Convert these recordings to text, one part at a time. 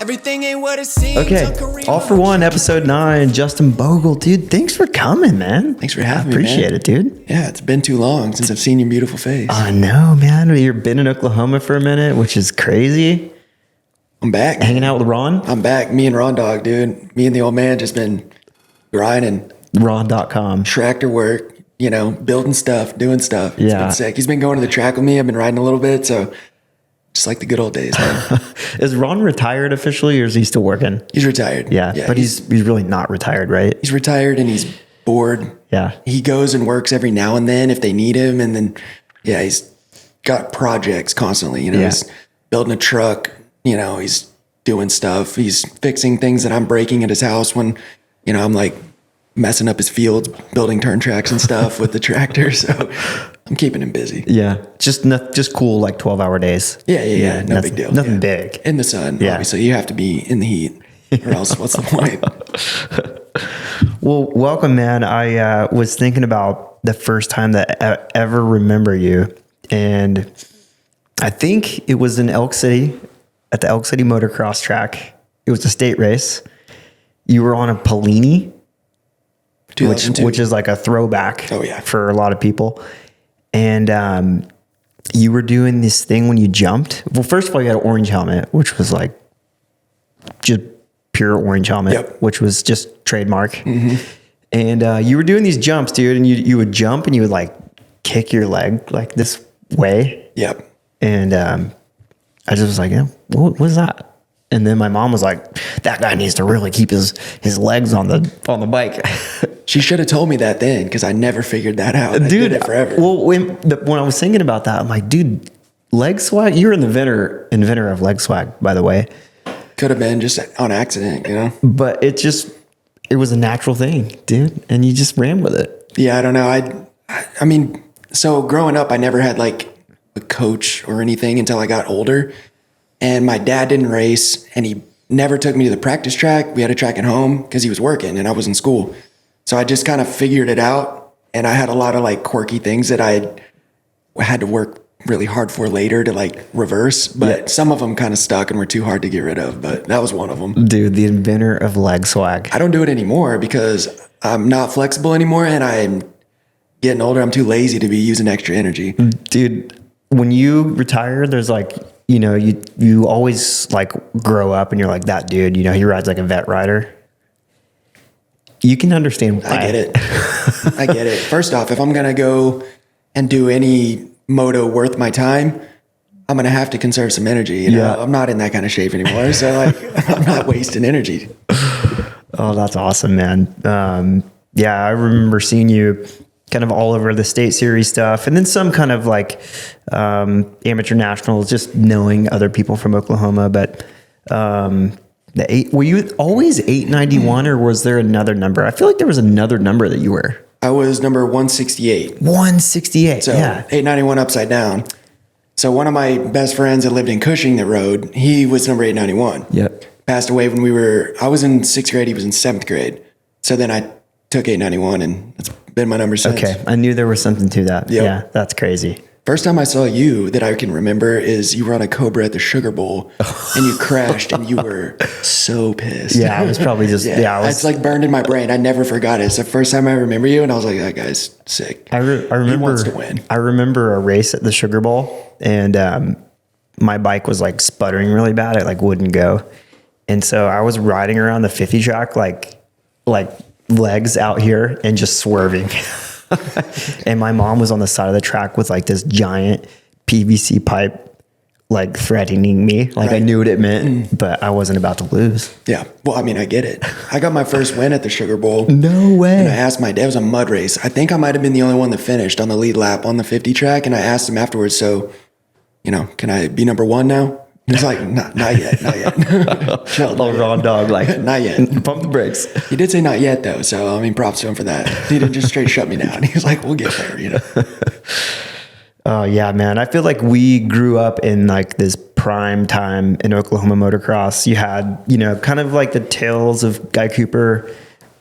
Everything ain't what it seems. Okay, All for One, episode 9. Justin Bogle, dude, thanks for coming, man. Thanks for having me, Appreciate it, dude. Yeah, it's been too long since I've seen your beautiful face. I know, man. You've been in Oklahoma for a minute, which is crazy. I'm back. Hanging out with Ron? I'm back. Me and Ron Dog, dude. Me and the old man just been grinding. Ron.com. Tractor work, you know, building stuff, doing stuff. It's Yeah. been sick. He's been going to the track with me. I've been riding a little bit, so just like the good old days, man. Is Ron retired officially, or is he still working? He's retired. Yeah, but he's really not retired, right? He's retired and he's bored. Yeah. He goes and works every now and then if they need him. And then, yeah, he's got projects constantly. You know, Yeah. he's building a truck. You know, he's doing stuff. He's fixing things that I'm breaking at his house when, you know, I'm like messing up his fields, building turn tracks and stuff with the tractor. So I'm keeping him busy. Yeah. Just cool, like 12-hour days. Yeah. No big deal. Nothing Yeah. big. In the sun, Yeah. obviously. You have to be in the heat or else what's the point? Well, welcome, man. I was thinking about the first time that I ever remember you. And I think it was in Elk City, at the Elk City motocross track. It was a state race. You were on a Polini, which is like a throwback for a lot of people. And you were doing this thing when you jumped. Well, first of all, you had an orange helmet, which was like just pure orange helmet, which was just trademark. Mm-hmm. And you were doing these jumps, dude, and you would jump and you would like kick your leg like this way. Yep. And I just was like, yeah, what was that? And then my mom was like, that guy needs to really keep his legs on the bike. She should have told me that then, because I never figured that out. I Dude, did it forever. Well, when I was thinking about that, I'm like, dude, leg swag? You're an inventor of leg swag, by the way. Could have been just on accident, you know? But it was a natural thing, dude. And you just ran with it. Yeah, I don't know. I mean, so growing up, I never had like a coach or anything until I got older. And my dad didn't race, and he never took me to the practice track. We had a track at home because he was working and I was in school. So I just kind of figured it out. And I had a lot of like quirky things that I had to work really hard for later to like reverse. But some of them kind of stuck and were too hard to get rid of. But that was one of them. Dude, the inventor of leg swag. I don't do it anymore because I'm not flexible anymore. And I'm getting older. I'm too lazy to be using extra energy. Dude, when you retire, there's like, you know, you always like grow up and you're like that dude, you know, he rides like a vet rider. You can understand why. I get it. I get it. First off, if I'm going to go and do any moto worth my time, I'm going to have to conserve some energy. You know, I'm not in that kind of shape anymore. So like, I'm not wasting energy. Oh, that's awesome, man. Yeah, I remember seeing you kind of all over the state series stuff, and then some kind of like amateur nationals, just knowing other people from Oklahoma. But were you always 891, or was there another number? I feel like there was another number that you were. I was number 168. 168, so yeah. 891 upside down. So one of my best friends that lived in Cushing that rode, he was number 891. Yep. Passed away when I was in 6th grade, he was in 7th grade. So then I took 891, and it's been my number since. Okay, I knew there was something to that. Yep. Yeah, that's crazy. First time I saw you that I can remember is you were on a Cobra at the Sugar Bowl and you crashed and you were so pissed. Yeah, I was probably just, it's like burned in my brain. I never forgot it. It's the first time I remember you and I was like, that guy's sick. I remember, he wants to win. I remember a race at the Sugar Bowl, and my bike was like sputtering really bad. It like wouldn't go. And so I was riding around the 50 track, like legs out here and just swerving. And my mom was on the side of the track with like this giant PVC pipe, like threatening me. Like I knew what it meant, but I wasn't about to lose. Yeah. Well, I mean, I get it. I got my first win at the Sugar Bowl. No way. And I asked my dad, it was a mud race. I think I might've been the only one that finished on the lead lap on the 50 track. And I asked him afterwards, so, you know, can I be number 1 now? He's like, not yet. Chill. Little Ron Dog, like, not yet. Pump the brakes. He did say not yet, though. So, I mean, props to him for that. He didn't just straight shut me down. He was like, we'll get there, you know. Oh, yeah, man. I feel like we grew up in like this prime time in Oklahoma motocross. You had, you know, kind of like the tales of Guy Cooper.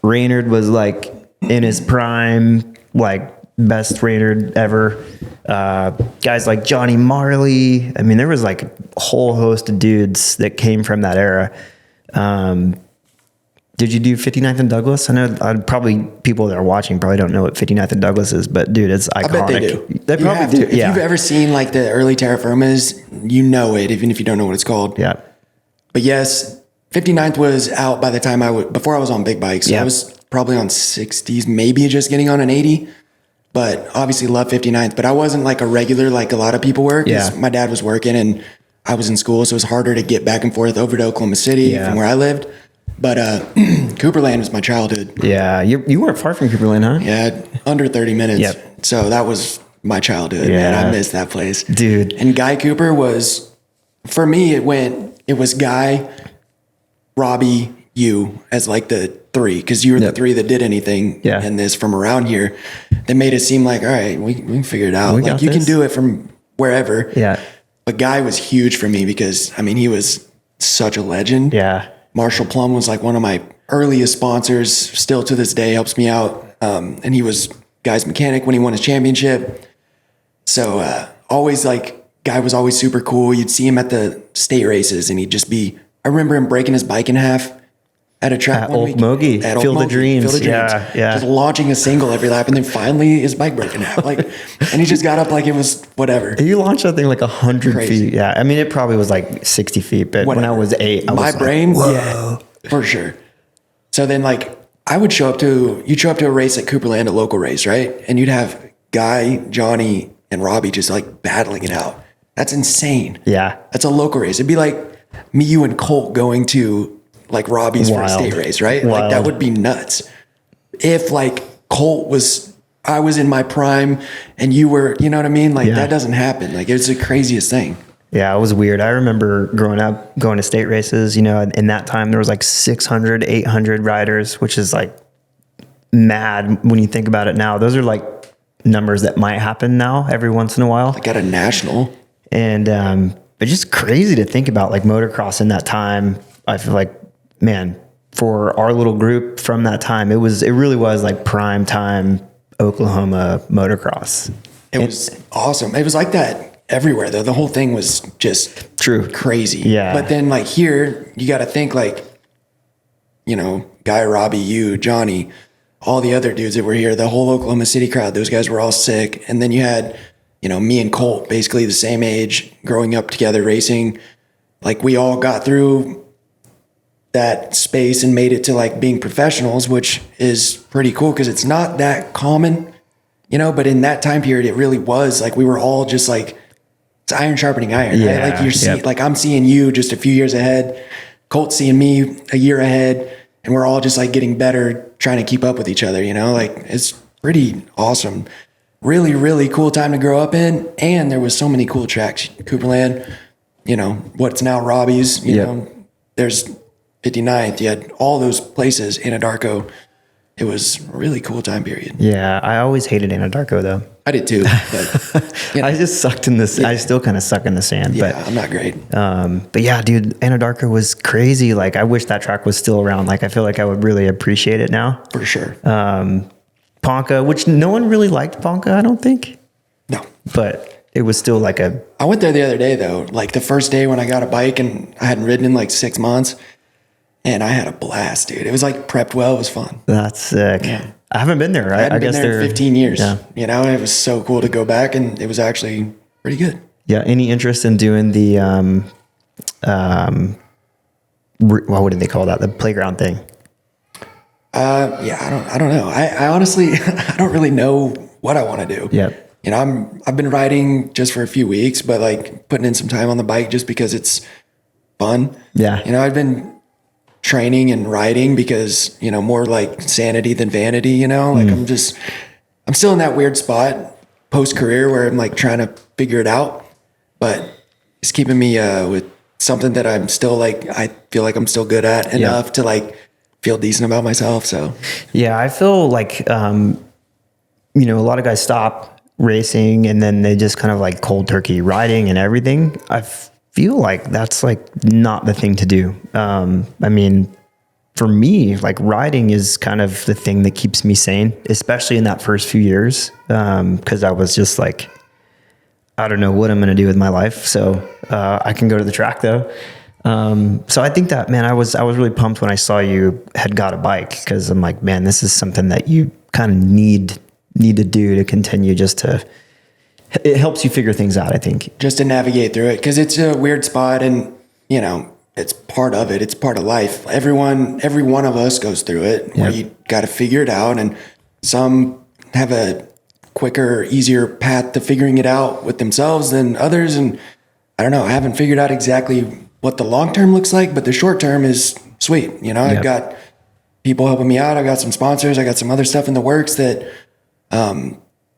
Raynard was like in his prime, like best rater ever. Guys like Johnny Marley. I mean, there was like a whole host of dudes that came from that era. Did you do 59th and Douglas? I know probably people that are watching probably don't know what 59th and Douglas is, but dude, it's iconic. I bet they do. They probably do. If you've ever seen like the early Terra Firmas, you know it, even if you don't know what it's called. Yeah. But yes, 59th was out by the time before I was on big bikes. Yeah. I was probably on 60s, maybe just getting on an 80. But obviously love 59th. But I wasn't like a regular like a lot of people were, because my dad was working and I was in school, so it was harder to get back and forth over to Oklahoma City from where I lived. But Cooperland was my childhood. Yeah, you weren't far from Cooperland, huh? Yeah, under 30 minutes. Yep. So that was my childhood, man. I miss that place. Dude. And Guy Cooper was, for me, it was Guy, Robbie, you as like the three, because you were the three that did anything in this from around here. That made it seem like, all right, we can figure it out. Like you can do it from wherever. Yeah. But Guy was huge for me because, I mean, he was such a legend. Yeah. Marshall Plum was like one of my earliest sponsors, still to this day helps me out. And he was Guy's mechanic when he won his championship. So always like, Guy was always super cool. You'd see him at the state races and he'd just be, I remember him breaking his bike in half at a track. At Old Mogi, Field of Dreams. Yeah. Just launching a single every lap and then finally his bike broke in half. Like, and he just got up like it was whatever. You launched that thing like 100 feet. Yeah. I mean, it probably was like 60 feet, but when I was 8, I was my brain, like, yeah, for sure. So then like you'd show up to a race at Cooperland, a local race, right? And you'd have Guy, Johnny, and Robbie just like battling it out. That's insane. Yeah. That's a local race. It'd be like me, you, and Colt going to like Robbie's for a state race, right? Like that would be nuts. If like I was in my prime and you were, you know what I mean? Like that doesn't happen. Like it's the craziest thing. Yeah, it was weird. I remember growing up, going to state races, you know, in that time there was like 600, 800 riders, which is like mad when you think about it now. Those are like numbers that might happen now every once in a while. Like at a national. And, but just crazy to think about like motocross in that time. I feel like, man, for our little group from that time, it really was like prime time Oklahoma motocross. It was awesome. It was like that everywhere though. The whole thing was just crazy. Yeah. But then like here, you got to think like, you know, Guy, Robbie, you, Johnny, all the other dudes that were here, the whole Oklahoma City crowd, those guys were all sick. And then you had, you know, me and Colt, basically the same age, growing up together, racing. Like we all got through that space and made it to like being professionals, which is pretty cool because it's not that common, you know, but in that time period, it really was like, we were all just like, it's iron sharpening iron, right? Like you're seeing, like I'm seeing you just a few years ahead, Colt's seeing me a year ahead, and we're all just like getting better, trying to keep up with each other, you know, like it's pretty awesome. Really, really cool time to grow up in. And there was so many cool tracks, Cooperland, you know, what's now Robbie's, you know, there's 59th, you had all those places, Anadarko. It was a really cool time period. Yeah, I always hated Anadarko though. I did too. But, you know, I just sucked in this. I still kind of suck in the sand. Yeah, but I'm not great. But yeah, dude, Anadarko was crazy. Like I wish that track was still around. Like I feel like I would really appreciate it now. For sure. Ponca, which no one really liked Ponca, I don't think. No. But it was still like a... I went there the other day though, like the first day when I got a bike and I hadn't ridden in like 6 months. And I had a blast, dude. It was like prepped well. It was fun. That's sick. Yeah. I haven't been there. I hadn't been there in 15 years. Yeah. You know, it was so cool to go back, and it was actually pretty good. Yeah. Any interest in doing the, what did they call that? The playground thing? Yeah, I don't know. I honestly, I don't really know what I want to do. Yeah. You know, I've been riding just for a few weeks, but like putting in some time on the bike just because it's fun. Yeah. You know, I've been training and riding because, you know, more like sanity than vanity, you know, like I'm still in that weird spot post career where I'm like trying to figure it out, but it's keeping me with something that I'm still like, I feel like I'm still good at enough to like feel decent about myself. So yeah, I feel like, you know, a lot of guys stop racing and then they just kind of like cold turkey riding and everything. I feel like that's like not the thing to do. I mean, for me, like riding is kind of the thing that keeps me sane, especially in that first few years. Cause I was just like, I don't know what I'm going to do with my life. So, I can go to the track though. So I think that, man, I was really pumped when I saw you had got a bike, cause I'm like, man, this is something that you kind of need to do to continue it helps you figure things out, I think. Just to navigate through it. Cause it's a weird spot and, it's part of it. It's part of life. Every one of us goes through it where you got to figure it out. And some have a quicker, easier path to figuring it out with themselves than others. And I don't know, I haven't figured out exactly what the long-term looks like, but the short-term is sweet. I've got people helping me out. I got some sponsors. I got some other stuff in the works that,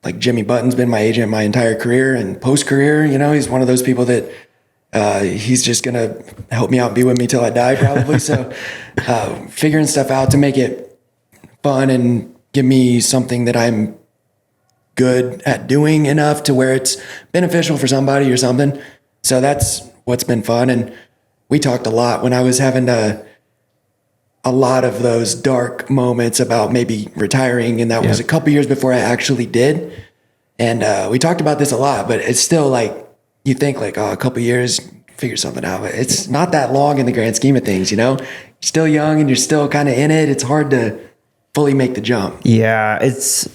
like Jimmy Button's been my agent my entire career and post-career. He's one of those people that, he's just going to help me out and be with me till I die probably. So, figuring stuff out to make it fun and give me something that I'm good at doing enough to where it's beneficial for somebody or something. So that's what's been fun. And we talked a lot when I was having a lot of those dark moments about maybe retiring. And that was a couple years before I actually did. And, we talked about this a lot, but it's still like, you think like, a couple years, figure something out. But it's not that long in the grand scheme of things, You're still young and you're still kind of in it. It's hard to fully make the jump. Yeah, it's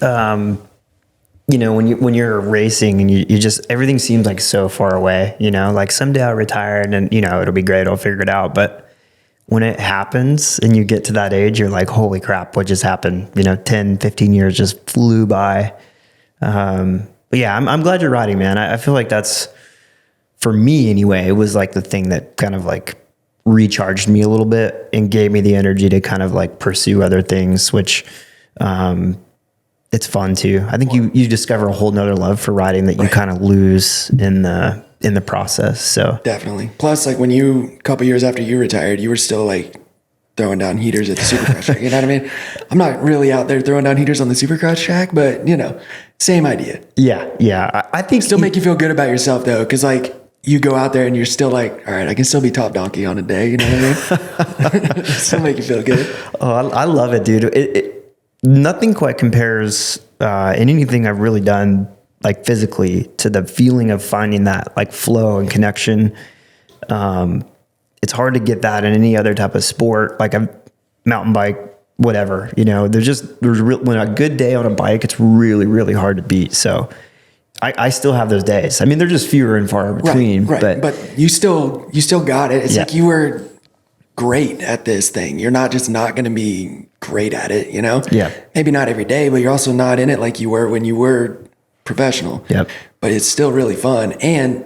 when you're racing and you just, everything seems like so far away. Like someday I'll retire and it'll be great. I'll figure it out. But when it happens and you get to that age, you're like, holy crap, what just happened? 10, 15 years just flew by. But yeah, I'm glad you're riding, man. I feel like that's, for me anyway, it was like the thing that kind of like recharged me a little bit and gave me the energy to kind of like pursue other things, which it's fun too. I think you discover a whole nother love for riding that you kind of lose in the process. So definitely. Plus, like when a couple years after you retired, you were still like throwing down heaters at the Supercross track. You know what I mean? I'm not really out there throwing down heaters on the Supercross track, but same idea. Yeah. I think still make you feel good about yourself though. Cause like you go out there and you're still like, all right, I can still be top donkey on a day. You know what I mean? Still make you feel good. Oh, I love it, dude. Nothing quite compares in anything I've really done like physically to the feeling of finding that like flow and connection. It's hard to get that in any other type of sport, like a mountain bike, whatever, when a good day on a bike, it's really, really hard to beat. So I still have those days. I mean, they're just fewer and far between, right. But you still got it. It's like you were great at this thing. You're not just not going to be great at it, Yeah. Maybe not every day, but you're also not in it like you were when you were professional. Yep. But it's still really fun. And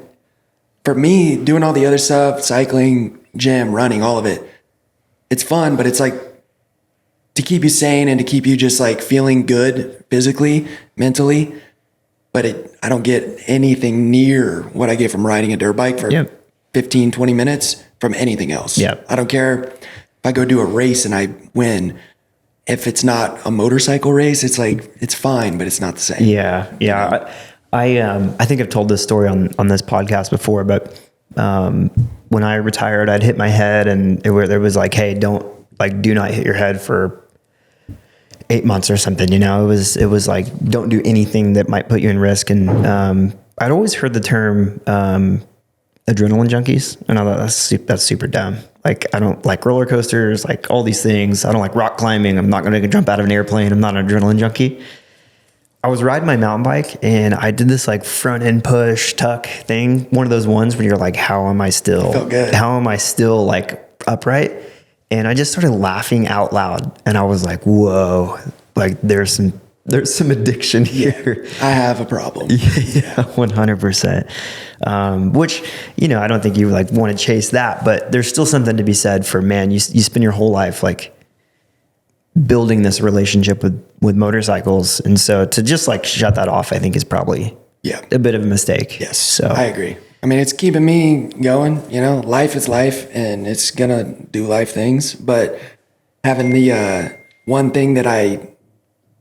for me, doing all the other stuff, cycling, gym, running, all of it, it's fun, but it's like to keep you sane and to keep you just like feeling good physically, mentally. But I don't get anything near what I get from riding a dirt bike for 15, 20 minutes from anything else. Yeah. I don't care if I go do a race and I win. If it's not a motorcycle race, it's like, it's fine, but it's not the same. Yeah. I think I've told this story on this podcast before, but when I retired, I'd hit my head and there was like, hey, do not hit your head for 8 months or something, It was like, don't do anything that might put you in risk. And I'd always heard the term adrenaline junkies, and I thought that's super dumb. Like, I don't like roller coasters, like all these things. I don't like rock climbing. I'm not going to jump out of an airplane. I'm not an adrenaline junkie. I was riding my mountain bike and I did this like front end push tuck thing. One of those ones where you're like, how am I still like upright? And I just started laughing out loud and I was like, whoa, like there's some addiction here. Yeah, I have a problem. Yeah, 100%. Which, I don't think you like want to chase that, but there's still something to be said for, man, you spend your whole life like building this relationship with motorcycles. And so to just like shut that off, I think is probably a bit of a mistake. Yes. So I agree. I mean, it's keeping me going, life is life and it's going to do life things, but having the one thing that I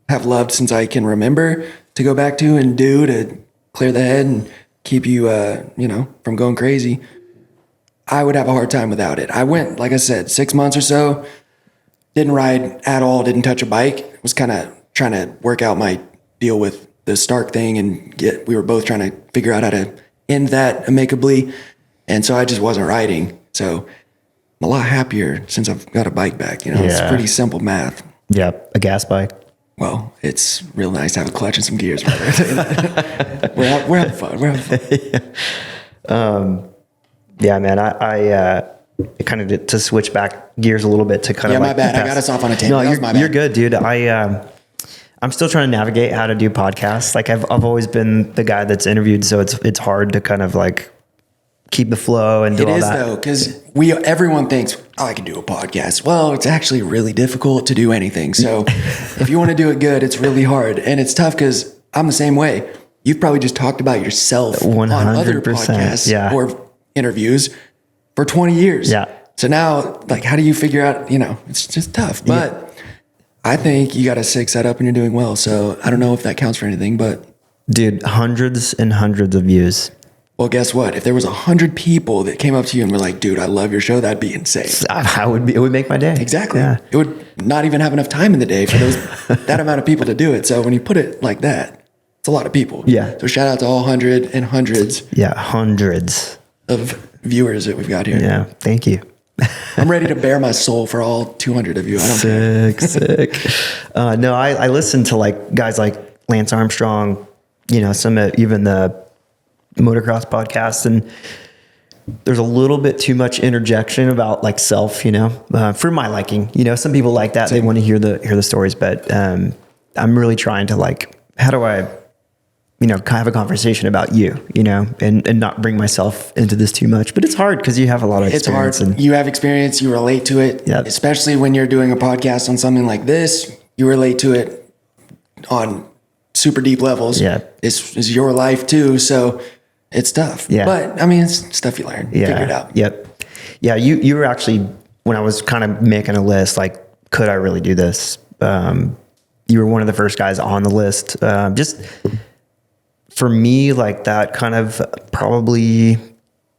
have loved since I can remember to go back to and do to clear the head and keep you, from going crazy, I would have a hard time without it. I went, like I said, 6 months or so, didn't ride at all, didn't touch a bike. Was kind of trying to work out my deal with the Stark thing and we were both trying to figure out how to end that amicably. And so I just wasn't riding. So I'm a lot happier since I've got a bike back. It's pretty simple math. Yeah. A gas bike. Well, it's real nice to have a clutch and some gears. Brother. we're having fun. We're having fun. Yeah, man. I kind of to switch back gears a little bit to kind of my bad. I got us off on a tangent. No, you're good, dude. I'm still trying to navigate how to do podcasts. Like I've always been the guy that's interviewed, so it's hard to kind of like keep the flow and do all that. It is though, because everyone thinks, I can do a podcast. Well, it's actually really difficult to do anything. So if you want to do it good, it's really hard. And it's tough because I'm the same way. You've probably just talked about yourself 100%, on other podcasts or interviews for 20 years. Yeah. So now, like, how do you figure out, it's just tough. But I think you got a sick setup and you're doing well. So I don't know if that counts for anything, but. Dude, hundreds and hundreds of views. Well, guess what? If there was 100 people that came up to you and were like, dude, I love your show, that'd be insane. It would make my day. Exactly. Yeah. It would not even have enough time in the day for that amount of people to do it. So when you put it like that, it's a lot of people. Yeah. So shout out to all 100 and hundreds. Yeah, hundreds of viewers that we've got here. Yeah, thank you. I'm ready to bare my soul for all 200 of you. I don't care. Sick. No, I listen to like guys like Lance Armstrong, some even the motocross podcast, and there's a little bit too much interjection about like self, for my liking. Some people like that. They want to hear the stories, but I'm really trying to like, how do I, kind of have a conversation about you, and not bring myself into this too much. But it's hard because you have a lot of experience. It's hard. You have experience. You relate to it, especially when you're doing a podcast on something like this. You relate to it on super deep levels. Yeah, it's your life too. So. It's tough, but I mean, it's stuff you learn, figure it out. Yep. Yeah. You were actually, when I was kind of making a list, like, could I really do this? You were one of the first guys on the list. Just for me, like that kind of probably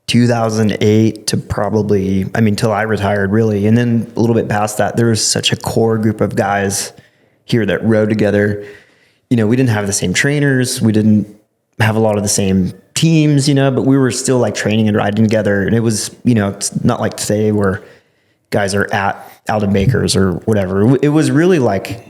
2008 to probably, till I retired really. And then a little bit past that, there was such a core group of guys here that rode together. We didn't have the same trainers. We didn't have a lot of the same teams, but we were still like training and riding together. And it was, it's not like today where guys are out of makers or whatever. It was really like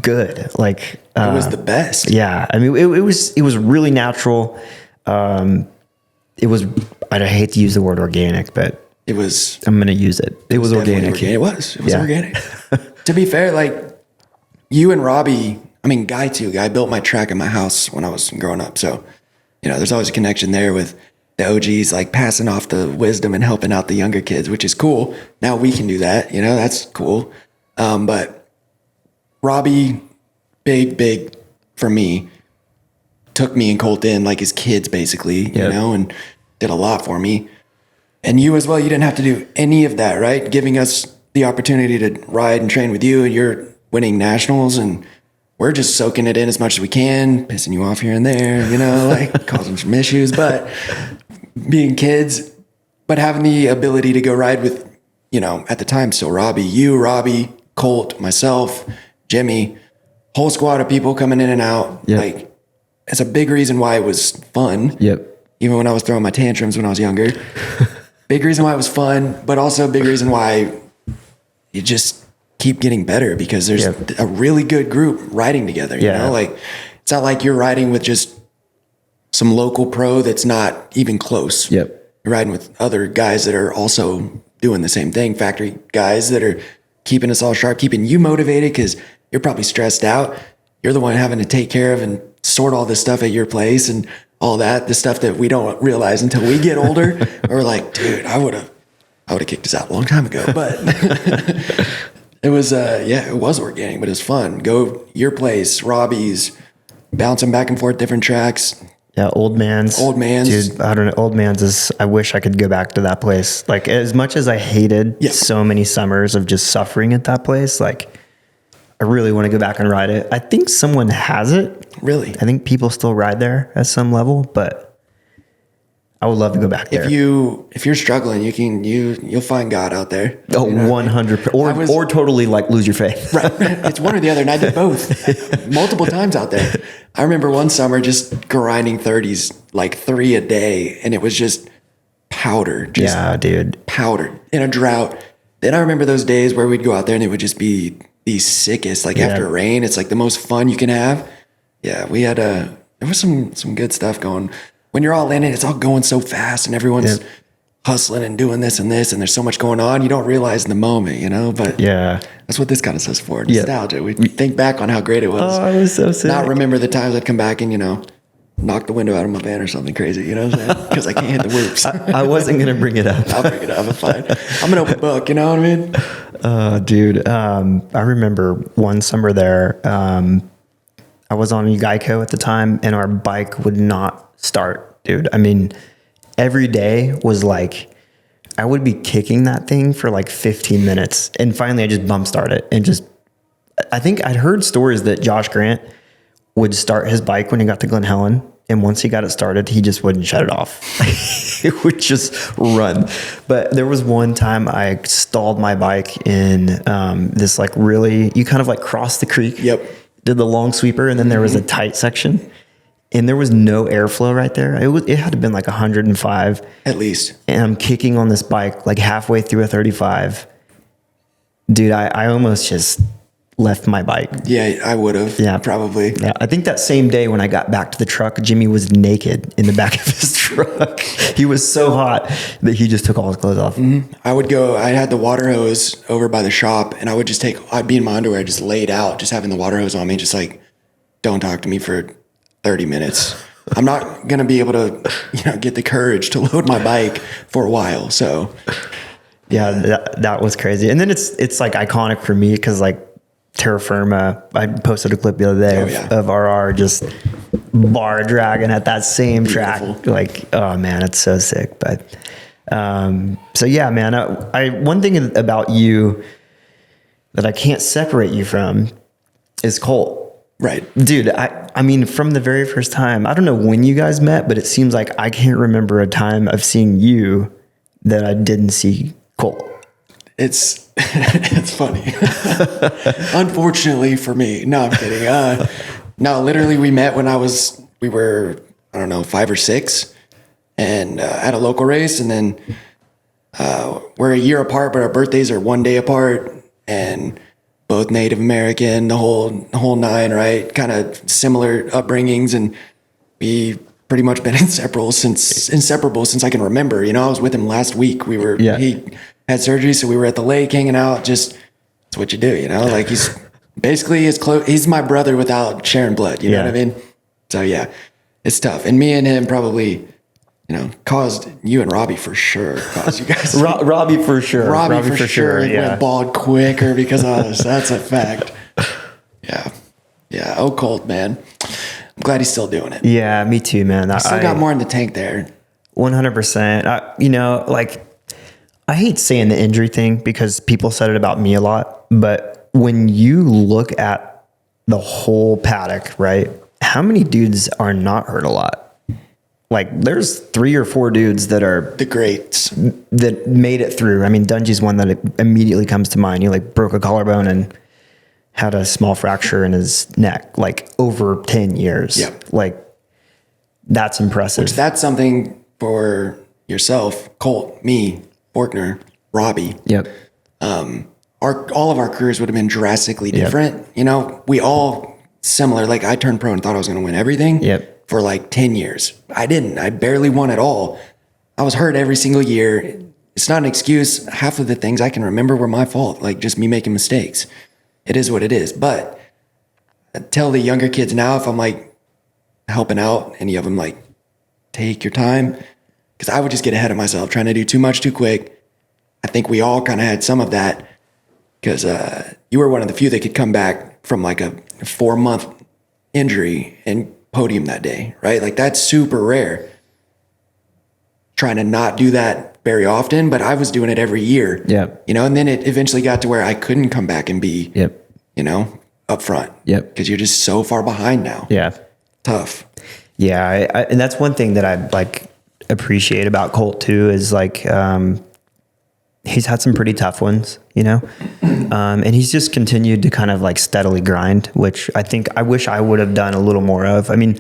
good. Like, it was the best. Yeah. It was really natural. It was, I hate to use the word organic, but it was, I'm going to use it. It was organic. It was organic. To be fair, like you and Robbie, Guy built my track in my house when I was growing up. So, there's always a connection there with the OGs, like passing off the wisdom and helping out the younger kids, which is cool. Now we can do that, that's cool. But Robbie, big for me, took me and Colt in like his kids basically, and did a lot for me. And you as well, you didn't have to do any of that, right? Giving us the opportunity to ride and train with you, and you're winning nationals, and we're just soaking it in as much as we can, pissing you off here and there, like causing some issues, but being kids, but having the ability to go ride with, at the time, still Robbie, Colt, myself, Jimmy, whole squad of people coming in and out. Yep. Like, it's a big reason why it was fun. Yep. Even when I was throwing my tantrums when I was younger. Big reason why it was fun, but also a big reason why you just keep getting better because there's a really good group riding together. Like it's not like you're riding with just some local pro that's not even close. Yep. You're riding with other guys that are also doing the same thing. Factory guys that are keeping us all sharp, keeping you motivated because you're probably stressed out. You're the one having to take care of and sort all this stuff at your place and all that, the stuff that we don't realize until we get older. We're like, dude, I would have kicked this out a long time ago, but it was, it was organic, but it was fun. Go your place, Robbie's, bouncing back and forth different tracks. Yeah, Old Man's. Dude, I don't know. Old Man's is, I wish I could go back to that place. Like, as much as I hated so many summers of just suffering at that place, like, I really want to go back and ride it. I think someone has it. Really? I think people still ride there at some level, but I would love to go back there. If you're struggling, you'll find God out there. Oh, 100%. Or totally like lose your faith. Right. It's one or the other. And I did both multiple times out there. I remember one summer just grinding 30s, like 3 a day. And it was just powder. Dude. Powder in a drought. Then I remember those days where we'd go out there and it would just be the sickest. Like after rain, it's like the most fun you can have. Yeah. We had there was some good stuff going. When you're all in it, it's all going so fast and everyone's hustling and doing this and this, and there's so much going on. You don't realize in the moment, But that's what this kind of stuff's for. Nostalgia. We think back on how great it was. Oh, I was so sick. Not remember the times I'd come back and, knock the window out of my van or something crazy, you know what I'm saying? Because I can't hit the whoops. I wasn't going to bring it up. I'll bring it up. It's fine. I'm an open book, you know what I mean? Dude, I remember one summer there, I was on Geico at the time and our bike would not start, dude. I mean, every day was like, I would be kicking that thing for like 15 minutes. And finally I just bump start it and I think I'd heard stories that Josh Grant would start his bike when he got to Glen Helen. And once he got it started, he just wouldn't shut it off. It would just run. But there was one time I stalled my bike in this like really, you kind of like cross the creek. Yep. Did the long sweeper and then there was a tight section. And there was no airflow right there. It had to have been like 105. At least. And I'm kicking on this bike like halfway through a 35. Dude, I almost just left my bike. Yeah, I would have. Yeah. Probably. Yeah. I think that same day when I got back to the truck, Jimmy was naked in the back of his truck. He was so hot that he just took all his clothes off. Mm-hmm. I had the water hose over by the shop and I'd be in my underwear, just laid out, just having the water hose on me, just like, don't talk to me for 30 minutes. I'm not going to be able to, get the courage to load my bike for a while. So yeah, that was crazy. And then it's like iconic for me because like Terra Firma, I posted a clip the other day of RR just bar dragging at that same track. Like, oh man, it's so sick. But so yeah, man, I one thing about you that I can't separate you from is Colt. Right. Dude, I mean, from the very first time, I don't know when you guys met, but it seems like I can't remember a time of seeing you that I didn't see Colt. It's funny. Unfortunately for me. No, I'm kidding. No, literally we met when we were, I don't know, 5 or 6 and at a local race. And then we're a year apart, but our birthdays are 1 day apart and both Native American, the whole nine, right? Kind of similar upbringings. And we pretty much been inseparable since I can remember. I was with him last week. He had surgery, so we were at the lake hanging out. Just, that's what you do, like he's basically he's my brother without sharing blood. You know what I mean? So yeah, it's tough. And me and him probably, caused you and Robbie for sure. Caused you guys. Robbie for sure. Robbie for sure. He went bald quicker because of us. That's a fact. Yeah. Yeah. Oh, Colt, man. I'm glad he's still doing it. Yeah, me too, man. I still got more in the tank there. 100%. Like, I hate saying the injury thing because people said it about me a lot. But when you look at the whole paddock, right? How many dudes are not hurt a lot? Like there's 3 or 4 dudes that are the greats that made it through. I mean, Dungy's one that immediately comes to mind. He like broke a collarbone and had a small fracture in his neck, like over 10 years. Yeah. Like that's impressive. Which that's something for yourself, Colt, me, Forkner, Robbie. Yep. All of our careers would have been drastically different. We all similar. Like I turned pro and thought I was going to win everything. Yep. For like 10 years. I didn't. I barely won at all. I was hurt every single year. It's not an excuse. Half of the things I can remember were my fault, like just me making mistakes. It is what it is. But I tell the younger kids now, if I'm like helping out any of them, like take your time. Because I would just get ahead of myself, trying to do too much too quick. I think we all kind of had some of that. Because you were one of the few that could come back from like a 4-month injury and podium that day, right? Like that's super rare. Trying to not do that very often, but I was doing it every year. Yeah. And then it eventually got to where I couldn't come back and be, up front. Yep. Because you're just so far behind now. Yeah. Tough. Yeah. And that's one thing that I like, appreciate about Colt too is like, he's had some pretty tough ones, you know? And he's just continued to kind of like steadily grind, which I wish I would have done a little more of. I mean,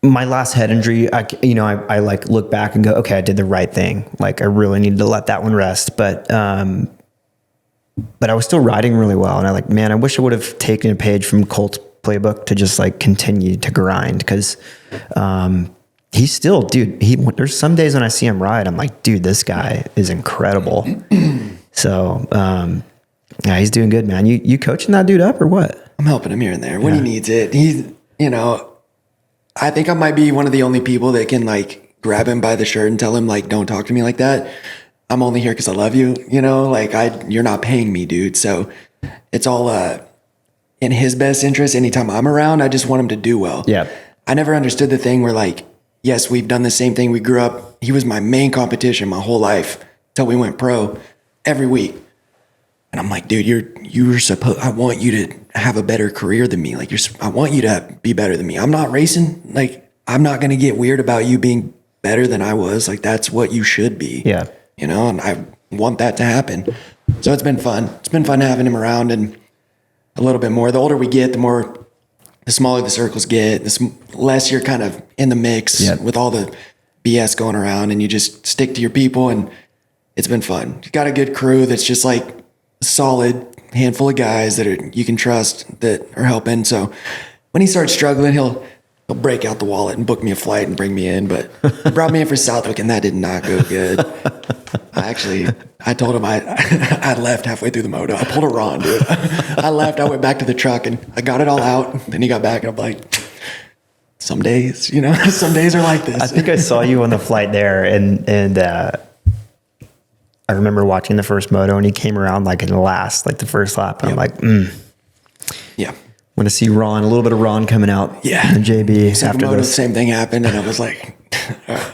my last head injury, I like look back and go, okay, I did the right thing. Like I really needed to let that one rest. But I was still riding really well. And I wish I would have taken a page from Colt's playbook to just like continue to grind. Cause, he's still, dude, there's some days when I see him ride, I'm like, dude, this guy is incredible. So, yeah, he's doing good, man. You coaching that dude up or what? I'm helping him here and there when he needs it. He's, I think I might be one of the only people that can like grab him by the shirt and tell him like, don't talk to me like that. I'm only here because I love you, you're not paying me, dude. So it's all in his best interest. Anytime I'm around, I just want him to do well. Yeah. I never understood the thing where like, yes, we've done the same thing. We grew up, he was my main competition my whole life till we went pro every week. And I'm like, dude, I want you to have a better career than me. Like I want you to be better than me. I'm not racing. Like I'm not going to get weird about you being better than I was. Like that's what you should be. Yeah. And I want that to happen. So it's been fun. It's been fun having him around and a little bit more. The older we get, the smaller the circles get, the less you're kind of in the mix with all the BS going around, and you just stick to your people, and it's been fun. You got a good crew that's just like a solid handful of guys that you can trust that are helping. So when he starts struggling, he'll break out the wallet and book me a flight and bring me in. But he brought me in for Southwick, and that did not go good. I told him I left halfway through the moto. I pulled a Ron, dude. I left. I went back to the truck and I got it all out. Then he got back and I'm like, some days, some days are like this. I think I saw you on the flight there and I remember watching the first moto and he came around like in the first lap. And I'm like, yeah. Want to see Ron, a little bit of Ron coming out. Yeah. And JB Second after moto, this. the same thing happened. And I was like,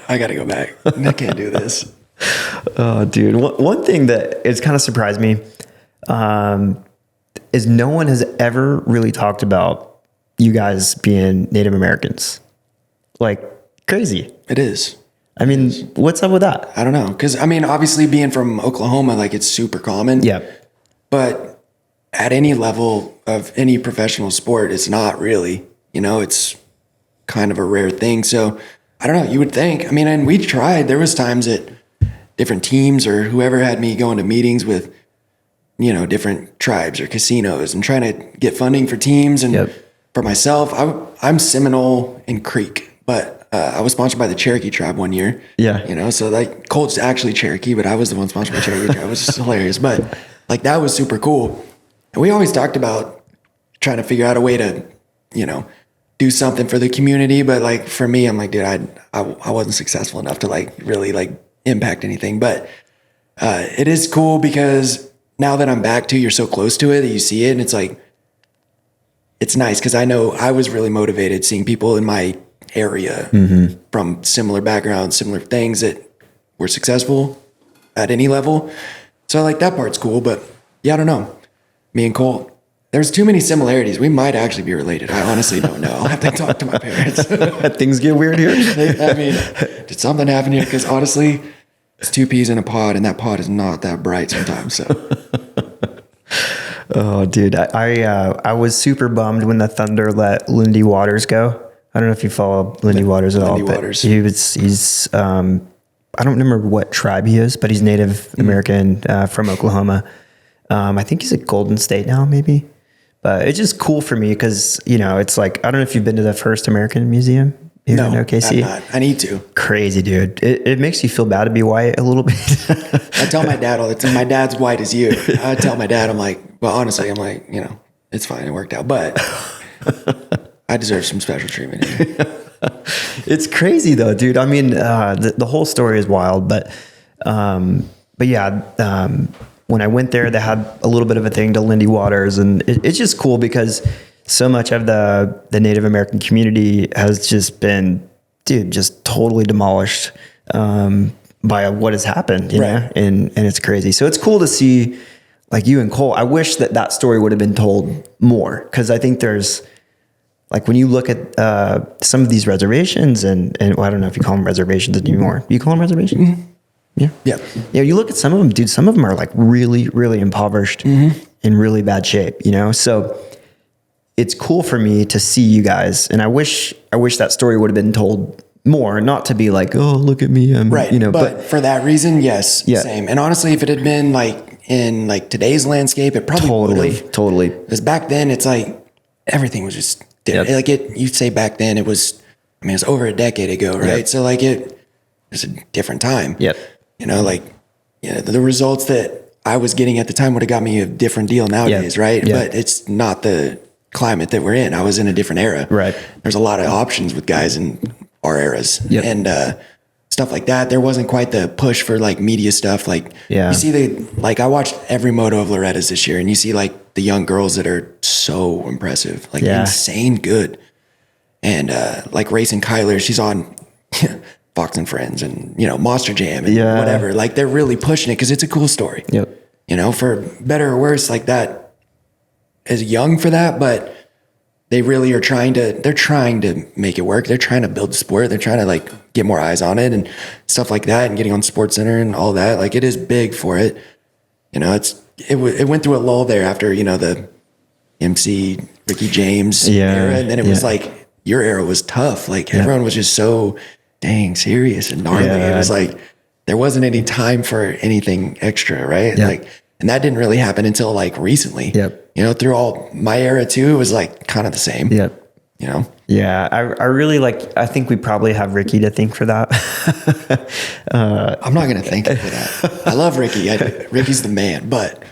I got to go back. I can't do this. Oh, dude. One thing that has kind of surprised me is no one has ever really talked about you guys being Native Americans. Like, crazy. It is. I mean, what's up with that? I don't know. Because, obviously being from Oklahoma, like it's super common. Yeah. But at any level of any professional sport, it's not really. It's kind of a rare thing. So, I don't know. You would think. And we tried. There was times that different teams or whoever had me going to meetings with, different tribes or casinos and trying to get funding for teams. And for myself, I'm Seminole and Creek, but I was sponsored by the Cherokee tribe one year. Yeah. So like Colt's actually Cherokee, but I was the one sponsored by Cherokee tribe. It was just hilarious. But like that was super cool. And we always talked about trying to figure out a way to, do something for the community. But like for me, I'm like, dude, I wasn't successful enough to like really like impact anything. But it is cool because now that I'm back to, you're so close to it that you see it, and it's like it's nice because I know I was really motivated seeing people in my area from similar backgrounds, similar things that were successful at any level. So like that part's cool. But yeah, I don't know. Me and Colt, there's too many similarities. We might actually be related. I honestly don't know. I'll have to talk to my parents. Things get weird here. Did something happen here? Because honestly, it's two peas in a pod, and that pod is not that bright sometimes. So, oh, dude, I was super bummed when the Thunder let Lindy Waters go. I don't know if you follow Lindy Waters at all. Waters. He's I don't remember what tribe he is, but he's Native American from Oklahoma. I think he's at Golden State now, maybe. But it's just cool for me because it's like I don't know if you've been to the First American Museum. Here in OKC? I'm not. I need to. Crazy, dude. It makes you feel bad to be white a little bit. I tell my dad all the time, my dad's white as you. I tell my dad, I'm like, well, honestly, I'm like, it's fine. It worked out. But I deserve some special treatment here. It's crazy though, dude. The whole story is wild, but yeah, when I went there, they had a little bit of a thing to Lindy Waters, and it's just cool because so much of the Native American community has just been, dude, just totally demolished by what has happened, you know? And it's crazy. So it's cool to see like you and Cole. I wish that story would have been told more because I think there's like when you look at some of these reservations and well, I don't know if you call them reservations anymore. You call them reservations? Mm-hmm. Yeah. Yeah. Yeah. You look at some of them, dude, some of them are like really, really impoverished in really bad shape, you know? So it's cool for me to see you guys. And I wish that story would have been told more, not to be like, oh, look at me. I'm, right. You know, but for that reason, yes. Yeah. Same. And honestly, if it had been like in like today's landscape, it probably totally. Because back then it's like everything was just different. Yep. Like you'd say back then it was over a decade ago. Right. Yep. So like it was a different time. Yep. You know, like, the results that I was getting at the time would have got me a different deal nowadays, right? But it's not the climate that we're in. I was in a different era. Right. There's a lot of options with guys in our eras and stuff like that. There wasn't quite the push for like media stuff. Like you see I watched every moto of Loretta's this year, and you see like the young girls that are so impressive, like insane good. And like racing Kyler, she's on Fox and Friends and, Monster Jam and whatever. Like they're really pushing it because it's a cool story. Yep. For better or worse, like that is young for that, but they really are trying to make it work. They're trying to build the sport. They're trying to like get more eyes on it and stuff like that, and getting on SportsCenter and all that. Like it is big for it. It went through a lull there after, the MC Ricky James era. And then it was like, your era was tough. Like everyone was just so dang serious and gnarly. It was like, there wasn't any time for anything extra. Right. Like, and that didn't really happen until like recently, through all my era too, it was like kind of the same. Yeah. I really I think we probably have Ricky to thank for that. I'm not going to thank him for that. I love Ricky. Ricky's the man, but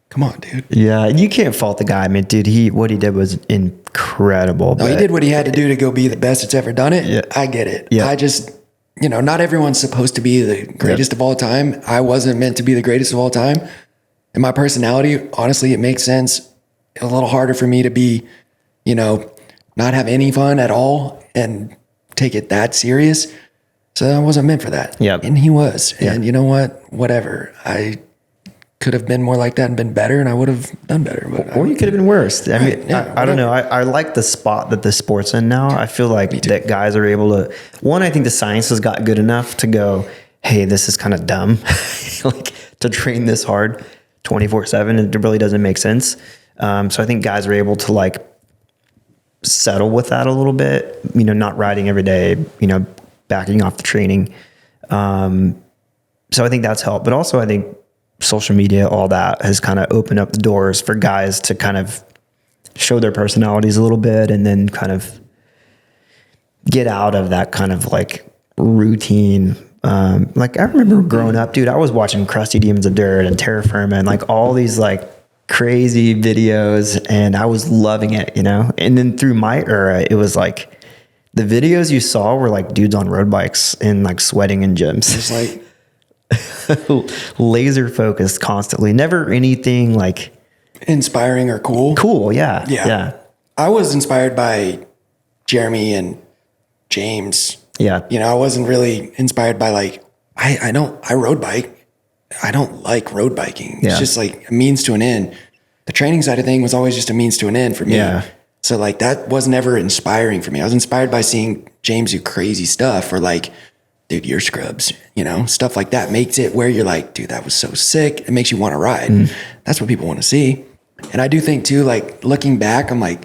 come on, dude. Yeah. You can't fault the guy. I mean, dude, what he did was incredible. No, he did what he had to do to go be the best that's ever done it. Yeah. I get it. Yeah. I just, not everyone's supposed to be the greatest of all time. I wasn't meant to be the greatest of all time. And my personality, honestly, it makes sense. A little harder for me to be, not have any fun at all and take it that serious. So I wasn't meant for that. Yeah. And he was. Yeah. And you know what? Whatever. I could have been more like that and been better, and I would have done better. But or you could have been worse. I mean, I don't know. I like the spot that the sport's in now. I feel like that guys are able to, I think the science has got good enough to go, hey, this is kind of dumb. Like to train this hard 24/7, it really doesn't make sense. So I think guys are able to settle with that a little bit, not riding every day, backing off the training. So I think that's helped, but also I think social media, all that has kind of opened up the doors for guys to kind of show their personalities a little bit and then kind of get out of that kind of routine. I remember growing up, dude, I was watching Krusty Demons of Dirt and Terra Firma and all these crazy videos, and I was loving it, and then through my era, it was the videos you saw were dudes on road bikes and sweating in gyms. It's laser focused constantly, never anything inspiring or cool. Yeah. I was inspired by Jeremy and James. I wasn't really inspired by I road bike. I don't like road biking. It's just a means to an end. The training side of thing was always just a means to an end for me. Yeah. So that was never inspiring for me. I was inspired by seeing James do crazy stuff, or dude, you're scrubs, stuff like that makes it where you're dude, that was so sick. It makes you want to ride. That's what people want to see. And I do think too, looking back, I'm a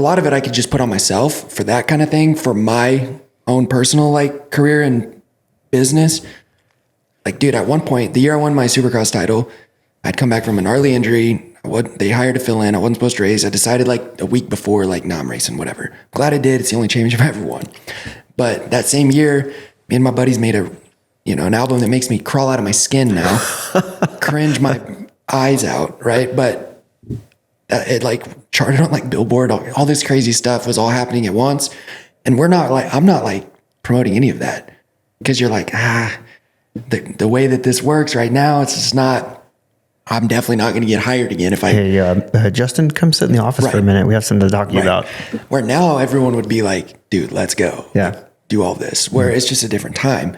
lot of it I could just put on myself for that kind of thing, for my own personal career and business. Dude, at one point, the year I won my Supercross title, I'd come back from a gnarly injury. They hired to fill in. I wasn't supposed to race. I decided a week before, nah, I'm racing, whatever. Glad I did. It's the only championship I ever won. But that same year, me and my buddies made an album that makes me crawl out of my skin now, cringe my eyes out, right? But it charted on Billboard. All this crazy stuff was all happening at once. And I'm not promoting any of that, because you're the way that this works right now, it's just not. I'm definitely not going to get hired again if I. Hey, Justin, come sit in the office for a minute. We have something to talk to you about. Where now everyone would be dude, let's go. Yeah. Do all this. Where it's just a different time.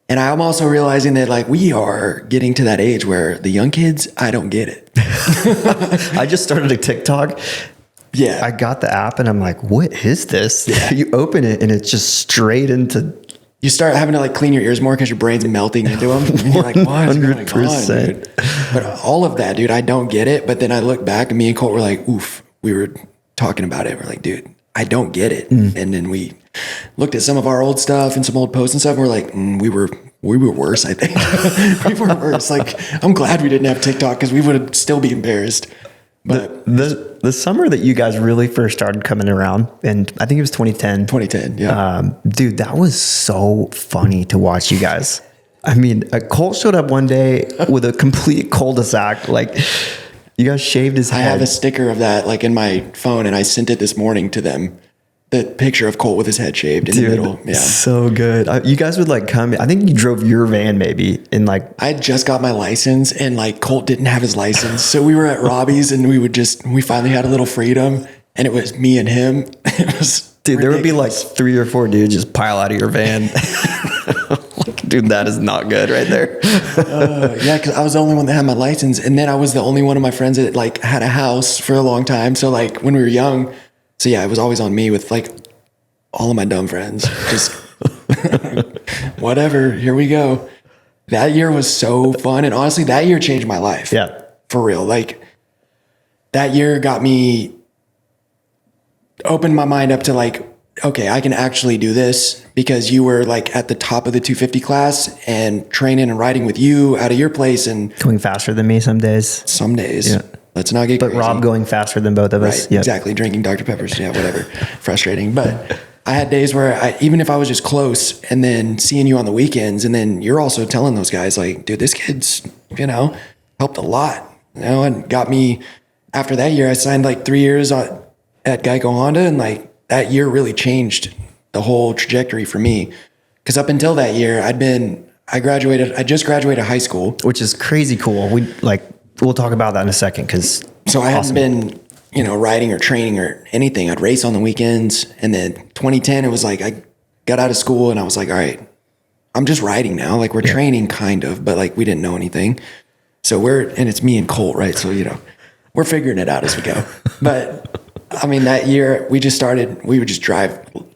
And I'm also realizing that we are getting to that age where the young kids, I don't get it. I just started a TikTok. Yeah. I got the app and I'm like, what is this? Yeah. You open it and it's just straight into. You start having to like clean your ears more because your brain's melting into them. And you're like, what is going on, dude? But all of that, dude, I don't get it. But then I look back and me and Colt were like, oof, we were talking about it. We're like, dude, I don't get it. And then we looked at some of our old stuff and some old posts and stuff. And we're like, we were worse, I think. We were worse. Like, I'm glad we didn't have TikTok because we would still be embarrassed. But the summer that you guys really first started coming around, and I think it was 2010. 2010, yeah. Dude, that was so funny to watch you guys. I mean, a Colt showed up one day with a complete cul-de-sac. Like, you guys shaved his head. I have a sticker of that like in my phone, and I sent it this morning to them. The picture of Colt with his head shaved in the middle. Yeah. So good. You guys would like come. I think you drove your van maybe in like. I had just got my license and like Colt didn't have his license. So we were at Robbie's and we finally had a little freedom and it was me and him. It was dude, ridiculous. There would be like 3 or 4 dudes just pile out of your van. Like, dude, that is not good right there. Yeah, because I was the only one that had my license. And then I was the only one of my friends that like had a house for a long time. So like when we were young, so yeah, it was always on me with like all of my dumb friends. Just whatever, here we go. That year was so fun. And honestly, that year changed my life. Yeah. For real. Like that year got me, opened my mind up to like, okay, I can actually do this because you were like at the top of the 250 class and training and riding with you out of your place and going faster than me some days. Some days. Yeah. Let's not get crazy. Rob going faster than both of us. Right, yep. Exactly. Drinking Dr. Peppers. Yeah, whatever. Frustrating. But I had days where even if I was just close and then seeing you on the weekends and then you're also telling those guys like, dude, this kid's, helped a lot, and got me after that year, I signed like 3 years at Geico Honda. And like that year really changed the whole trajectory for me. Cause up until that year I just graduated high school, which is crazy cool. We'll talk about that in a second. So I hadn't been, riding or training or anything. I'd race on the weekends. And then 2010, it was like, I got out of school and I was like, all right, I'm just riding now. Like we're training kind of, but like we didn't know anything. So and it's me and Colt, right? So, we're figuring it out as we go. But I mean, that year we would just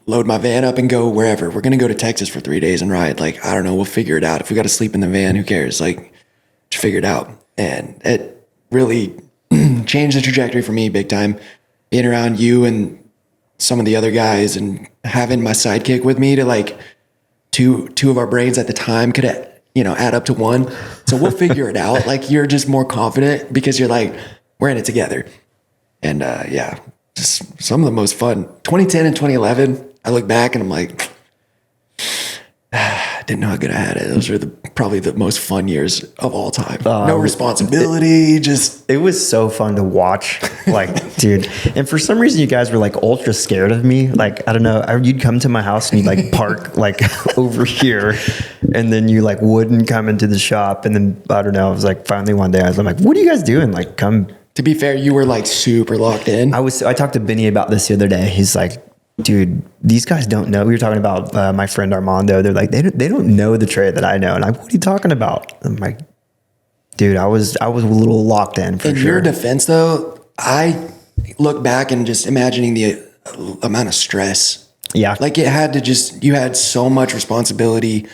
load my van up and go wherever. We're going to go to Texas for 3 days and ride. Like, I don't know, we'll figure it out. If we got to sleep in the van, who cares? Like, just figure it out. And it really changed the trajectory for me big time. Being around you and some of the other guys and having my sidekick with me to like two of our brains at the time could, add up to one. So we'll figure it out. Like you're just more confident because you're like, we're in it together. And just some of the most fun. 2010 and 2011, I look back and I'm like, I didn't know how good I had it. Those are probably the most fun years of all time. No responsibility, it was so fun to watch. Like, dude. And for some reason, you guys were like ultra scared of me. Like, I don't know. You'd come to my house and you'd like park like over here, and then you like wouldn't come into the shop. And then I don't know. I was like, finally one day, I'm like, what are you guys doing? Like, come. To be fair, you were like super locked in. I talked to Benny about this the other day. He's like, dude, these guys don't know. We were talking about my friend Armando. They're like, they don't know the Trey that I know. And what are you talking about? I'm like, dude, I was a little locked in for sure. In your defense, though, I look back and just imagining the amount of stress. Yeah. Like it had to you had so much responsibility,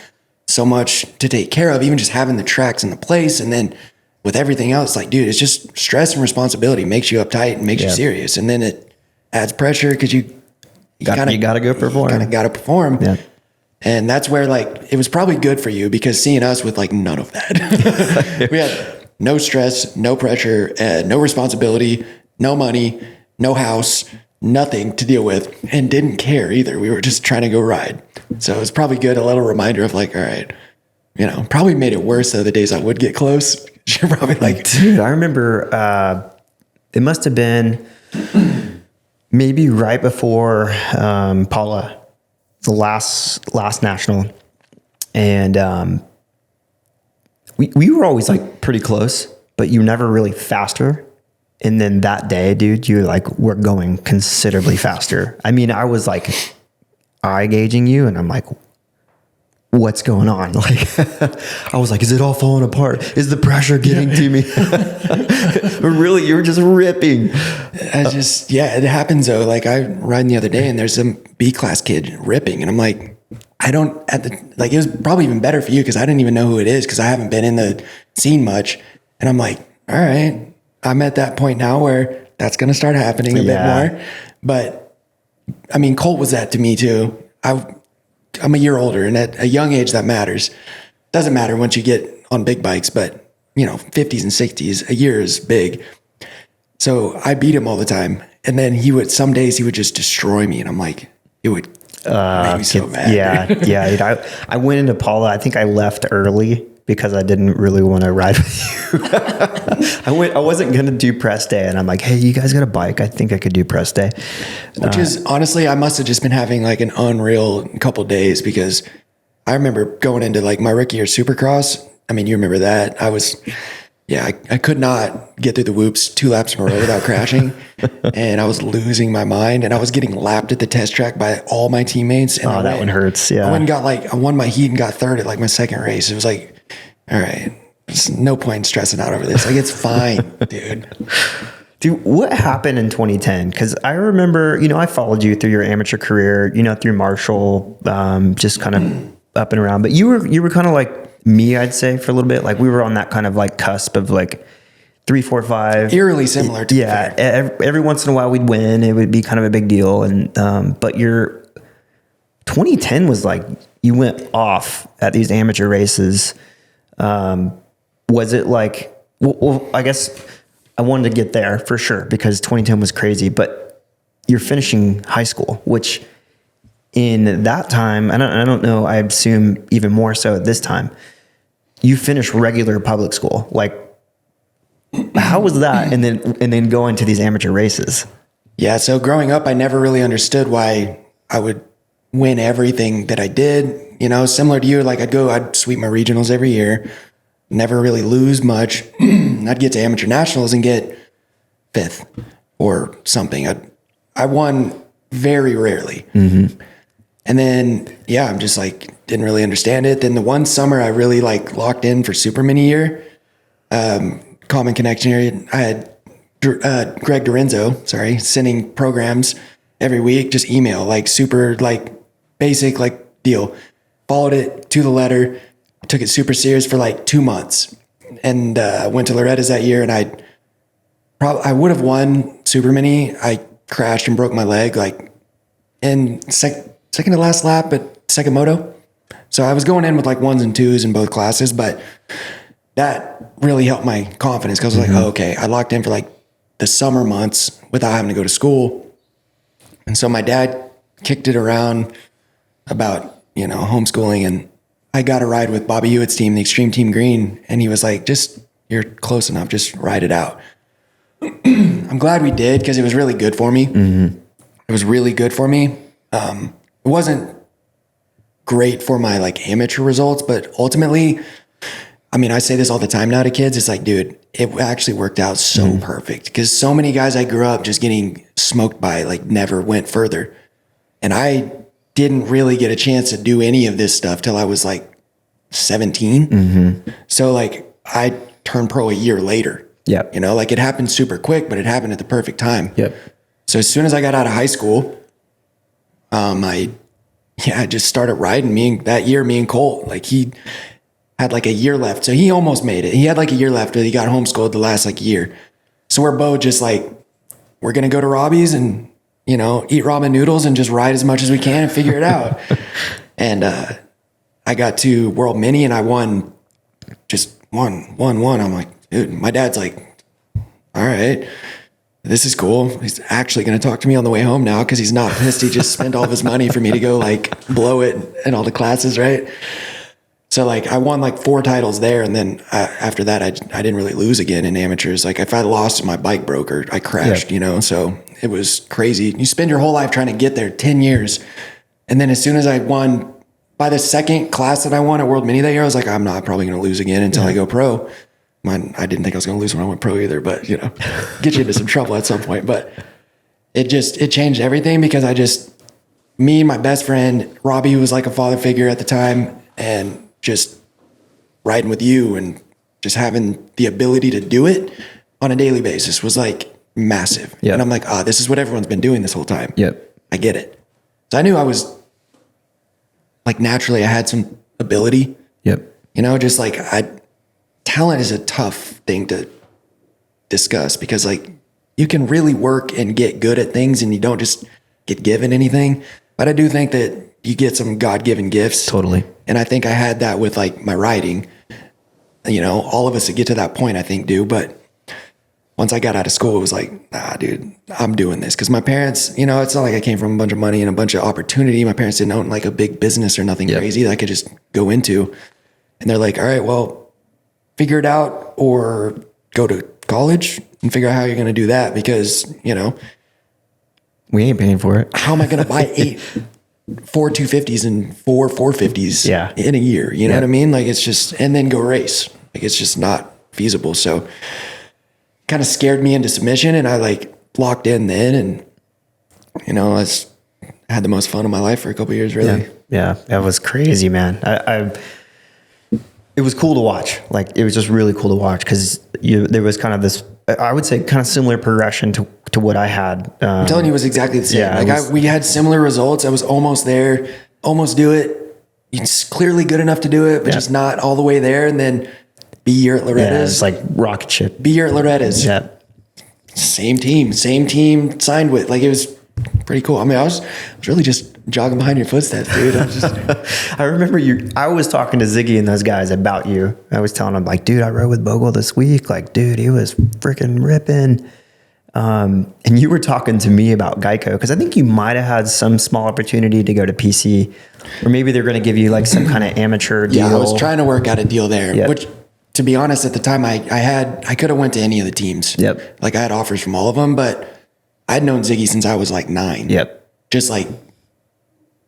so much to take care of, even just having the tracks in the place. And then with everything else, like, dude, it's just stress and responsibility makes you uptight and makes you serious. And then it adds pressure because you gotta go perform. Kind of got to perform. Yeah. And that's where like, it was probably good for you because seeing us with like none of that, we had no stress, no pressure, no responsibility, no money, no house, nothing to deal with, and didn't care either. We were just trying to go ride. So it was probably good. A little reminder of like, all right, probably made it worse though. The days I would get close, you're probably like, dude, I remember, it must've been maybe right before Paula, the last national, and we were always like pretty close, but you were never really faster. And then that day, dude, you were going considerably faster. I mean, I was like eye gauging you, and I'm like, what's going on? Like, I was like, is it all falling apart? Is the pressure getting to me? But really, you're just ripping. It happens though. Like I riding the other day and there's some B class kid ripping and I'm like, it was probably even better for you because I didn't even know who it is because I haven't been in the scene much. And I'm like, all right, I'm at that point now where that's going to start happening a bit more. But I mean, Colt was that to me too. I'm a year older and at a young age that matters. Doesn't matter once you get on big bikes, but 50s and 60s, a year is big. So I beat him all the time. And then some days he would just destroy me. And I'm like, it would make me so mad. Yeah. I went into Paula. I think I left early because I didn't really want to ride with you. I wasn't going to do press day. And I'm like, hey, you guys got a bike? I think I could do press day. Which is honestly, I must have just been having like an unreal couple days because I remember going into like my rookie year Supercross. I mean, you remember that. I could not get through the whoops 2 laps in a row without crashing. And I was losing my mind and I was getting lapped at the test track by all my teammates. And that one hurts. Yeah. I won my heat and got third at like my second race. It was like, all right, there's no point in stressing out over this. Like, it's fine, dude. Dude, what happened in 2010? Because I remember, I followed you through your amateur career, through Marshall, just kind of up and around. But you were kind of like me, I'd say, for a little bit. Like we were on that kind of like cusp of like 3, 4, 5. Eerily similar to every once in a while we'd win. It would be kind of a big deal. And but your 2010 was like you went off at these amateur races. Was it like, well, I guess I wanted to get there for sure because 2010 was crazy, but you're finishing high school, which in that time, I don't know, I assume even more so at this time, you finished regular public school. Like, how was that? And then going to these amateur races. Yeah. So growing up, I never really understood why I would win everything that I did. Similar to you, like I'd sweep my regionals every year, never really lose much. I'd get to amateur nationals and get 5th or something. I won very rarely. Mm-hmm. And then, I'm just like, didn't really understand it. Then the one summer I really like locked in for super mini year, Common Connection area. I had Greg Dorenzo, sending programs every week, just email, like super like basic, like deal. Followed it to the letter, took it super serious for like 2 months, and went to Loretta's that year. And I would have won super mini. I crashed and broke my leg like in second to last lap, but second moto. So I was going in with like 1s and 2s in both classes, but that really helped my confidence because I was like, oh, okay, I locked in for like the summer months without having to go to school. And so my dad kicked it around about homeschooling, and I got a ride with Bobby Hewitt's team, the Extreme Team Green, and he was like, you're close enough, just ride it out. I'm glad we did because it was really good for me. Mm-hmm. It was really good for me. It wasn't great for my like amateur results, but ultimately, I mean, I say this all the time now to kids. It's like, dude, it actually worked out so perfect because so many guys I grew up just getting smoked by like never went further. And I didn't really get a chance to do any of this stuff till I was like 17. Mm-hmm. So like I turned pro a year later. Yep. Like it happened super quick, but it happened at the perfect time. Yep. So as soon as I got out of high school, I just started riding. Me and Colt, like he had like a year left. So he almost made it. He had like a year left, but he got homeschooled the last like year. So we're both just like, we're going to go to Robbie's and, eat ramen noodles and just ride as much as we can and figure it out. And I got to World Mini and I won. I'm like, dude, my dad's like, all right, this is cool. He's actually going to talk to me on the way home now because he's not pissed. He just spent all of his money for me to go like blow it in all the classes, right? So like I won like 4 titles there, and then after that I didn't really lose again in amateurs. Like if I lost, my bike broke or I crashed, so it was crazy. You spend your whole life trying to get there, 10 years, and then as soon as I won, by the second class that I won at World Mini that year, I was like, I'm not probably going to lose again until I go pro. I didn't think I was going to lose when I went pro either, but get you into some trouble at some point. But it changed everything because me and my best friend Robbie, who was like a father figure at the time, and just riding with you and just having the ability to do it on a daily basis was like massive. Yep. And I'm like, this is what everyone's been doing this whole time. Yep. I get it. So I knew I was like, naturally I had some ability. Yep. You know, just like talent is a tough thing to discuss because like you can really work and get good at things and you don't just get given anything. But I do think that you get some God-given gifts. Totally. And I think I had that with like my writing. You know, all of us that get to that point, I think do. But once I got out of school, it was like, nah, dude, I'm doing this. Cause my parents, you know, it's not like I came from a bunch of money and a bunch of opportunity. My parents didn't own like a big business or nothing crazy that I could just go into. And they're like, all right, well, figure it out or go to college and figure out how you're going to do that. Because, you know, we ain't paying for it. How am I going to buy 4 250s and 4 450s in a year? You know what I mean? Like it's just, and then go race. Like it's just not feasible. So kind of scared me into submission and I like locked in then and, you know, I had the most fun of my life for a couple of years, really. Yeah. That was crazy, man. It was cool to watch. Like it was just really cool to watch because there was kind of this, I would say kind of similar progression to what I had. I'm telling you, it was exactly the same. Yeah, we had similar results. I was almost there, almost do it. It's clearly good enough to do it, but just not all the way there. And then be year at Loretta's. Yeah, it's like rocket ship. Be year at Loretta's. Yeah. Same team signed with. Like it was pretty cool. I mean, I was really just jogging behind your footsteps, dude. I remember I was talking to Ziggy and those guys about you. I was telling them like, dude, I rode with Bogle this week. Like, dude, he was freaking ripping. And you were talking to me about Geico because I think you might have had some small opportunity to go to PC, or maybe they're going to give you like some kind of amateur deal. Yeah, I was trying to work out a deal there, which to be honest, at the time I could have went to any of the teams. Yep. Like I had offers from all of them, but I'd known Ziggy since I was like 9. Yep. Just like,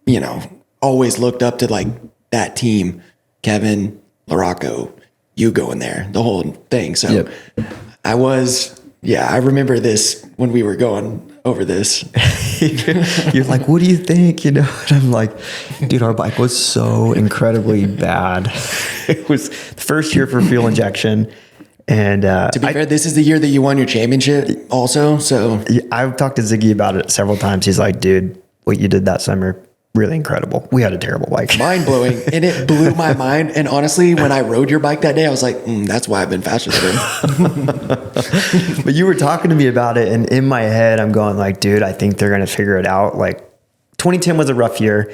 you know, always looked up to like that team, Kevin, Larocco, you going there, the whole thing. So I remember this when we were going over this. You're like, what do you think? You know, and I'm like, dude, our bike was so incredibly bad. It was the first year for fuel injection. And to be fair, this is the year that you won your championship also. So I've talked to Ziggy about it several times. He's like, dude, what you did that summer, really incredible. We had a terrible bike. Mind blowing. And it blew my mind. And honestly, when I rode your bike that day, I was like, that's why I've been faster than him. But you were talking to me about it. And in my head, I'm going like, dude, I think they're going to figure it out. Like 2010 was a rough year.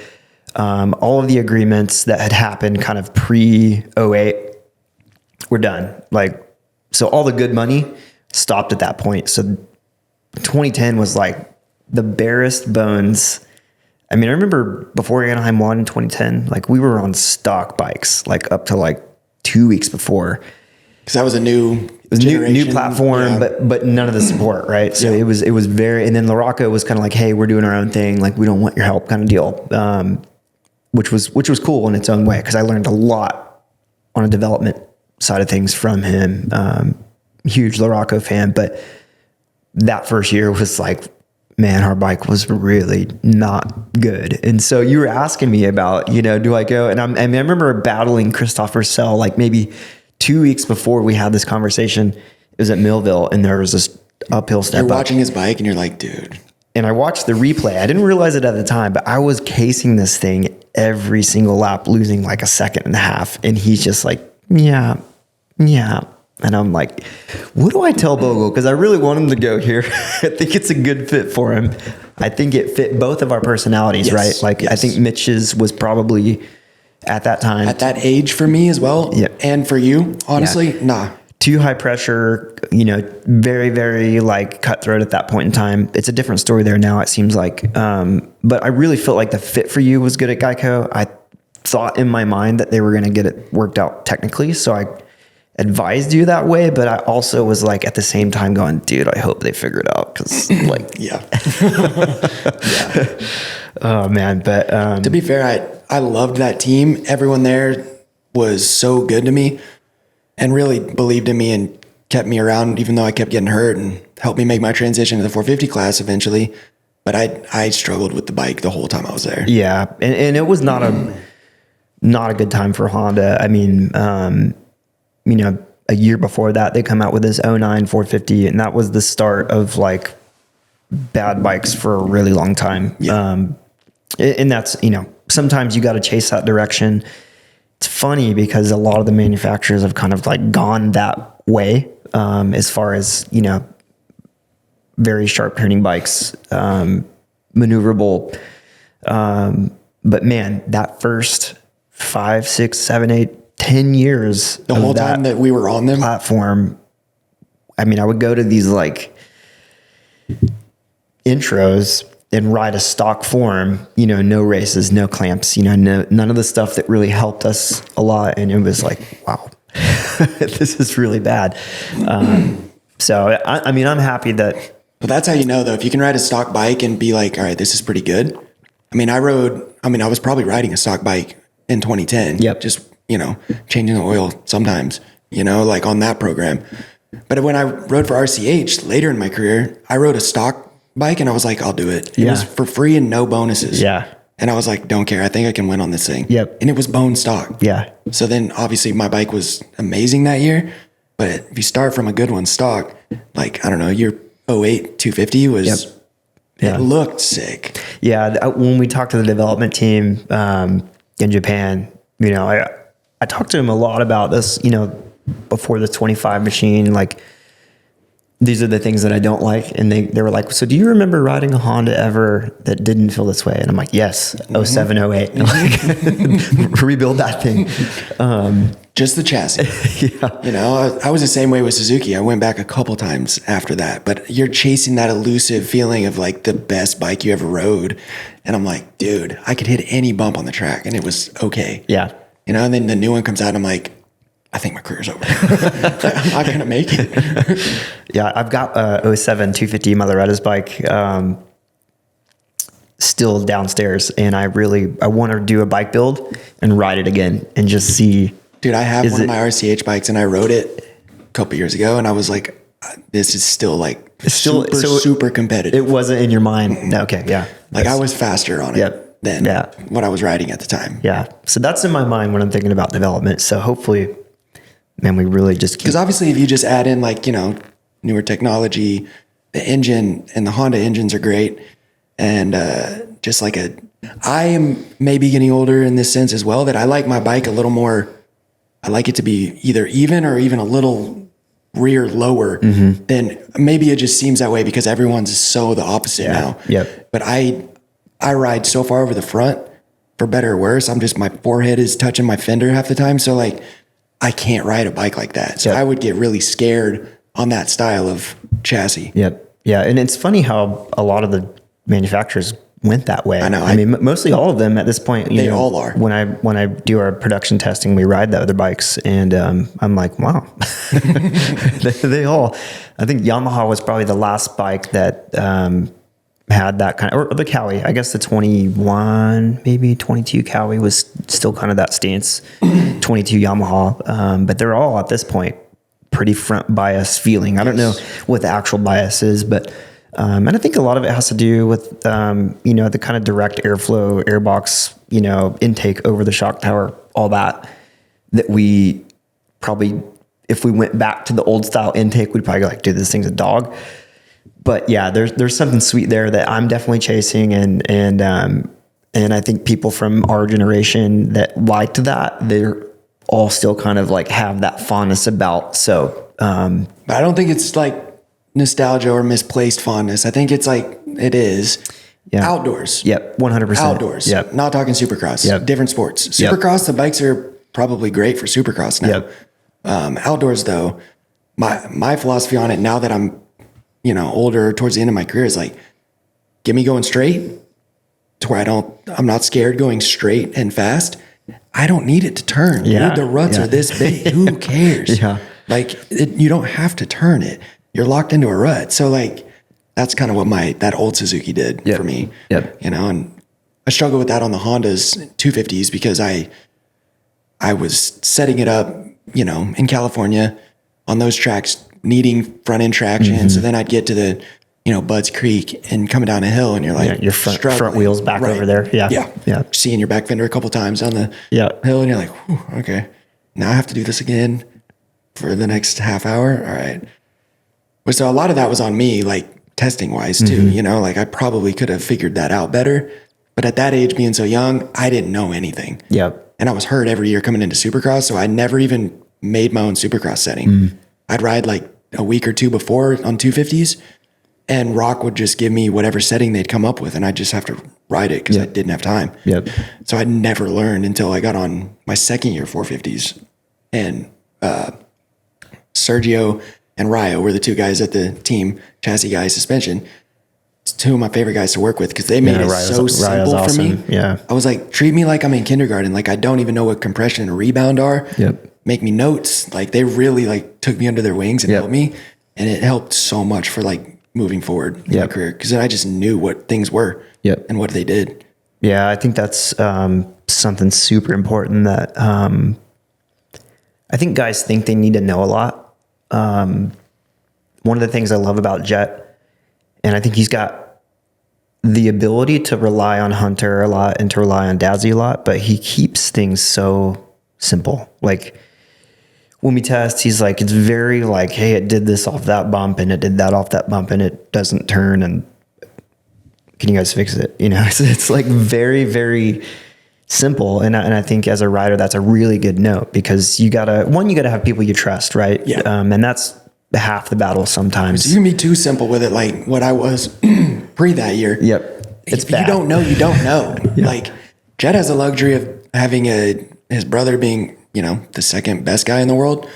All of the agreements that had happened kind of pre-08 were done. Like, so all the good money stopped at that point. So 2010 was like the barest bones. I mean, I remember before Anaheim won in 2010, like we were on stock bikes, like up to like 2 weeks before. Because that was a new platform, but none of the support, right? So it was very, and then Larocco was kind of like, hey, we're doing our own thing. Like we don't want your help kind of deal, which was cool in its own way. Cause I learned a lot on a development side of things from him. Huge Larocco fan, but that first year was like, man, our bike was really not good. And so you were asking me about, you know, do I go? And I remember battling Christopher Sell, like maybe 2 weeks before we had this conversation. It was at Millville and there was this uphill step You're watching his bike and you're like, dude. And I watched the replay. I didn't realize it at the time, but I was casing this thing every single lap, losing like a second and a half. And he's just like, yeah. And I'm like, what do I tell Bogle? Because I really want him to go here. I think it's a good fit for him. I think it fit both of our personalities, right? Like, I think Mitch's was probably at that time. At that age for me as well. Yeah. And for you, honestly, nah. Too high pressure, you know, very, very like cutthroat at that point in time. It's a different story there now, it seems like. But I really felt like the fit for you was good at Geico. I thought in my mind that they were going to get it worked out technically. So I advised you that way, but I also was like at the same time going, dude, I hope they figure it out. Cause like, yeah. Oh man. But, to be fair, I loved that team. Everyone there was so good to me and really believed in me and kept me around, even though I kept getting hurt and helped me make my transition to the 450 class eventually. But I struggled with the bike the whole time I was there. Yeah. And it was not not a good time for Honda. I mean, you know, a year before that, they come out with this 09 450, and that was the start of like bad bikes for a really long time. Yeah. And that's, you know, sometimes you got to chase that direction. It's funny because a lot of the manufacturers have kind of like gone that way, as far as, you know, very sharp turning bikes, maneuverable. But man, that first 5, 6, 7, 8, 10 years, the whole time that we were on them platform, I mean, I would go to these like intros and ride a stock form, you know, no races, no clamps, you know, none of the stuff that really helped us a lot. And it was like, wow, this is really bad. So, I mean, I'm happy that. But that's how you know, though, if you can ride a stock bike and be like, all right, this is pretty good. I mean, I was probably riding a stock bike in 2010. Yep. Just, you know, changing the oil sometimes, you know, like on that program. But when I rode for RCH later in my career, I rode a stock bike and I was like, I'll do it. It was for free and no bonuses. Yeah. And I was like, don't care. I think I can win on this thing. Yep. And it was bone stock. Yeah. So then obviously my bike was amazing that year. But if you start from a good one stock, like, I don't know, your 08 250 was, it looked sick. Yeah. When we talked to the development team in Japan, you know, I talked to him a lot about this, you know, before the 25 machine, like, these are the things that I don't like. And they were like, so do you remember riding a Honda ever that didn't feel this way? And I'm like, yes, 07, 08. And I'm like, rebuild that thing. Just the chassis. Yeah. You know, I was the same way with Suzuki. I went back a couple times after that, but you're chasing that elusive feeling of like the best bike you ever rode. And I'm like, dude, I could hit any bump on the track and it was okay. Yeah. You know, and then the new one comes out and I'm like, I think my career's over. I'm not going to make it. Yeah, I've got 07 250 Motherada's bike still downstairs, and I want to do a bike build and ride it again and just see. Dude, I have one of my RCH bikes, and I rode it a couple years ago, and I was like, this is still like super competitive. It wasn't in your mind. No, okay, yeah. Like I was faster on it than what I was riding at the time. Yeah, so that's in my mind when I'm thinking about development. So hopefully, man, we really just because obviously if you just add in like, you know, newer technology, the engine and the Honda engines are great. And just like I am maybe getting older in this sense as well, that I like my bike a little more. I like it to be either even or even a little rear lower than maybe it just seems that way because everyone's so the opposite now. Yep. But I ride so far over the front for better or worse. My forehead is touching my fender half the time. So like, I can't ride a bike like that. So I would get really scared on that style of chassis. Yep. Yeah. And it's funny how a lot of the manufacturers went that way. I know. I mean, mostly all of them at this point. They all are. When I do our production testing, we ride the other bikes and I'm like, wow. they all, I think Yamaha was probably the last bike that had that kind of, or the Cowie, I guess the 21, maybe 22 Cowie was still kind of that stance, 22 Yamaha. But they're all at this point pretty front bias feeling. I don't know what the actual bias is, but, and I think a lot of it has to do with, you know, the kind of direct airflow, airbox, you know, intake over the shock tower, all that we probably, if we went back to the old style intake, we'd probably go like, dude, this thing's a dog. But yeah, there's something sweet there that I'm definitely chasing, and I think people from our generation that liked that, they're all still kind of like have that fondness about. So, but I don't think it's like nostalgia or misplaced fondness. I think it's like it is outdoors. Yep, 100%. Outdoors. Yep. Not talking Supercross. Yep. Different sports. Supercross, the bikes are probably great for Supercross now. Yep. Outdoors though, my philosophy on it now that I'm, you know, older towards the end of my career is like, get me going straight to where I'm not scared going straight and fast. I don't need it to turn. Yeah. Dude, the ruts are this big. Who cares? Like you don't have to turn it. You're locked into a rut. So like, that's kind of what that old Suzuki did for me. Yep. You know, and I struggle with that on the Hondas 250s because I was setting it up, you know, in California on those tracks, needing front end traction. So then I'd get to the Bud's Creek and coming down a hill and you're like, your front wheels back over there. Yeah. Seeing your back fender a couple times on the hill and you're like, whew, okay, now I have to do this again for the next half hour. All right. But so a lot of that was on me, like testing wise too, like I probably could have figured that out better. But at that age, being so young, I didn't know anything. Yep. And I was hurt every year coming into Supercross. So I never even made my own Supercross setting. I'd ride like a week or two before on 250s and Rock would just give me whatever setting they'd come up with. And I'd just have to ride it because I didn't have time. Yep. So I never learned until I got on my second year 450s. And Sergio and Ryo were the two guys at the team, chassis guy, suspension. It's two of my favorite guys to work with because they made it so simple for me. Yeah. I was like, treat me like I'm in kindergarten. Like I don't even know what compression and rebound are. Yep. Make me notes. Like they really like took me under their wings and helped me. And it helped so much for like moving forward in my career. Cause then I just knew what things were and what they did. Yeah. I think that's something super important that I think guys think they need to know a lot. One of the things I love about Jet, and I think he's got the ability to rely on Hunter a lot and to rely on Dazzy a lot, but he keeps things so simple. Like when we test, he's like, it's very like, hey, it did this off that bump and it did that off that bump and it doesn't turn. And can you guys fix it? It's like very, very simple. And I think as a rider, that's a really good note because you gotta have people you trust, right? Yeah. And that's half the battle sometimes. You can be too simple with it, like what I was pre that year. Yep. It's if bad. You don't know. Like Jet has the luxury of having his brother being, the second best guy in the world,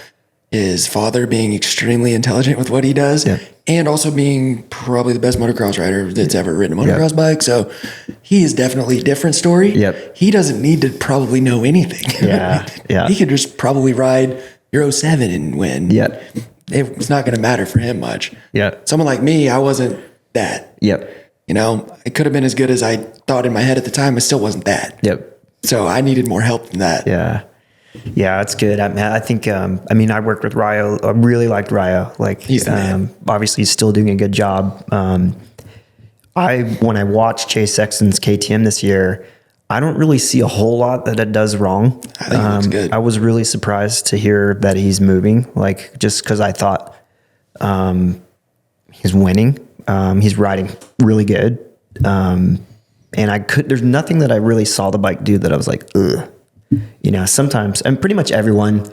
his father being extremely intelligent with what he does, and also being probably the best motocross rider that's ever ridden a motocross bike. So he is definitely a different story. Yep. He doesn't need to probably know anything. Yeah. He could just probably ride Euro 7 and win. Yep. It's not going to matter for him much. Yeah. Someone like me, I wasn't that. Yep. It could have been as good as I thought in my head at the time. It still wasn't that. Yep. So I needed more help than that. Yeah. Yeah, that's good. I think, I worked with Ryo. I really liked Ryo. Like, he's the man. Obviously he's still doing a good job. When I watched Chase Sexton's KTM this year, I don't really see a whole lot that it does wrong. I think it looks good. I was really surprised to hear that he's moving, like just because I thought he's winning. He's riding really good. And there's nothing that I really saw the bike do that I was like, ugh. Sometimes, and pretty much everyone,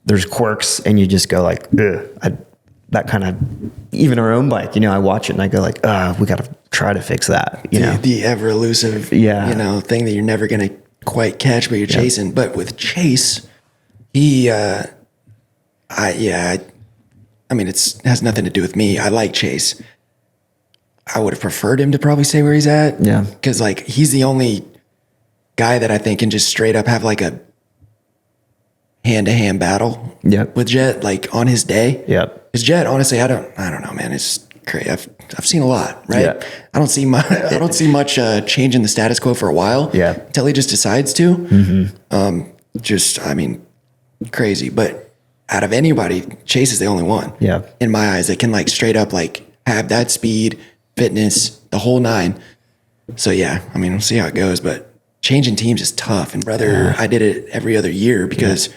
there's quirks and you just go like, ugh. That kind of, even our own bike, I watch it and I go like, we got to try to fix that, The ever elusive, thing that you're never going to quite catch, but you're chasing. But with Chase, he, it has nothing to do with me. I like Chase. I would have preferred him to probably stay where he's at. Yeah. Cause like, he's the only guy that I think can just straight up have like a hand-to-hand battle with Jet, like on his day. Yep. Because Jet, honestly, I don't know, man. It's crazy. I've seen a lot, right? Yeah. I don't see much change in the status quo for a while. Yeah. Until he just decides to. Mm-hmm. Crazy. But out of anybody, Chase is the only one. Yeah. In my eyes, that can like straight up like have that speed, fitness, the whole nine. So yeah, we'll see how it goes, but changing teams is tough. And rather I did it every other year because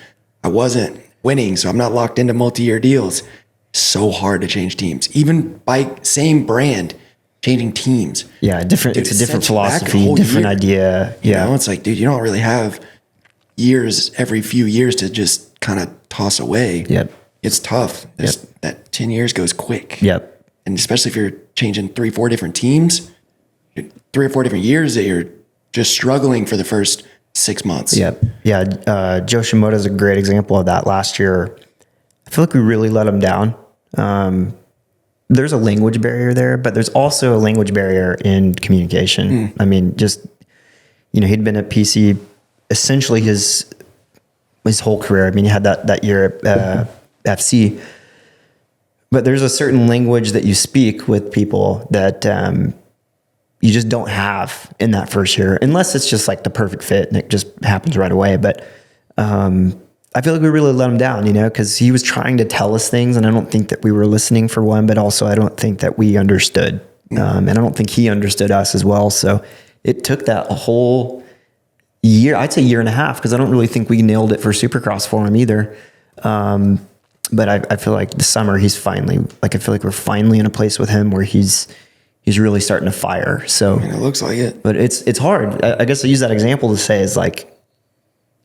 I wasn't winning. So I'm not locked into multi-year deals. So hard to change teams, even by same brand, changing teams. Yeah. Dude, it's a different philosophy, different idea. Yeah. It's like, dude, you don't really have years every few years to just kind of toss away. Yep. It's tough. That 10 years goes quick. Yep. And especially if you're changing 3-4 different teams, 3 or 4 different years that you're just struggling for the first 6 months. Yep. Yeah. Joe Shimoda is a great example of that. Last year, I feel like we really let him down. There's a language barrier there, but there's also a language barrier in communication. He'd been at PC essentially his whole career. He had that year at FC, but there's a certain language that you speak with people that, you just don't have in that first year, unless it's just like the perfect fit and it just happens right away. But I feel like we really let him down, you know, because he was trying to tell us things, and I don't think that we were listening for one, but also I don't think that we understood. And I don't think he understood us as well. So it took that a whole year, I'd say year and a half, because I don't really think we nailed it for Supercross for him either. But I feel like this summer he's finally, like, I feel like we're finally in a place with him where he's really starting to fire. So I mean, it looks like it. But it's hard. I guess I use that example to say is like,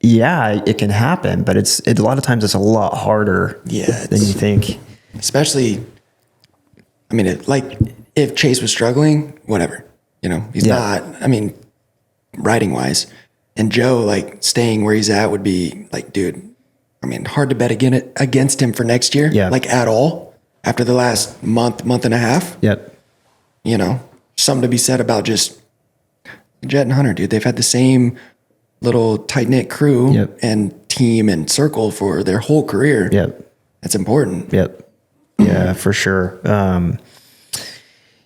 yeah, it can happen, but a lot of times it's a lot harder than you think. Especially, I mean, like if Chase was struggling, whatever, you know, he's not, I mean, riding wise, and Joe, like staying where he's at would be like, dude, I mean, hard to bet against him for next year, like at all after the last month and a half. Yep. You know, something to be said about just Jet and Hunter, dude. They've had the same little tight-knit crew and team and circle for their whole career. Yep. That's important. Yep. Yeah, for sure.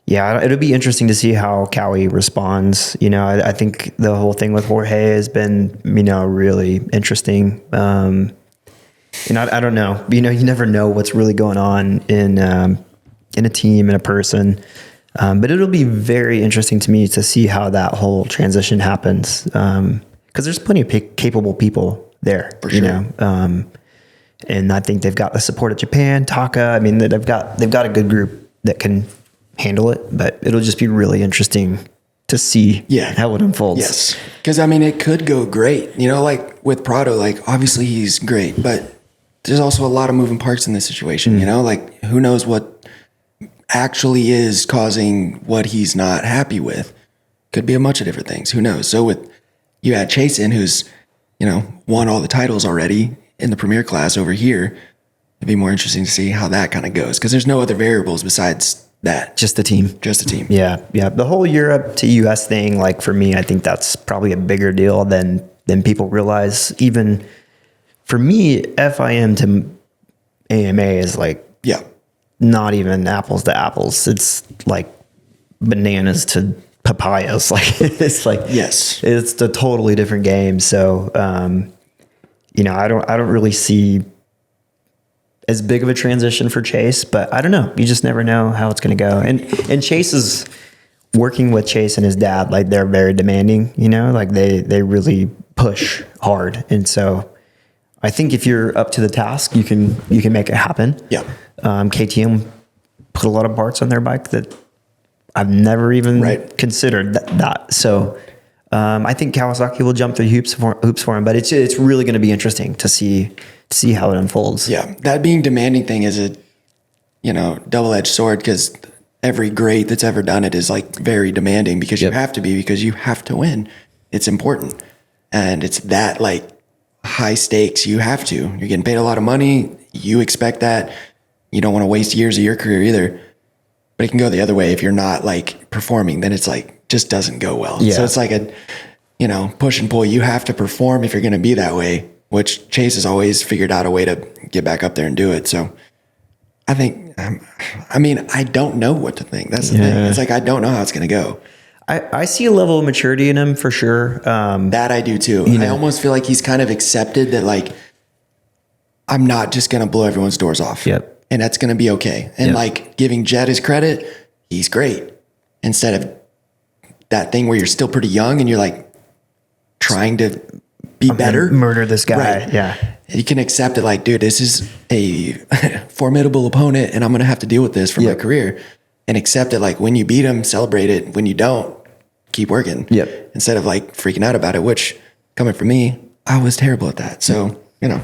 Yeah, it'll be interesting to see how Cowie responds. You know, I think the whole thing with Jorge has been, you know, really interesting. And I don't know, you know, you never know what's really going on in a team, in a person. But it'll be very interesting to me to see how that whole transition happens. Because there's plenty of capable people there, for sure. You know, and I think they've got the support of Japan, Taka. I mean, they've got a good group that can handle it. But it'll just be really interesting to see how it unfolds. Yes, because I mean, it could go great. You know, like with Prado, like obviously he's great, but there's also a lot of moving parts in this situation. You know, like who knows what actually is causing what he's not happy with. Could be a bunch of different things. Who knows? So with you had Chase in, who's, you know, won all the titles already in the premier class over here. It'd be more interesting to see how that kind of goes, because there's no other variables besides that. Just the team. Just the team. Yeah. Yeah. The whole Europe to US thing, like for me, I think that's probably a bigger deal than people realize. Even for me, FIM to AMA is like, not even apples to apples. It's like bananas to papayas. Like it's like, it's a totally different game. So, you know, I don't really see as big of a transition for Chase, but I don't know. You just never know how it's going to go. And Chase is working with Chase and his dad. Like they're very demanding, you know, like they really push hard. And so I think if you're up to the task, you can make it happen. Yeah. KTM put a lot of parts on their bike that I've never even considered that. So I think Kawasaki will jump through hoops for him, but it's really going to be interesting to see how it unfolds. Yeah, that being demanding thing is a, you know, double-edged sword, because every great that's ever done it is like very demanding, because you have to be, because you have to win. It's important, and it's that like high stakes. You have to. You're getting paid a lot of money. You expect that. You don't want to waste years of your career either. But it can go the other way. If you're not like performing, then it's like just doesn't go well. So it's like a, you know, push and pull. You have to perform if you're going to be that way, which Chase has always figured out a way to get back up there and do it. So I think, I mean, I don't know what to think. That's the thing. It's like, I don't know how it's going to go. I see a level of maturity in him for sure. That I do too. I almost feel like he's kind of accepted that, like, I'm not just going to blow everyone's doors off. And that's going to be okay. And like giving Jet his credit, he's great. Instead of that thing where you're still pretty young and you're like trying to be better. Murder this guy. Right. Yeah. You can accept it like, dude, this is a formidable opponent and I'm going to have to deal with this for my career. And accept it, like when you beat him, celebrate it. When you don't, keep working. Instead of like freaking out about it, which coming from me, I was terrible at that. So, you know.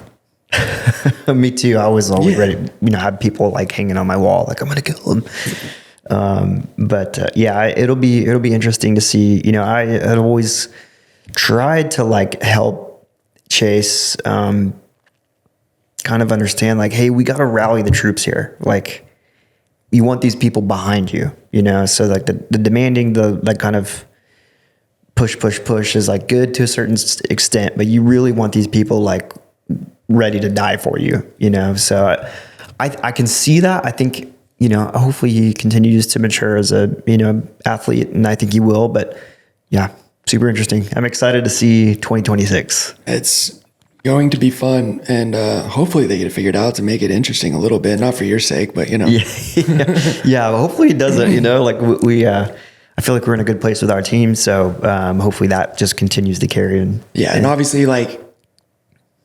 Me too. I was always ready, you know, have people like hanging on my wall, like I'm going to kill him. But it'll be interesting to see. You know, I had always tried to like help Chase kind of understand like, hey, we got to rally the troops here. Like, you want these people behind you, you know? So like the demanding, the like kind of push is like good to a certain extent, but you really want these people like ready to die for you, you know? So I can see that. I think, you know, hopefully he continues to mature as a, you know, athlete, and I think he will, but yeah, super interesting. I'm excited to see 2026. It's going to be fun, and hopefully they get it figured out to make it interesting a little bit, not for your sake, but Yeah. Well, hopefully it doesn't, like I feel like we're in a good place with our team. So hopefully that just continues to carry. And obviously, like,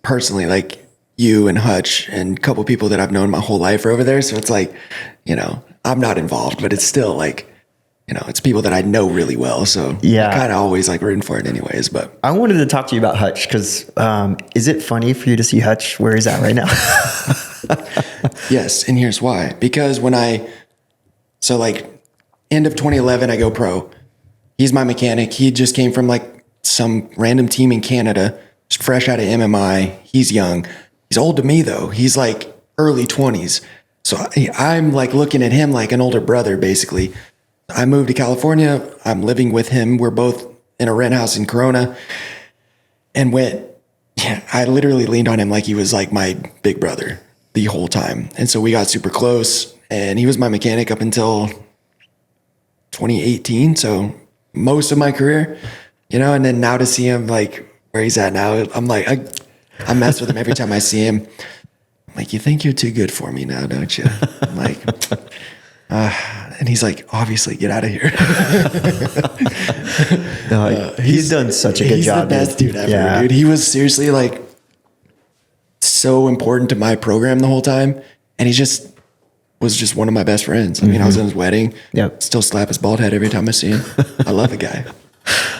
personally, like, you and Hutch and a couple people that I've known my whole life are over there. So it's like, I'm not involved, but it's still like, it's people that I know really well. So I kind of always like rooting for it anyways. But I wanted to talk to you about Hutch because is it funny for you to see Hutch where he's at right now? Yes. And here's why. Because so like end of 2011, I go pro. He's my mechanic. He just came from like some random team in Canada, just fresh out of MMI. He's young. He's old to me though. He's like early 20s. So I'm like looking at him like an older brother, basically. I moved to California. I'm living with him. We're both in a rent house in Corona, and I literally leaned on him like he was like my big brother the whole time. And so we got super close, and he was my mechanic up until 2018. So most of my career, and then now to see him like where he's at now, I'm like, I mess with him every time I see him. I'm like, you think you're too good for me now, don't you? I'm like, and he's like, obviously, get out of here. He's done such a good job. He's the best dude ever, dude. He was seriously like so important to my program the whole time. And he was just one of my best friends. I mean, I was in his wedding. Yep. Still slap his bald head every time I see him. I love the guy.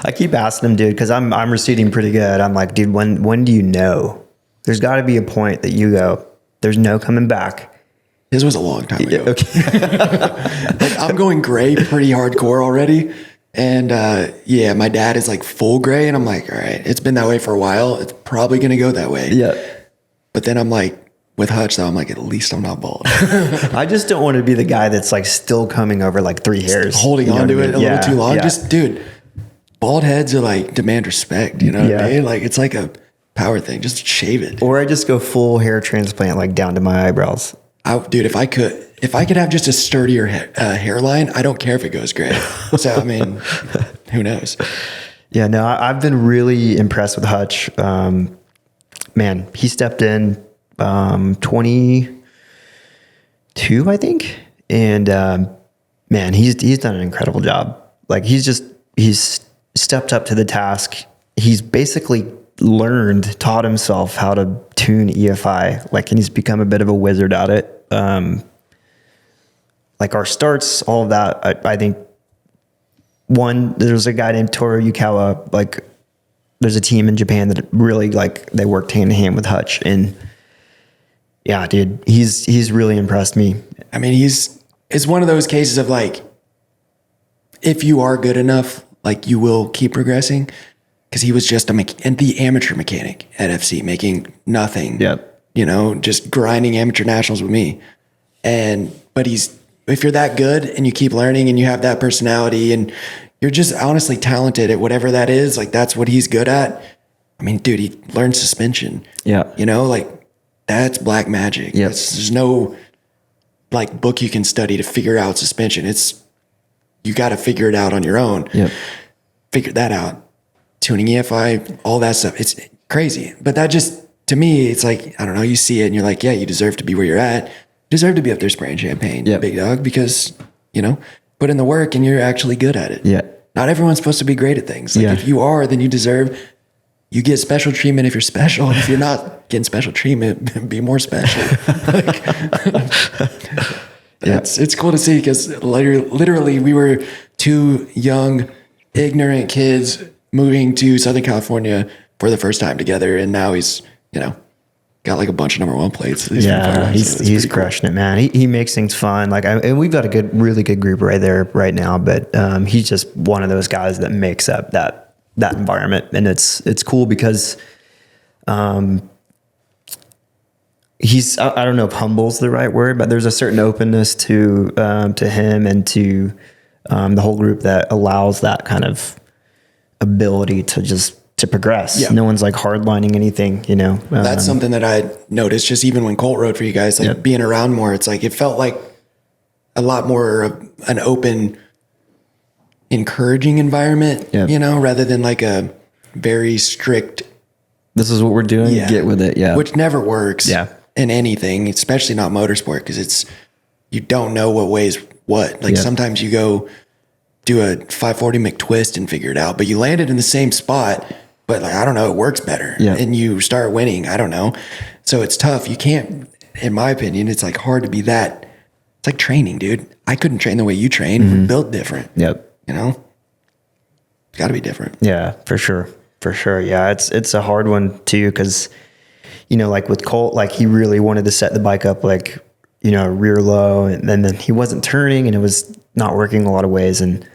I keep asking him, dude, because I'm receding pretty good. I'm like, dude, when do you know? There's got to be a point that you go, there's no coming back. His was a long time ago. Okay. Like, I'm going gray pretty hardcore already. And my dad is like full gray. And I'm like, all right, it's been that way for a while. It's probably going to go that way. Yeah. But then I'm like, with Hutch, though, I'm like, at least I'm not bald. I just don't want to be the guy that's like still coming over like 3 hairs. Holding on to it a little too long. Yeah. Just, dude, bald heads are like demand respect. You know what I mean? Like, it's like a power thing. Just shave it. Or I just go full hair transplant, like down to my eyebrows. Dude, if I could have just a sturdier hairline, I don't care if it goes gray. So, I mean, who knows? Yeah, no, I've been really impressed with Hutch. Man, he stepped in 22, I think. And man, he's done an incredible job. Like he's stepped up to the task. He's basically taught himself how to tune EFI, like, and he's become a bit of a wizard at it. Like our starts, all of that, I think there's a guy named Toru Yukawa, like there's a team in Japan that really like, they worked hand in hand with Hutch, and yeah, dude, he's really impressed me. I mean, it's one of those cases of like, if you are good enough, like you will keep progressing. Because he was just the amateur mechanic at FC, making nothing. Yep. Just grinding amateur nationals with me. But if you're that good and you keep learning and you have that personality and you're just honestly talented at whatever that is, like that's what he's good at. I mean, dude, he learned suspension. Yeah. Like that's black magic. Yep. There's no like book you can study to figure out suspension. You got to figure it out on your own. Yep. Figure that out. Tuning EFI, all that stuff. It's crazy. But that just, to me, it's like, I don't know, you see it and you're like, yeah, you deserve to be where you're at. You deserve to be up there spraying champagne, big dog, because, put in the work and you're actually good at it. Yeah. Not everyone's supposed to be great at things. Like if you are, then you get special treatment if you're special. If you're not getting special treatment, be more special. It's cool to see because literally we were 2 young, ignorant kids moving to Southern California for the first time together, and now he's got like a bunch of number 1 plates. He's crushing it, man. He makes things fun. Like, and we've got a really good group right there right now. But he's just one of those guys that makes up that environment, and it's cool because he's, I don't know if humble's the right word, but there's a certain openness to him and to the whole group that allows that kind of ability to progress. Yeah. No one's like hardlining anything, That's something that I noticed just even when Colt rode for you guys, like being around more, it's like, it felt like a lot more of an open, encouraging environment, rather than like a very strict This is what we're doing. Yeah. Get with it. Yeah. Which never works. Yeah. In anything, especially not motorsport, because you don't know what weighs what. Like sometimes you go do a 540 McTwist and figure it out, but you landed in the same spot, but like, I don't know, it works better and you start winning. I don't know. So it's tough. You can't, in my opinion, it's like hard to be that. It's like training, dude. I couldn't train the way you train. We're built different. Yep. You know, it's got to be different. Yeah, for sure. For sure. Yeah. It's a hard one too. Cause you know, like with Colt, like he really wanted to set the bike up, like, you know, rear low, and then he wasn't turning and it was not working a lot of ways. And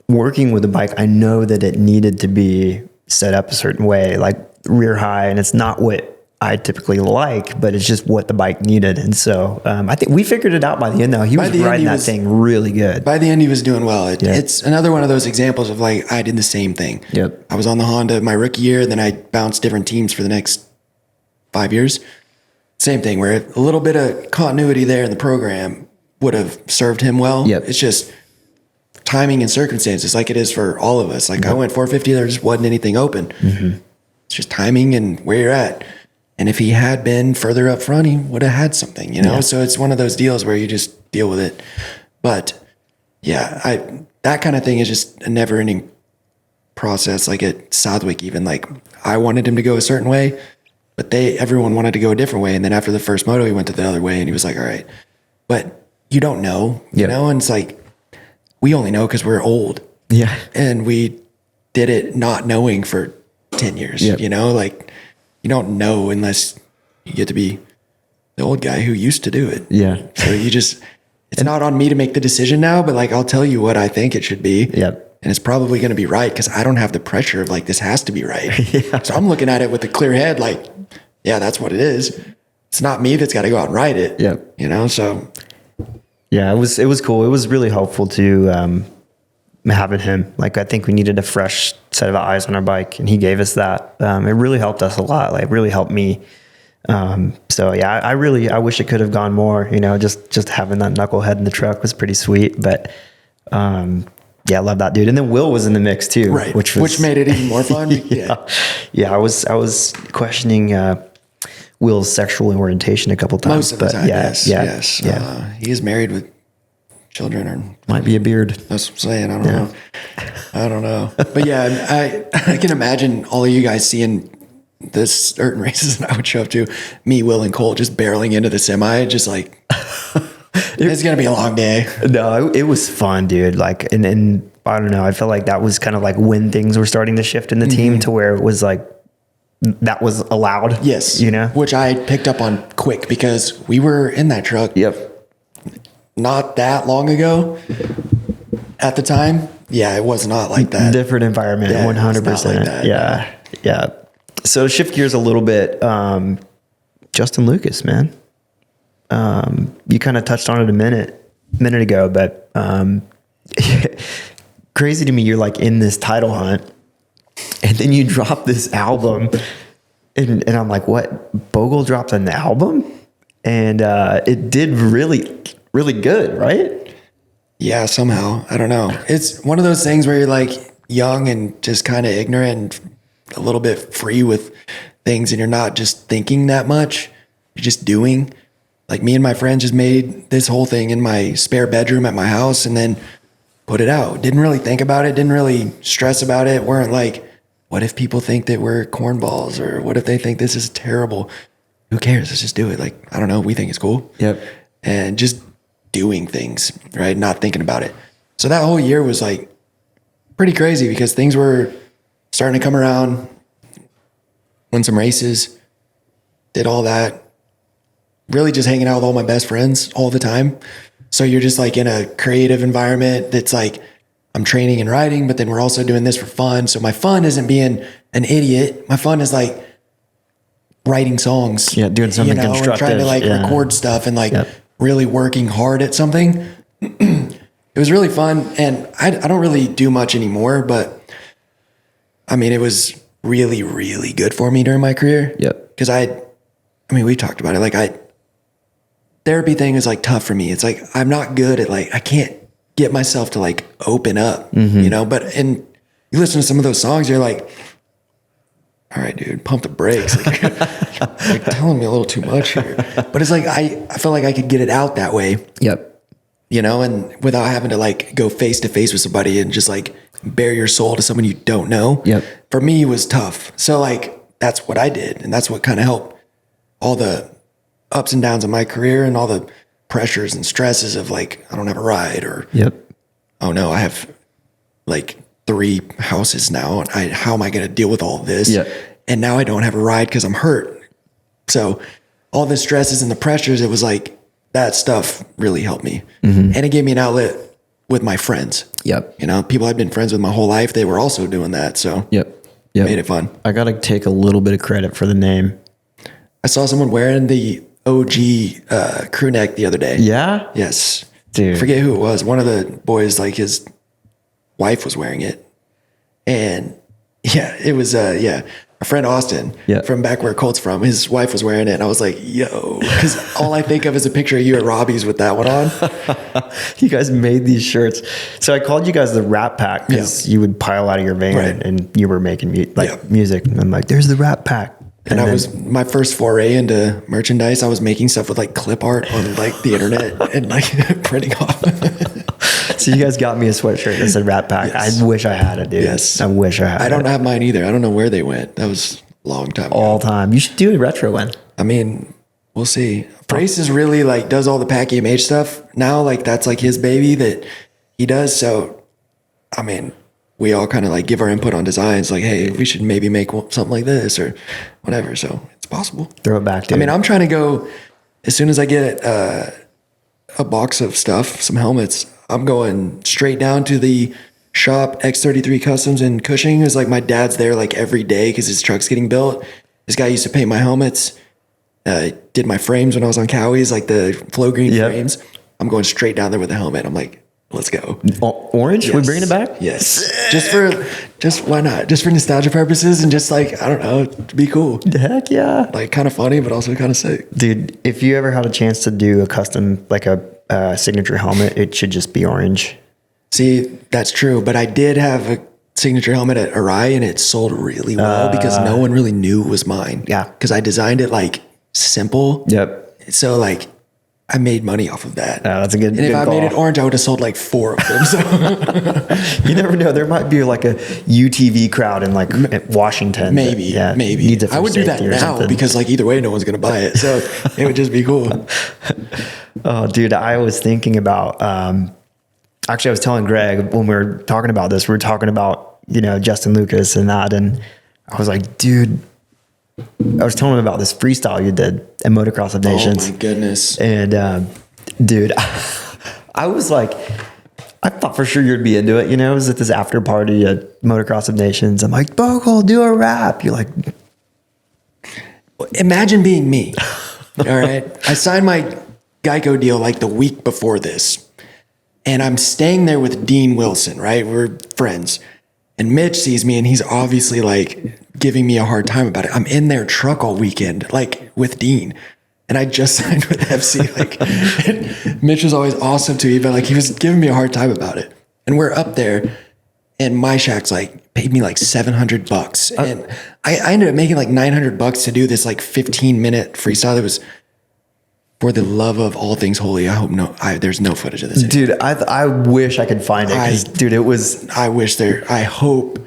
working with the bike, I know that it needed to be set up a certain way, like rear high, and it's not what I typically like, but it's just what the bike needed. And so I think we figured it out by the end though. He was riding that thing really good. By the end, he was doing well. It's another one of those examples of like, I did the same thing. Yep. I was on the Honda my rookie year, then I bounced different teams for the next 5 years. Same thing where a little bit of continuity there in the program would have served him well. Yep. It's just timing and circumstances, like it is for all of us. Like I went 450, there just wasn't anything open. It's just timing and where you're at. And if he had been further up front, he would have had something, you know? So it's one of those deals where you just deal with it. But yeah, that kind of thing is just a never ending process. Like at Southwick, even like I wanted him to go a certain way, but everyone wanted to go a different way. And then after the first moto, he went to the other way and he was like, all right, but you don't know, you know? And it's like, we only know because we're old. Yeah. And we did it not knowing for 10 years, you know, like you don't know unless you get to be the old guy who used to do it. Yeah. So it's not on me to make the decision now, but like, I'll tell you what I think it should be. Yep. And it's probably going to be right. Cause I don't have the pressure of like, this has to be right. So I'm looking at it with a clear head, like, yeah, that's what it is. It's not me that's got to go out and write it. Yep. You know, so. Yeah, it was cool. It was really helpful to having him. Like I think we needed a fresh set of eyes on our bike, and he gave us that. It really helped us a lot. Like really helped me. So yeah, I wish it could have gone more. You know, just having that knucklehead in the truck was pretty sweet. But yeah, I love that dude. And then Will was in the mix too, right? Which made it even more fun. Yeah. I was questioning Will's sexual orientation a couple times. Most of the time, yes. Yeah. He is married with children, or might be a beard. That's what I'm saying. I don't know. But yeah, I can imagine all of you guys seeing this certain races that I would show up to. Me, Will, and Cole just barreling into the semi, just like it's gonna be a long day. No, it was fun, dude. Like, and I don't know. I felt like that was kind of like when things were starting to shift in the team to where it was like that was allowed. Yes. You know? Which I picked up on quick because we were in that truck. Yep. Not that long ago at the time. Yeah, it was not like that. Different environment, Yeah, 100%. it's not like that. Yeah. So shift gears a little bit. Justin Lucas, man. You kind of touched on it a minute ago, but crazy to me, you're like in this title hunt and then you drop this album and I'm like, what? Bogle dropped an album? And it did really, really good, right? Yeah, somehow. I don't know. It's one of those things where you're like young and just kind of ignorant and a little bit free with things, and you're not just thinking that much. You're just doing. Like me and my friends just made this whole thing in my spare bedroom at my house and then put it out. Didn't really think about it. Didn't really stress about it. Weren't like, what if people think that we're cornballs, or what if they think this is terrible? Who cares? Let's just do it. Like, I don't know. We think it's cool. Yep. And just doing things, right? Not thinking about it. So that whole year was like pretty crazy because things were starting to come around. Won some races, did all that. Really just hanging out with all my best friends all the time. So you're just like in a creative environment that's like, I'm training and riding, but then we're also doing this for fun. So my fun isn't being an idiot. My fun is like writing songs. Yeah, doing something constructive. And trying to like record stuff and like really working hard at something. It was really fun. And I don't really do much anymore, but I mean, it was really, really good for me during my career. Yep. Because we talked about it. Like therapy thing is like tough for me. It's like, I'm not good at like, I can't get myself to like open up, you know, but you listen to some of those songs, you're like, all right, dude, pump the brakes. Like, you're telling me a little too much here. But it's like, I felt like I could get it out that way. Yep. You know, and without having to like go face to face with somebody and just like bare your soul to someone you don't know. Yep. For me, it was tough. So like, that's what I did. And that's what kind of helped all the ups and downs of my career and all the pressures and stresses of like, I don't have a ride, or, Yep. oh no, I have like 3 houses now. And how am I going to deal with all this? Yep. And now I don't have a ride because I'm hurt. So all the stresses and the pressures, it was like, that stuff really helped me. And it gave me an outlet with my friends. Yep. You know, people I've been friends with my whole life, they were also doing that. So Yep. made it fun. I got to take a little bit of credit for the name. I saw someone wearing the OG crew neck the other day. Yeah? Yes. Dude. I forget who it was. One of the boys, like his wife was wearing it. And yeah, it was, our friend Austin from back where Colt's from, his wife was wearing it. And I was like, yo, because all I think of is a picture of you at Robbie's with that one on. You guys made these shirts. So I called you guys the Rap Pack because you would pile out of your van and you were making music. And I'm like, there's the Rap Pack. And I was my first foray into merchandise. I was making stuff with like clip art on like the internet and like printing off. So you guys got me a sweatshirt that said Rap Pack. Yes. I wish I had it, dude. Yes. I wish I had it. I don't have mine either. I don't know where they went. That was a long time ago. All time. You should do a retro one. I mean, we'll see. Brace is really like does all the Pack EMH stuff now. Like that's like his baby that he does. So, I mean, we all kind of like give our input on designs. Like, hey, we should maybe make something like this or whatever. So it's possible. Throw it back, dude. I mean, I'm trying to go as soon as I get a box of stuff, some helmets. I'm going straight down to the shop, X33 Customs in Cushing. It's like my dad's there like every day because his truck's getting built. This guy used to paint my helmets. Did my frames when I was on Cowies, like the flow green frames. I'm going straight down there with a helmet. I'm like, let's go. Orange? Yes. We bringing it back? Yes. Just why not? Just for nostalgia purposes and just like, I don't know, to be cool. Heck yeah. Like kind of funny, but also kind of sick. Dude, if you ever had a chance to do a custom, like a signature helmet, it should just be orange. See, that's true. But I did have a signature helmet at Arai and it sold really well because no one really knew it was mine. Yeah. Because I designed it like simple. Yep. So like I made money off of that. That's a good And if I call. made it orange, I would have sold like 4 of them. So You never know. There might be like a UTV crowd in like Washington. maybe. Needs it for I would do that safety or now something. because like either way, no one's going to buy it. So it would just be cool. Oh, dude, I was thinking about, actually I was telling Greg when we were talking about this, we were talking about, Justin Lucas and that. And I was like, dude, I was telling him about this freestyle you did at Motocross of Nations. Oh my goodness. And, dude, I was like, I thought for sure you'd be into it. I was at this after party at Motocross of Nations. I'm like, Bogle, do a rap. You're like, imagine being me. All right. I signed my Geico deal like the week before this. And I'm staying there with Dean Wilson, right? We're friends. And Mitch sees me and he's obviously like giving me a hard time about it. I'm in their truck all weekend, like with Dean. And I just signed with FC. Like, and Mitch was always awesome to me, but like he was giving me a hard time about it. And we're up there and my shack's like paid me like $700. And I ended up making like $900 to do this like 15-minute freestyle that was for the love of all things holy. I hope there's no footage of this. Dude, I wish I could find it. 'Cause, dude, it was. I hope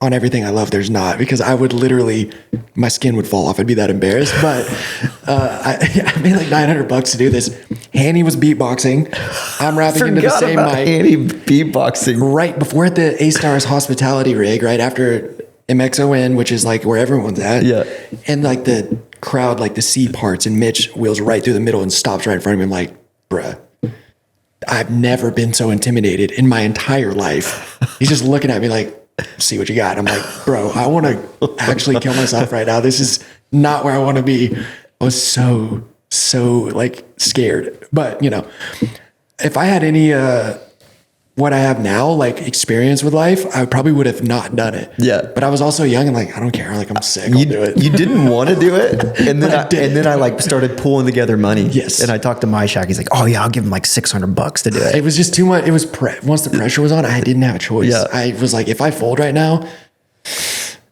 on everything I love there's not, because I would literally, my skin would fall off. I'd be that embarrassed. But I made like $900 to do this. Hanny was beatboxing. I'm rapping into the same mic. Hanny beatboxing. Right before at the A-Stars hospitality rig, right after MXON, which is like where everyone's at. Yeah. And like the crowd, like the C parts, and Mitch wheels right through the middle and stops right in front of me. I'm like, bruh, I've never been so intimidated in my entire life. He's just looking at me like, see what you got. I'm like, bro, I want to actually kill myself right now. This is not where I want to be. I was so like scared. But if I had any what I have now, like experience with life, I probably would have not done it. Yeah. But I was also young and like, I don't care. Like I'm sick. I'll do it. You didn't want to do it. And then I did. I like started pulling together money. Yes. And I talked to my shack. He's like, oh yeah, I'll give him like $600 to do it. It was just too much. It was once the pressure was on, I didn't have a choice. Yeah. I was like, if I fold right now,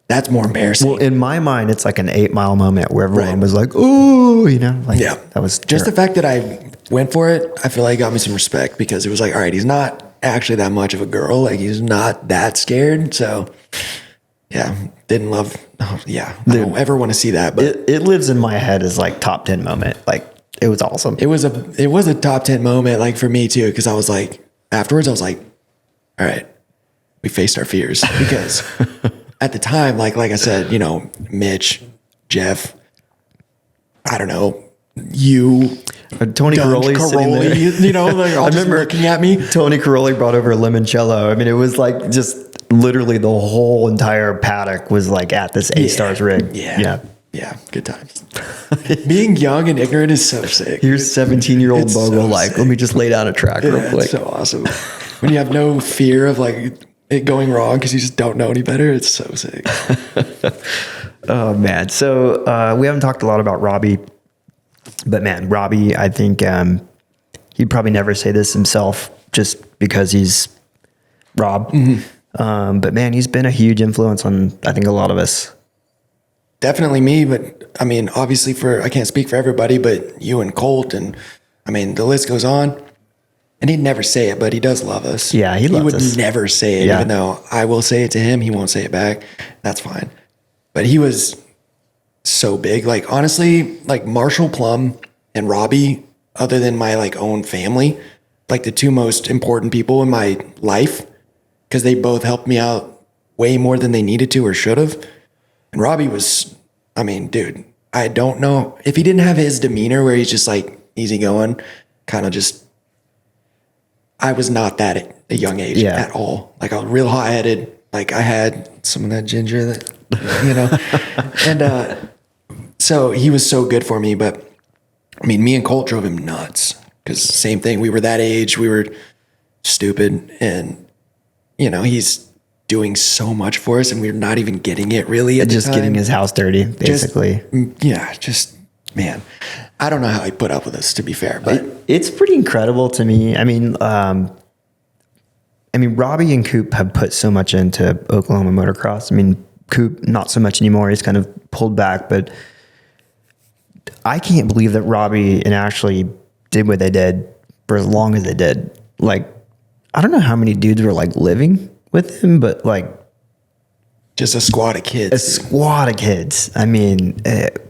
That's more embarrassing. Well, in my mind, it's like an 8 Mile moment where everyone was like, "Ooh," you know, like that was just the fact that I went for it. I feel like got me some respect because it was like, all right, he's not actually that much of a girl. Like he's not that scared. So yeah, didn't love. Oh, yeah, I don't ever want to see that, but it lives in my head as like top 10 moment. Like it was awesome. It was a top 10 moment, like for me too, because I was like, afterwards, I was like, all right, we faced our fears because. At the time, like I said, you know, Mitch, Jeff, I don't know, you, Tony Caroli sitting there. you know, like all just looking at me. Tony Caroli brought over limoncello. I mean, it was like just literally the whole entire paddock was like at this A-Stars rig. Yeah. Good times. Being young and ignorant is so sick. Here's 17-year-old Bogle, so like, let me just lay down a track real quick. It's so awesome. When you have no fear of like it going wrong because you just don't know any better. It's so sick. Oh man. So we haven't talked a lot about Robbie, but man, Robbie, I think he'd probably never say this himself just because he's Rob. Mm-hmm. But man, he's been a huge influence on, I think, a lot of us. Definitely me, but I mean, obviously I can't speak for everybody, but you and Colt, and I mean, the list goes on. And he'd never say it, but he does love us. Yeah, he loves us. He would never say it, even though I will say it to him. He won't say it back. That's fine. But he was so big. Like, honestly, like Marshall Plum and Robbie, other than my like own family, like the two most important people in my life, because they both helped me out way more than they needed to or should have. And Robbie was, I mean, dude, I don't know if he didn't have his demeanor where he's just like easygoing, kind of just. I was not that at a young age at all. Like I was real hot-headed. Like I had some of that ginger that, you know, and so he was so good for me. But I mean, me and Colt drove him nuts because same thing. We were that age. We were stupid, and you know, he's doing so much for us, and we're not even getting it really. At just getting his house dirty, basically. Just man. I don't know how he put up with us, to be fair, but it's pretty incredible to me. I mean, Robbie and Coop have put so much into Oklahoma motocross. I mean, Coop, not so much anymore. He's kind of pulled back, but I can't believe that Robbie and Ashley did what they did for as long as they did. Like, I don't know how many dudes were like living with him, but like, just a squad of kids. I mean,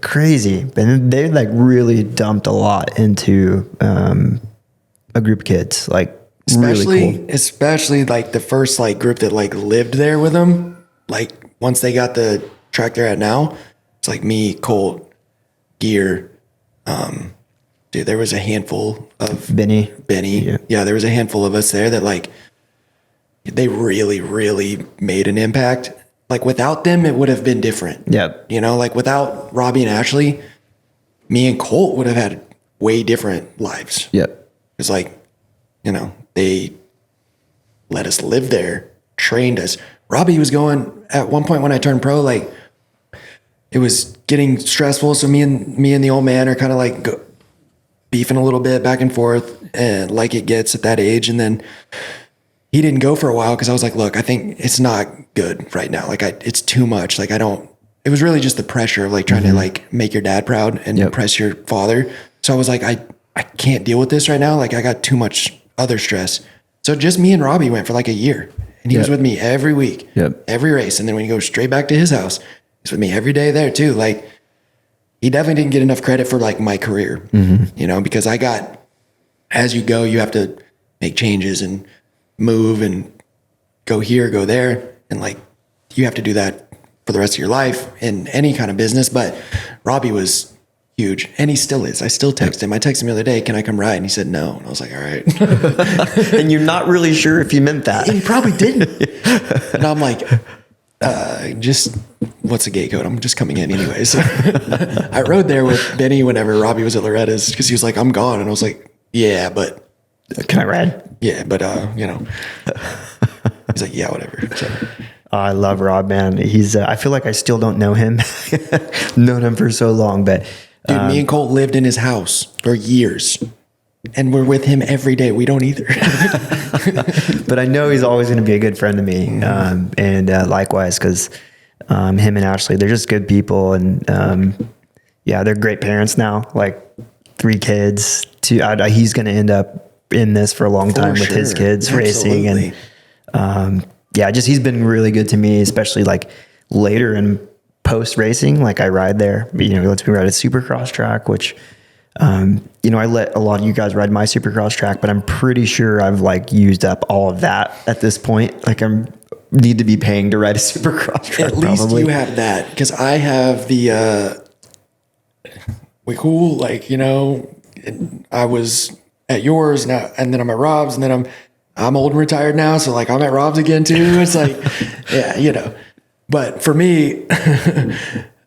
crazy. And they like really dumped a lot into a group of kids. Like especially like the first like group that like lived there with them. Like once they got the track they're at now, it's like me, Colt, Gear. Dude, there was a handful of Benny. Yeah, there was a handful of us there that like they really, really made an impact. Like without them, it would have been different. Yep. You know, like without Robbie and Ashley, me and Colt would have had way different lives. Yep. It's like, you know, they let us live there, trained us. Robbie was going at one point when I turned pro, like it was getting stressful. So me and the old man are kind of like beefing a little bit back and forth, and like it gets at that age. And then he didn't go for a while because I was like, look, I think it's not good right now. Like it's too much. Like it was really just the pressure of like trying to like make your dad proud and impress your father. So I was like, I can't deal with this right now. Like I got too much other stress. So just me and Robbie went for like a year, and he was with me every week, every race. And then when you go straight back to his house, he's with me every day there too. Like he definitely didn't get enough credit for like my career, you know, because as you go, you have to make changes and move and go here, go there. And like, you have to do that for the rest of your life in any kind of business. But Robbie was huge, and he still is. I still text him. I texted him the other day, can I come ride? And he said no. And I was like, all right. And you're not really sure if he meant that. He probably didn't. And I'm like, just what's the gate code? I'm just coming in anyways. I rode there with Benny whenever Robbie was at Loretta's because he was like, I'm gone. And I was like, yeah, but can I ride? Yeah, but you know, he's like, yeah, whatever. So. I love Rob, man. He's, I feel like I still don't know him. Known him for so long, but dude, me and Colt lived in his house for years, and we're with him every day. We don't either. But I know he's always going to be a good friend to me. And likewise, because Him and Ashley, they're just good people. And yeah, they're great parents now, like 3 kids. He's going to end up in this for a long time with his kids racing. And yeah, just he's been really good to me, especially like later in post racing. Like I ride there, he lets me ride a Supercross track, which I let a lot of you guys ride my Supercross track, but I'm pretty sure I've like used up all of that at this point. Like need to be paying to ride a Supercross track. At least you have that, because I have the we cool, like, I was at yours now, and then I'm at Rob's, and then I'm old and retired now, so like I'm at Rob's again too. It's like, yeah, But for me,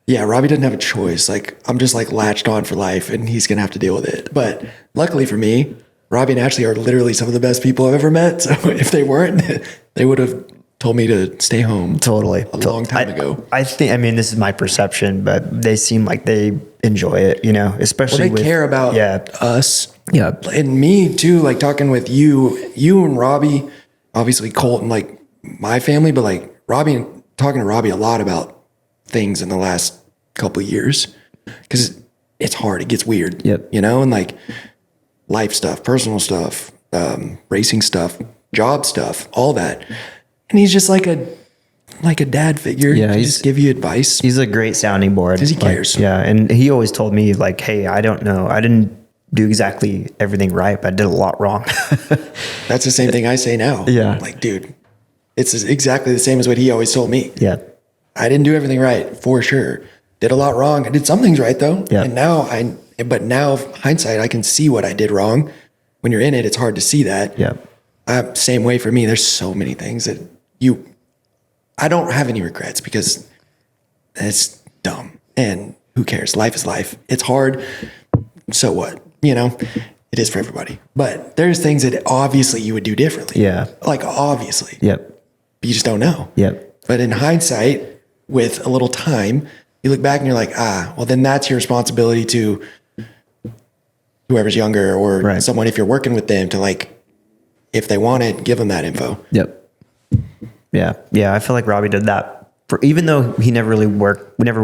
yeah, Robbie doesn't have a choice. Like I'm just like latched on for life, and he's gonna have to deal with it. But luckily for me, Robbie and Ashley are literally some of the best people I've ever met. So if they weren't, they would have told me to stay home. Totally. A long time ago. I think, this is my perception, but they seem like they enjoy it, especially they care about us. Yeah. And me too, like talking with you and Robbie, obviously Colt and like my family, but like talking to Robbie a lot about things in the last couple of years, because it's hard. It gets weird, and like life stuff, personal stuff, racing stuff, job stuff, all that. And he's just like a dad figure. Yeah, he just give you advice. He's a great sounding board. Because he cares. Yeah, and he always told me like, hey, I don't know. I didn't do exactly everything right, but I did a lot wrong. That's the same thing I say now. Yeah. Like, dude, it's exactly the same as what he always told me. Yeah. I didn't do everything right, for sure. Did a lot wrong. I did some things right, though. Yeah. And now hindsight, I can see what I did wrong. When you're in it, it's hard to see that. Yeah. Same way for me. There's so many things that I don't have any regrets, because it's dumb, and who cares? Life is life. It's hard. So what? It is for everybody. But there's things that obviously you would do differently. Yeah. Like obviously. Yep. You just don't know. Yep. But in hindsight, with a little time, you look back and you're like, well, then that's your responsibility to whoever's younger or someone, if you're working with them, to like, if they want it, give them that info. Yep. Yeah. Yeah. I feel like Robbie did that. Even though we never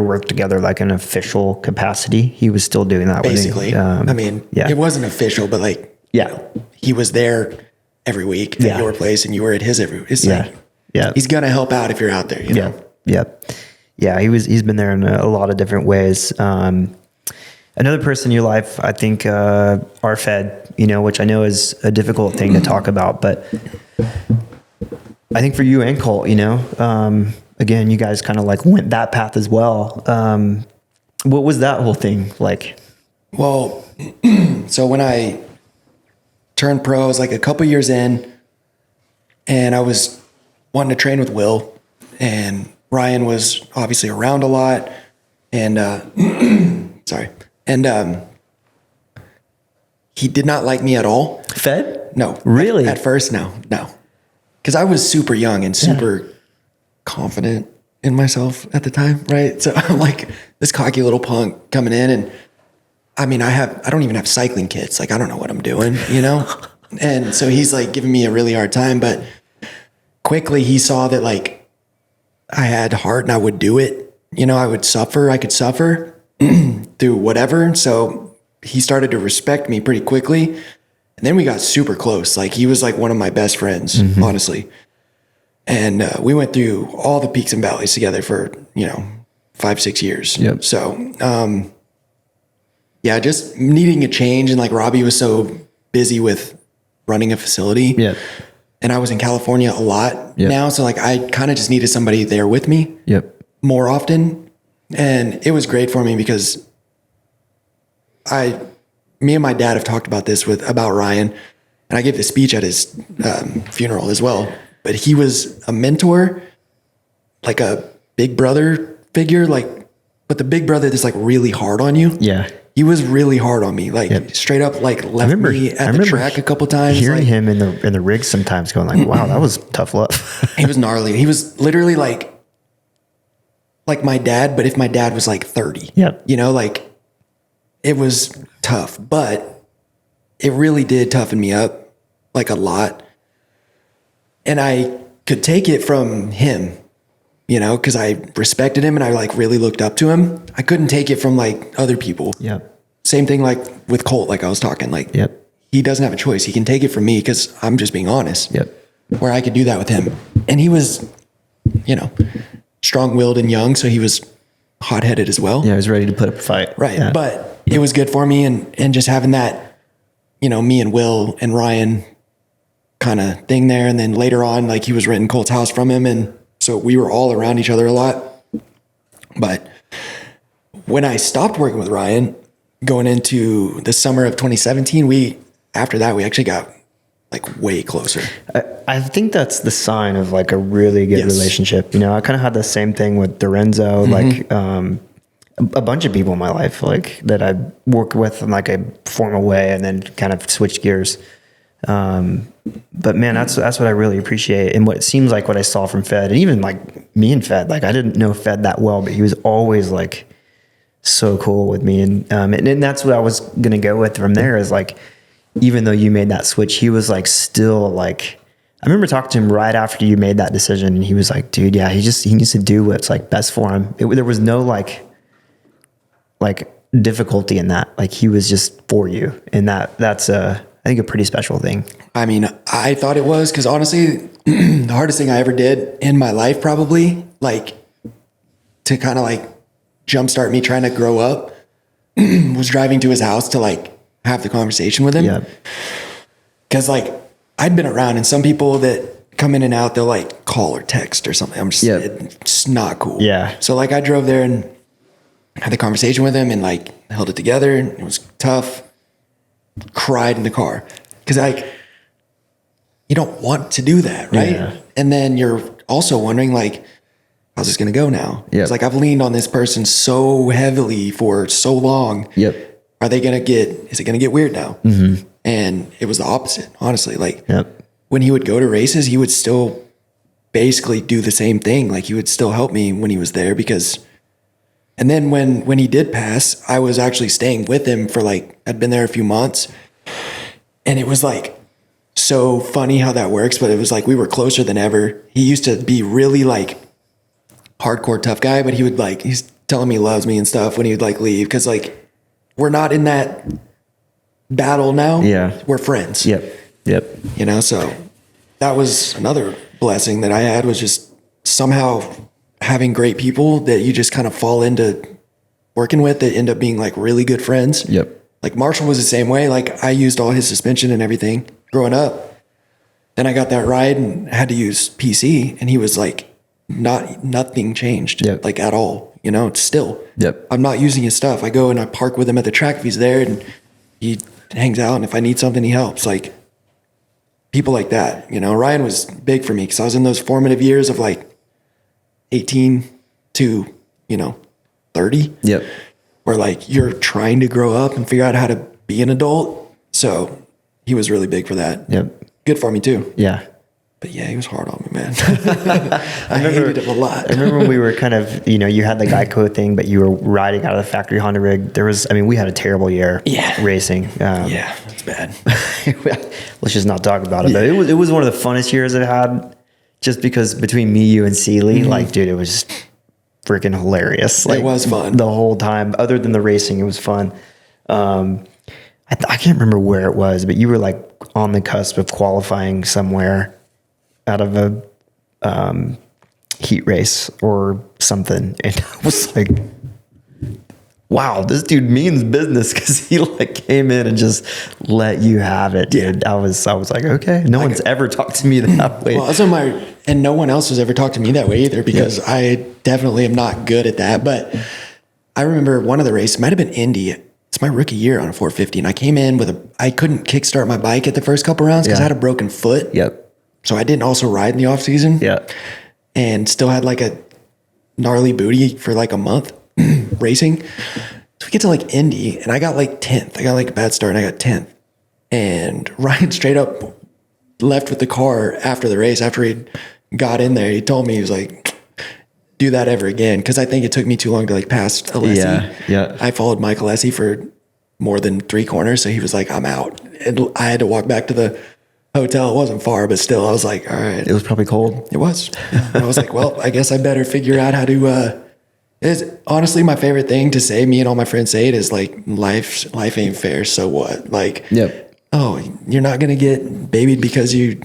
worked together like in an official capacity, he was still doing that. Basically. It wasn't official, but like, he was there every week at your place, and you were at his every week. It's like, he's going to help out if you're out there, Yeah. Yeah. He's been there in a lot of different ways. Another person in your life, I think, Fed, which I know is a difficult thing to talk about, but I think for you and Colt, again, you guys kind of like went that path as well. What was that whole thing like? Well, so when I turned pro, I was like a couple years in, and I was wanting to train with Will, and Ryan was obviously around a lot, and sorry. And he did not like me at all. Fed? No. Really? At first, no. Because I was super young and super confident in myself at the time, right? So I'm like this cocky little punk coming in, and I don't even have cycling kits. Like, I don't know what I'm doing, And so he's like giving me a really hard time, but quickly he saw that like I had heart and I would do it. I could suffer through whatever. So he started to respect me pretty quickly. And then we got super close. Like, he was like one of my best friends, honestly. And we went through all the peaks and valleys together for, 5-6 years. Yep. So, just needing a change. And like Robbie was so busy with running a facility. Yep. And I was in California a lot now. So like I kind of just needed somebody there with me more often. And it was great for me because me and my dad have talked about this about Ryan, and I gave the speech at his funeral as well. But he was a mentor, like a big brother figure, but the big brother that's like really hard on you. Yeah. He was really hard on me, straight up, left me at the track a couple times. Hearing him in the rig sometimes, going like, "Wow, that was tough love." He was gnarly. He was literally like my dad, but if my dad was like 30, it was tough, but it really did toughen me up like a lot. And I could take it from him, you know, because I respected him and I like really looked up to him. I couldn't take it from like other people. Yep. Same thing like with Colt, like I was talking, like he doesn't have a choice. He can take it from me because I'm just being honest. Yep. Where I could do that with him. And he was, you know, strong-willed and young, so he was hot-headed as well. Yeah, he was ready to put up a fight. Right. Yeah. But it was good for me and just having that, you know, me and Will and Ryan kind of thing there. And then later on, like he was renting Colt's house from him. And so we were all around each other a lot. But when I stopped working with Ryan, going into the summer of 2017, after that, we actually got like way closer. I think that's the sign of like a really good relationship. You know, I kind of had the same thing with Dorenzo, like a bunch of people in my life, like that I worked with in like a formal way and then kind of switched gears. But man, that's what I really appreciate. And what it seems like what I saw from Fed, and even like me and Fed, like I didn't know Fed that well, but he was always like so cool with me. And that's what I was going to go with from there is like, even though you made that switch, he was like still like, I remember talking to him right after you made that decision and he was like, dude, yeah, he needs to do what's like best for him. There was no like difficulty in that. Like he was just for you. And that's I think a pretty special thing. I mean, I thought it was, because honestly, the hardest thing I ever did in my life, probably like to kind of like jumpstart me trying to grow up was driving to his house to like have the conversation with him. Yeah. Cause like I'd been around and some people that come in and out, they'll like call or text or something. I'm just, it's not cool. Yeah. So like I drove there and had the conversation with him and like held it together. And it was tough. Cried in the car. Cause like, you don't want to do that. Right. Yeah. And then you're also wondering like, how's this going to go now? Yeah. It's like, I've leaned on this person so heavily for so long. Yep. Is it going to get weird now? Mm-hmm. And it was the opposite, honestly. Like when he would go to races, he would still basically do the same thing. Like he would still help me when he was there and then when he did pass, I was actually staying with him for like, I'd been there a few months and it was like so funny how that works. But it was like, we were closer than ever. He used to be really like hardcore tough guy, but he would like, he's telling me he loves me and stuff when he would like leave. Cause like, we're not in that battle now. Yeah. We're friends. Yep. You know, so that was another blessing that I had, was just somehow having great people that you just kind of fall into working with that end up being like really good friends. Yep. Like Marshall was the same way. Like I used all his suspension and everything growing up. Then I got that ride and had to use PC and he was like, nothing changed like at all. You know, it's still, I'm not using his stuff. I go and I park with him at the track if he's there and he hangs out. And if I need something, he helps. Like people like that, you know. Ryan was big for me because I was in those formative years of like 18 to, 30. Yep. Where like you're trying to grow up and figure out how to be an adult. So he was really big for that. Yep. Good for me too. Yeah. But yeah, he was hard on me, man. I hated him a lot. I remember when we were kind of, you had the Geico thing, but you were riding out of the factory Honda rig. We had a terrible year racing. It's bad. Let's just not talk about it. But it was one of the funnest years I've had, just because between me, you, and Seeley, like, dude, it was freaking hilarious. Like, it was fun. The whole time. Other than the racing, it was fun. I can't remember where it was, but you were like on the cusp of qualifying somewhere out of a heat race or something. And I was like, wow, this dude means business, because he like came in and just let you have it, dude. I was like, okay, no one's ever talked to me that way. Well, and no one else has ever talked to me that way either, because I definitely am not good at that. But I remember one of the races, might have been Indy. It's my rookie year on a 450. And I came in I couldn't kickstart my bike at the first couple rounds because I had a broken foot. Yep. So I didn't also ride in the off season. Yeah. And still had like a gnarly booty for like a month racing. So we get to like Indy and I got like 10th. I got like a bad start and I got 10th. And Ryan straight up left with the car after the race. After he got in there, he told me, he was like, do that ever again. Cause I think it took me too long to like pass Alessi. Yeah. I followed Mike Alessi for more than 3 corners. So he was like, I'm out. And I had to walk back to the hotel. It wasn't far, but still, I was like, all right. It was probably cold. It was. Yeah. And I was like, well, I guess I better figure out how to, it's honestly my favorite thing to say. Me and all my friends say it is like, life ain't fair. So what? Like, Yep. oh, you're not going to get babied because you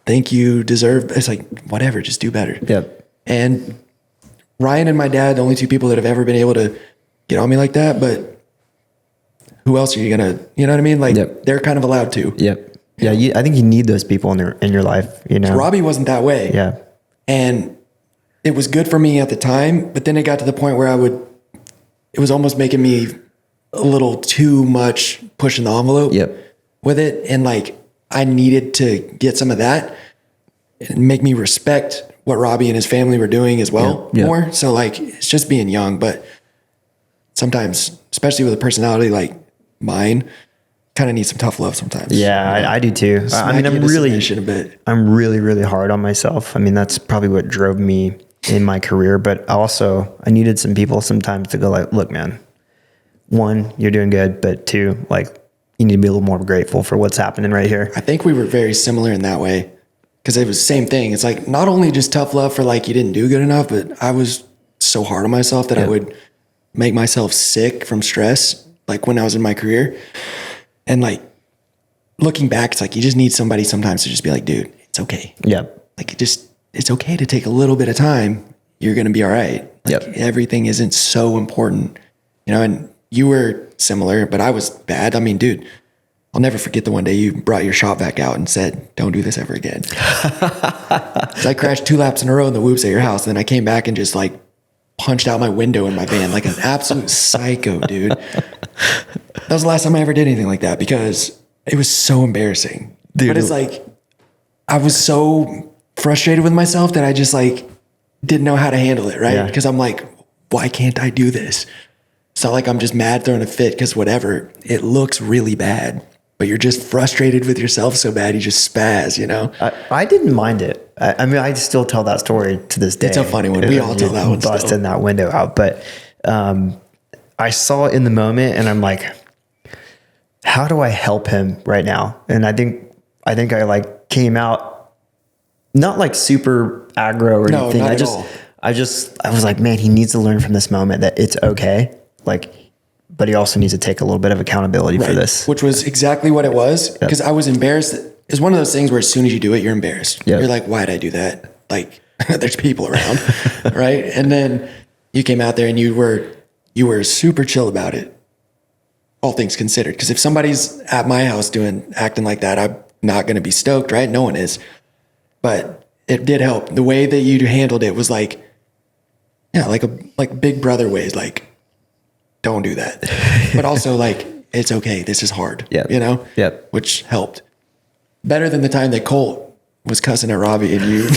think you deserve. It's like, whatever, just do better. Yep. And Ryan and my dad, the only two people that have ever been able to get on me like that, but who else are you going to, you know what I mean? Like, Yep. they're kind of allowed to. Yep. Yeah. I think you need those people in your life, you know? Robbie wasn't that way. Yeah. And it was good for me at the time, but then it got to the point where it was almost making me a little too much pushing the envelope with it. And like, I needed to get some of that and make me respect what Robbie and his family were doing as well more. So like, it's just being young, but sometimes, especially with a personality like mine, kind of need some tough love sometimes. Yeah, I do too. I mean, I'm really, really hard on myself. I mean, that's probably what drove me in my career, but also I needed some people sometimes to go like, look, man, one, you're doing good, but two, like, you need to be a little more grateful for what's happening right here. I think we were very similar in that way because it was the same thing. It's like, not only just tough love for like, you didn't do good enough, but I was so hard on myself that I would make myself sick from stress. Like when I was in my career, and like looking back, it's like, you just need somebody sometimes to just be like, dude, it's okay. Yeah. Like it's okay to take a little bit of time. You're going to be all right. Like everything isn't so important, you know, and you were similar, but I was bad. I mean, dude, I'll never forget the one day you brought your shop vac out and said, don't do this ever again. So I crashed 2 laps in a row in the whoops at your house. And then I came back and just like punched out my window in my van like an absolute psycho, dude. That was the last time I ever did anything like that because it was so embarrassing. Dude. But it's like, I was so frustrated with myself that I just like didn't know how to handle it, right? Because I'm like, why can't I do this? It's not like I'm just mad throwing a fit because whatever, it looks really bad, but you're just frustrated with yourself so bad you just spaz, you know? I didn't mind it. I mean, I still tell that story to this day. It's a funny one. We all tell that one. Busting that window out. But I saw it in the moment and I'm like, how do I help him right now? And I think I like came out not like super aggro or anything. I was like, man, he needs to learn from this moment that it's okay. Like, but he also needs to take a little bit of accountability for this. Which was exactly what it was. Because I was embarrassed. It's one of those things where as soon as you do it, you're embarrassed. You're like, why'd I do that? Like, there's people around, right? And then you came out there and you were super chill about it, all things considered. Because if somebody's at my house acting like that, I'm not going to be stoked, right? No one is. But it did help. The way that you handled it was like, like big brother ways, like, don't do that. But also like, it's okay. This is hard, you know? Which helped. Better than the time that Colt was cussing at Robbie and you.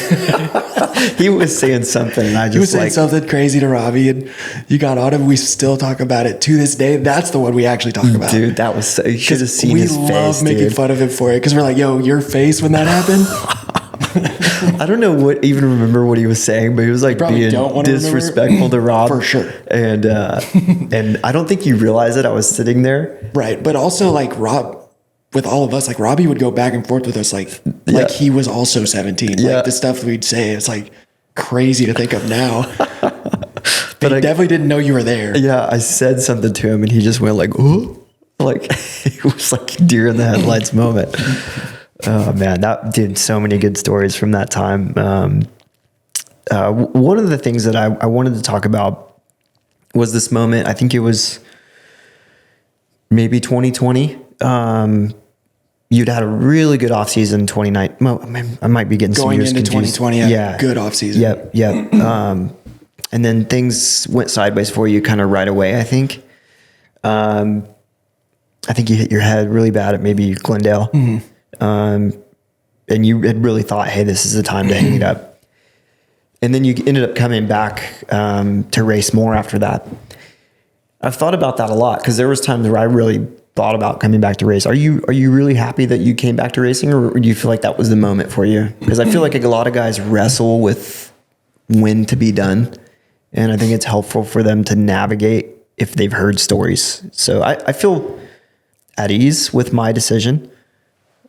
He was saying something and he was saying something crazy to Robbie and you got on him. We still talk about it to this day. That's the one we actually talk about. Dude, that was you should have seen his face. We love making fun of him for it because we're like, yo, your face when that happened. I don't know even remember what he was saying, but he was like being disrespectful to Rob. For sure. And I don't think you realized it. I was sitting there. Right. But also like Rob, with all of us, like Robbie would go back and forth with us like he was also 17. Like the stuff we'd say, it's like crazy to think of now. But he definitely didn't know you were there. Yeah. I said something to him and he just went like, oh, like it was like deer in the headlights moment. Oh man, that did so many good stories from that time. One of the things that I wanted to talk about was this moment. I think it was maybe 2020. You'd had a really good off season 2019. Well, I might be getting some years into confused. 2020. Good off season. Yep. And then things went sideways for you kind of right away. I think you hit your head really bad at maybe Glendale. Mm-hmm. And you had really thought, hey, this is the time to hang it up. And then you ended up coming back to race more after that. I've thought about that a lot because there was times where I really thought about coming back to race. Are you really happy that you came back to racing, or do you feel like that was the moment for you? Because I feel like a lot of guys wrestle with when to be done. And I think it's helpful for them to navigate if they've heard stories. So I feel at ease with my decision.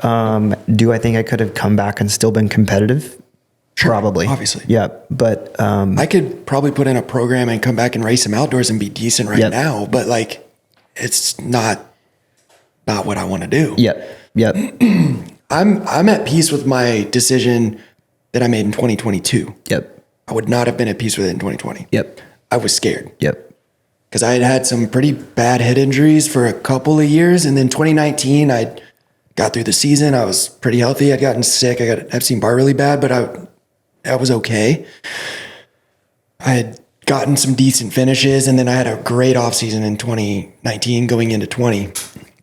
Do I think I could have come back and still been competitive? Sure, Probably. obviously. Yeah. But, I could probably put in a program and come back and race some outdoors and be decent right now, but like, it's not what I want to do. Yep. I'm at peace with my decision that I made in 2022. Yep. I would not have been at peace with it in 2020. Yep. I was scared. Yep. Because I had some pretty bad head injuries for a couple of years. And then 2019, I got through the season. I was pretty healthy. I'd gotten sick. I got Epstein-Barr really bad, but I was okay. I had gotten some decent finishes, and then I had a great offseason in 2019 going into 20.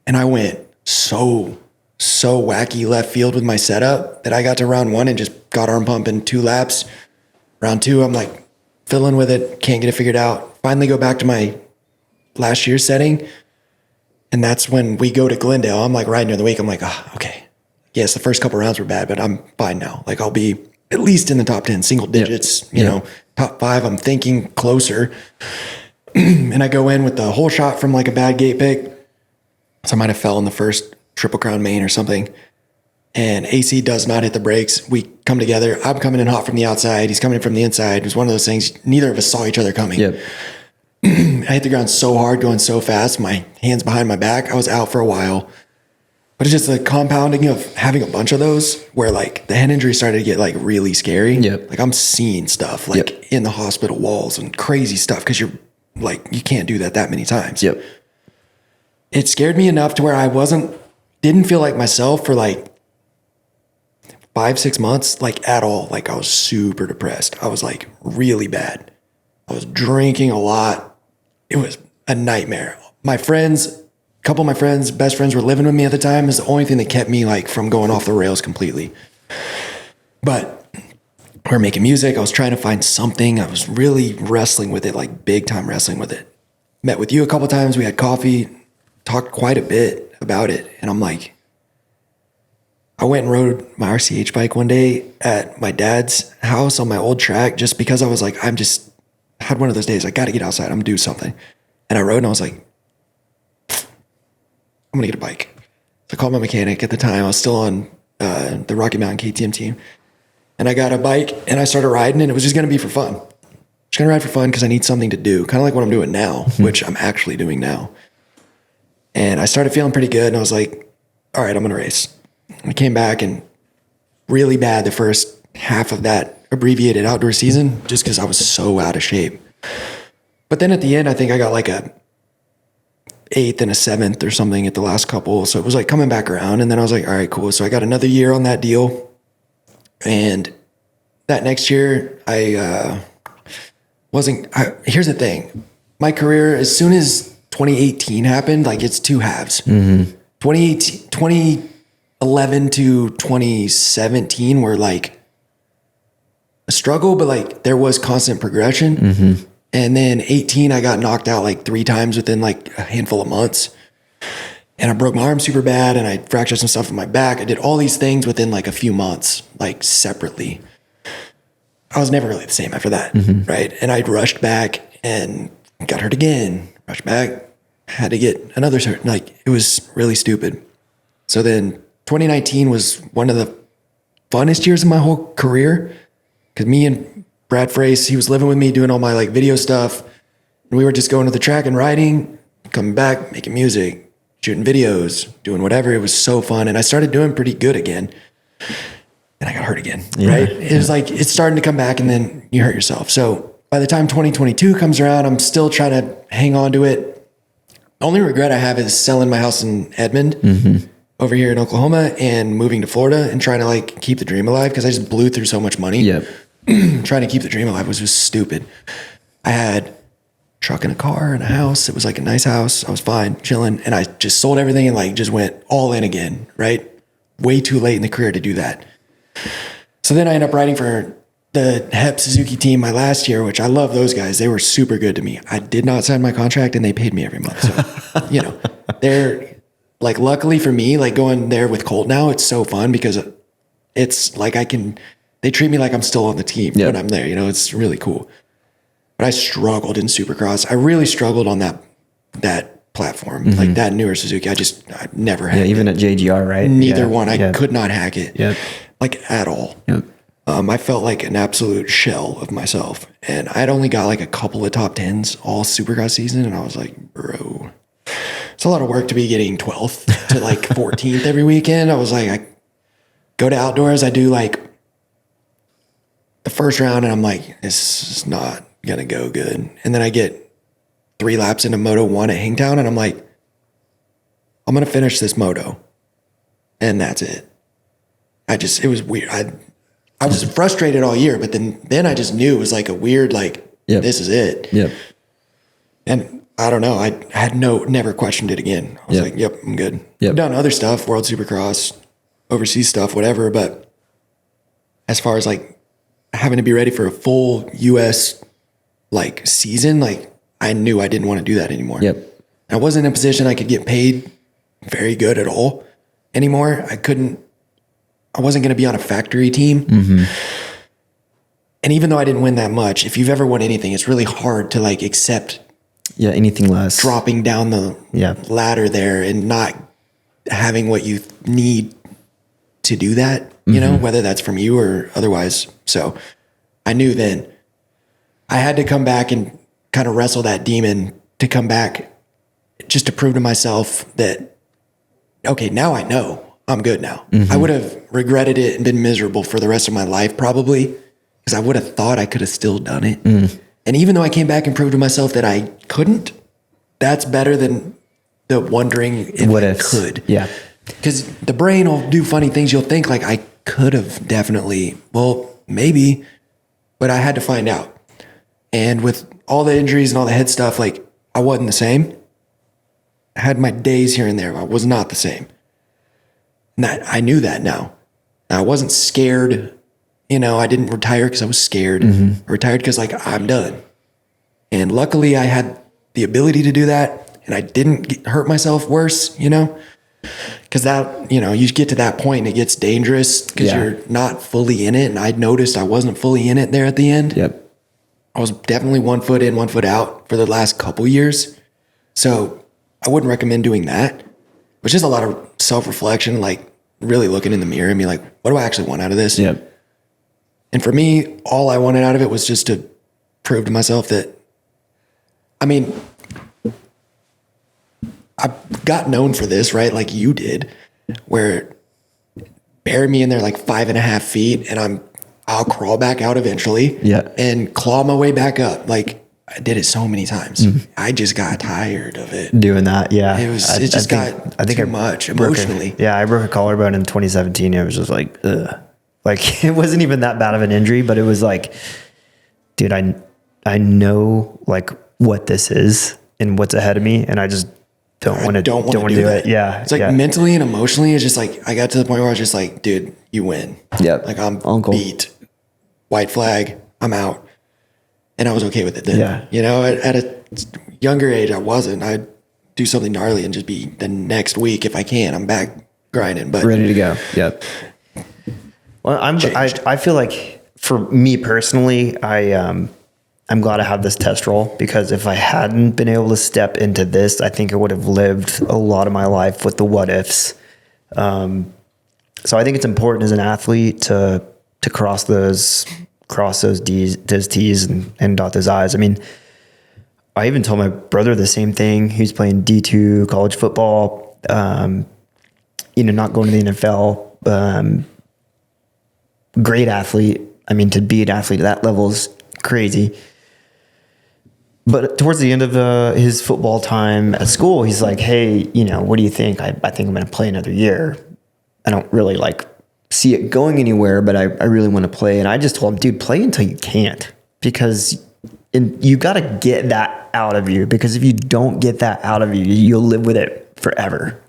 And I went so wacky left field with my setup that I got to round 1 and just got arm pump in 2 laps. Round 2, I'm like fiddling with it, can't get it figured out. Finally go back to my last year's setting. And that's when we go to Glendale. I'm like riding during the week. I'm like, okay. Yes, the first couple rounds were bad, but I'm fine now. Like I'll be at least in the top 10, single digits, you know, top 5. I'm thinking closer. And I go in with the whole shot from like a bad gate pick. So I might have fell in the first Triple Crown main or something. And AC does not hit the brakes. We come together. I'm coming in hot from the outside. He's coming in from the inside. It was one of those things. Neither of us saw each other coming. Yep. I hit the ground so hard, going so fast. My hands behind my back. I was out for a while. But it's just the compounding of having a bunch of those where like the head injury started to get like really scary. Yep. Like I'm seeing stuff like in the hospital walls and crazy stuff because you're like, you can't do that many times. Yep. It scared me enough to where I didn't feel like myself for like 5-6 months, like at all. Like I was super depressed. I was like really bad. I was drinking a lot. It was a nightmare. My friends, a couple of my friends, best friends were living with me at the time. Is the only thing that kept me like from going off the rails completely. But we were making music. I was trying to find something. I was really wrestling with it, like big time wrestling with it. Met with you a couple of times. We had coffee, talked quite a bit about it. And I'm like, I went and rode my RCH bike one day at my dad's house on my old track just because I was like, had one of those days. I got to get outside. I'm going to do something. And I rode and I was like, I'm going to get a bike. So I called my mechanic at the time. I was still on the Rocky Mountain KTM team. And I got a bike and I started riding and it was just going to be for fun. Just going to ride for fun because I need something to do. Kind of like what I'm doing now, which I'm actually doing now. And I started feeling pretty good. And I was like, all right, I'm going to race. I came back and really bad the first half of that abbreviated outdoor season just because I was so out of shape. But then at the end, I think I got like a 8th and a 7th or something at the last couple. So it was like coming back around. And then I was like, all right, cool. So I got another year on that deal. And that next year, here's the thing. My career, as soon as 2018 happened, like it's 2 halves. 2011 to 2017 were like a struggle, but like there was constant progression. And then 18, I got knocked out like 3 times within like a handful of months. And I broke my arm super bad and I fractured some stuff in my back. I did all these things within like a few months, like separately. I was never really the same after that, right? And I'd rushed back and got hurt again, rushed back, had to get another surgery. Like it was really stupid. So then 2019 was one of the funnest years of my whole career because me and Brad Frace, he was living with me doing all my like video stuff. And we were just going to the track and riding, coming back, making music, shooting videos, doing whatever. It was so fun. And I started doing pretty good again. And I got hurt again, right? It was like, it's starting to come back and then you hurt yourself. So by the time 2022 comes around, I'm still trying to hang on to it. The only regret I have is selling my house in Edmond over here in Oklahoma and moving to Florida and trying to like keep the dream alive because I just blew through so much money. Trying to keep the dream alive was just stupid. I had a truck and a car and a house. It was like a nice house. I was fine, chilling. And I just sold everything and like just went all in again, right? Way too late in the career to do that. So then I ended up riding for the HEP Suzuki team my last year, which I love those guys. They were super good to me. I did not sign my contract and they paid me every month. So, you know, they're like, luckily for me, like going there with Colt now, it's so fun because it's like they treat me like I'm still on the team when I'm there. You know, it's really cool. But I struggled in Supercross. I really struggled on that platform. Like that newer Suzuki, I never had. Yeah, even at JGR, right? Neither one. I could not hack it. Yep. Like at all. Yep. I felt like an absolute shell of myself. And I'd only got like a couple of top 10s all Supercross season. And I was like, bro, it's a lot of work to be getting 12th to like 14th every weekend. I was like, I go to outdoors. I do like the first round and I'm like, this is not going to go good. And then I get 3 laps into Moto 1 at Hangtown. And I'm like, I'm going to finish this moto. And that's it. It was weird. I was frustrated all year, but then I just knew it was like a weird, like, this is it. Yep. And I don't know. I had never questioned it again. I was like, yep, I'm good. Yep. I've done other stuff, World Supercross, overseas stuff, whatever. But as far as like having to be ready for a full US like season, like I knew I didn't want to do that anymore. Yep. I wasn't in a position I could get paid very good at all anymore. I wasn't going to be on a factory team. Mm-hmm. And even though I didn't win that much, if you've ever won anything, it's really hard to like accept anything less. Dropping down the ladder there and not having what you need to do that, you know, whether that's from you or otherwise. So I knew then I had to come back and kind of wrestle that demon to come back just to prove to myself that, okay, now I know. I'm good now. I would have regretted it and been miserable for the rest of my life probably because I would have thought I could have still done it. And even though I came back and proved to myself that I couldn't, that's better than the wondering if I could. Yeah. Because the brain will do funny things. You'll think like I could have definitely, well, maybe, but I had to find out. And with all the injuries and all the head stuff, like I wasn't the same. I had my days here and there. I was not the same. And I knew that now. I wasn't scared. You know, I didn't retire because I was scared. I retired because like I'm done. And luckily I had the ability to do that and I didn't hurt myself worse, you know, because that, you know, you get to that point and it gets dangerous because you're not fully in it. And I noticed I wasn't fully in it there at the end. Yep. I was definitely 1 foot in, 1 foot out for the last couple years. So I wouldn't recommend doing that. But just a lot of self-reflection, like really looking in the mirror and be like, what do I actually want out of this? Yep. And for me, all I wanted out of it was just to prove to myself that, I mean, I got known for this, right? Like you did, where bury me in there like 5.5 feet and I'll crawl back out eventually and claw my way back up. Like I did it so many times. I just got tired of it. Doing that, yeah. It just got too much emotionally. I broke a collarbone in 2017. It was just like, ugh. Like it wasn't even that bad of an injury, but it was like, dude, I know like what this is and what's ahead of me, and I just don't want to do it. Yeah, it's like mentally and emotionally, it's just like I got to the point where I was just like, dude, you win. Yeah, like I'm beat. White flag. I'm out. And I was okay with it then. Yeah. You know, at a younger age, I wasn't. I'd do something gnarly and just be the next week if I can. I'm back grinding, but ready to go. Yep. Well, I feel like for me personally, I'm glad I have this test roll because if I hadn't been able to step into this, I think I would have lived a lot of my life with the what ifs. So I think it's important as an athlete to cross those T's and dot those I's. I mean, I even told my brother the same thing. He's playing D2 college football, not going to the NFL. Great athlete. I mean, to be an athlete at that level is crazy. But towards the end of his football time at school, he's like, hey, what do you think? I think I'm going to play another year. I don't really see it going anywhere, but I really want to play. And I just told him, dude, play until you can't, because you got to get that out of you, because if you don't get that out of you, you'll live with it forever.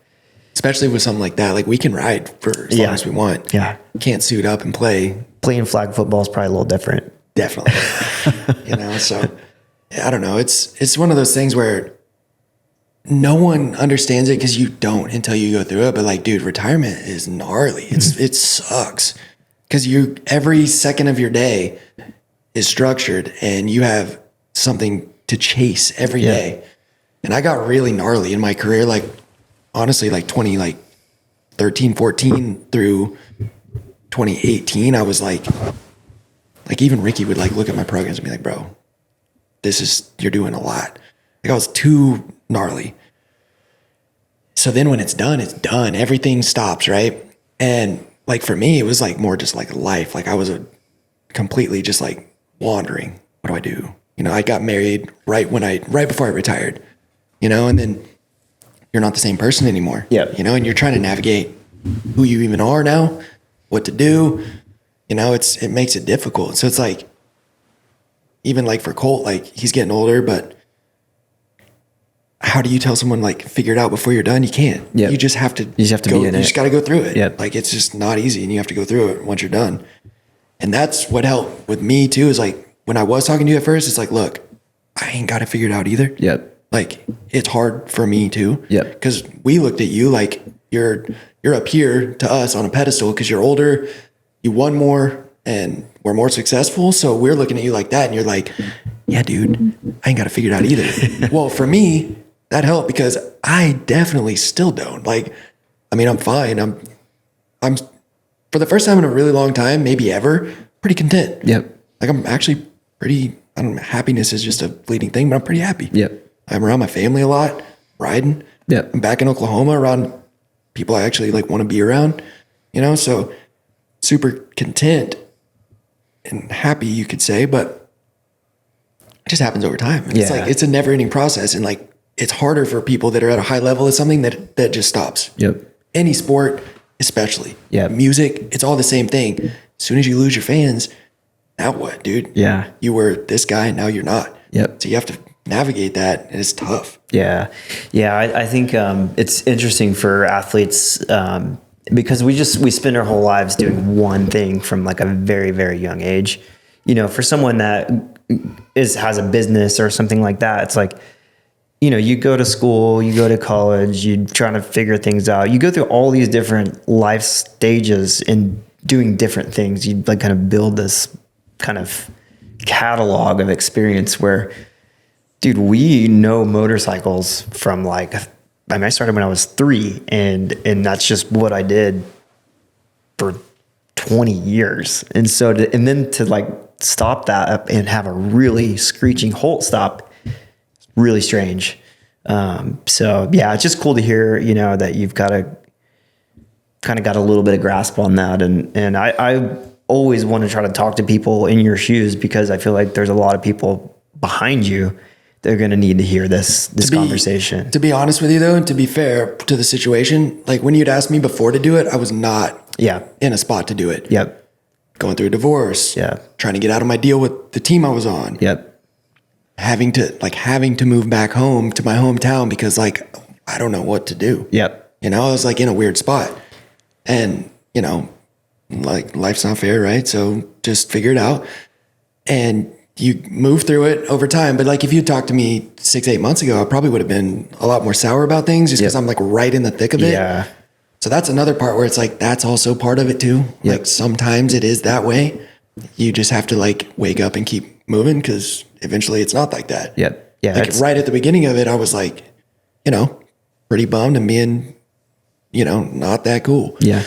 Especially with something like that. Like we can ride for as long as we want. Yeah. Can't suit up and play. Playing flag football is probably a little different. Definitely. So I don't know. It's one of those things where no one understands it because you don't until you go through it. But like, dude, retirement is gnarly. It sucks because every second of your day is structured and you have something to chase every day. And I got really gnarly in my career, like honestly, like 13, 14 through 2018. I was like even Ricky would like look at my programs and be like, bro, you're doing a lot. Like I was too gnarly. So then when it's done, it's done. Everything stops, right? And like for me, it was like more just like life. Like I was completely just like wandering. What do I do? You know, I got married right before I retired, you know, and then you're not the same person anymore. Yeah. You know, and you're trying to navigate who you even are now, what to do. You know, it makes it difficult. So it's like, even like for Colt, like he's getting older, but how do you tell someone like figure it out before you're done? You can't. Yeah. You just have to be in it. You just got to go through it. Yeah. Like it's just not easy, and you have to go through it once you're done. And that's what helped with me too, is like when I was talking to you at first, it's like, look, I ain't got it figured out either. Yep. Like it's hard for me too. Yep. Because we looked at you like you're up here to us on a pedestal because you're older, you won more, and we're more successful. So we're looking at you like that, and you're like, yeah, dude, I ain't got it figured out either. Well, for me, that helped because I definitely still don't. Like, I mean, I'm fine. I'm for the first time in a really long time, maybe ever, pretty content. Yep. Like I'm actually pretty, I don't know, happiness is just a fleeting thing, but I'm pretty happy. Yep. I'm around my family a lot, riding. Yep. I'm back in Oklahoma around people I actually like want to be around, you know, so super content and happy, you could say, but it just happens over time. And It's like, it's a never ending process. And like, it's harder for people that are at a high level of something that just stops. Yep. Any sport, especially. Yeah. Music, it's all the same thing. As soon as you lose your fans, now what, dude? Yeah. You were this guy, now you're not. Yep. So you have to navigate that, and it's tough. Yeah. Yeah. I think it's interesting for athletes because we spend our whole lives doing one thing from like a very, very young age. You know, for someone that has a business or something like that, it's like, you know, you go to school, you go to college, you're trying to figure things out. You go through all these different life stages and doing different things. You like kind of build this kind of catalog of experience where, dude, we know motorcycles from like, I mean, I started when I was 3 and that's just what I did for 20 years. And so, then to like stop that up and have a really screeching halt stop, really strange. So yeah, it's just cool to hear, you know, that you've got a little bit of grasp on that. And I always want to try to talk to people in your shoes because I feel like there's a lot of people behind you. They're going to need to hear this conversation. To be honest with you though, and to be fair to the situation, like when you'd asked me before to do it, I was not in a spot to do it. Yep. Going through a divorce. Yeah. Trying to get out of my deal with the team I was on. Yep. Having to move back home to my hometown because like, I don't know what to do. Yep. You know, I was like in a weird spot and, you know, like life's not fair, right? So just figure it out and you move through it over time. But like if you talked to me 6-8 months ago, I probably would have been a lot more sour about things just because I'm like right in the thick of it. Yeah. So that's another part where it's like, that's also part of it too. Yep. Like sometimes it is that way. You just have to like wake up and keep moving because eventually it's not like that. Yep. Yeah. Like right at the beginning of it, I was like, you know, pretty bummed and being, you know, not that cool. Yeah.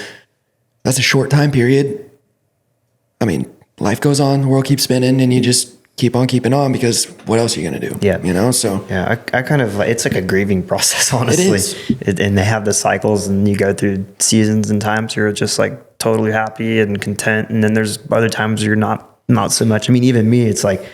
That's a short time period. I mean, life goes on, the world keeps spinning, and you just keep on keeping on because what else are you going to do? Yeah. You know, so. Yeah, I kind of, it's like a grieving process, honestly. It is. And they have the cycles and you go through seasons and times you're just like totally happy and content. And then there's other times you're not so much. I mean, even me, it's like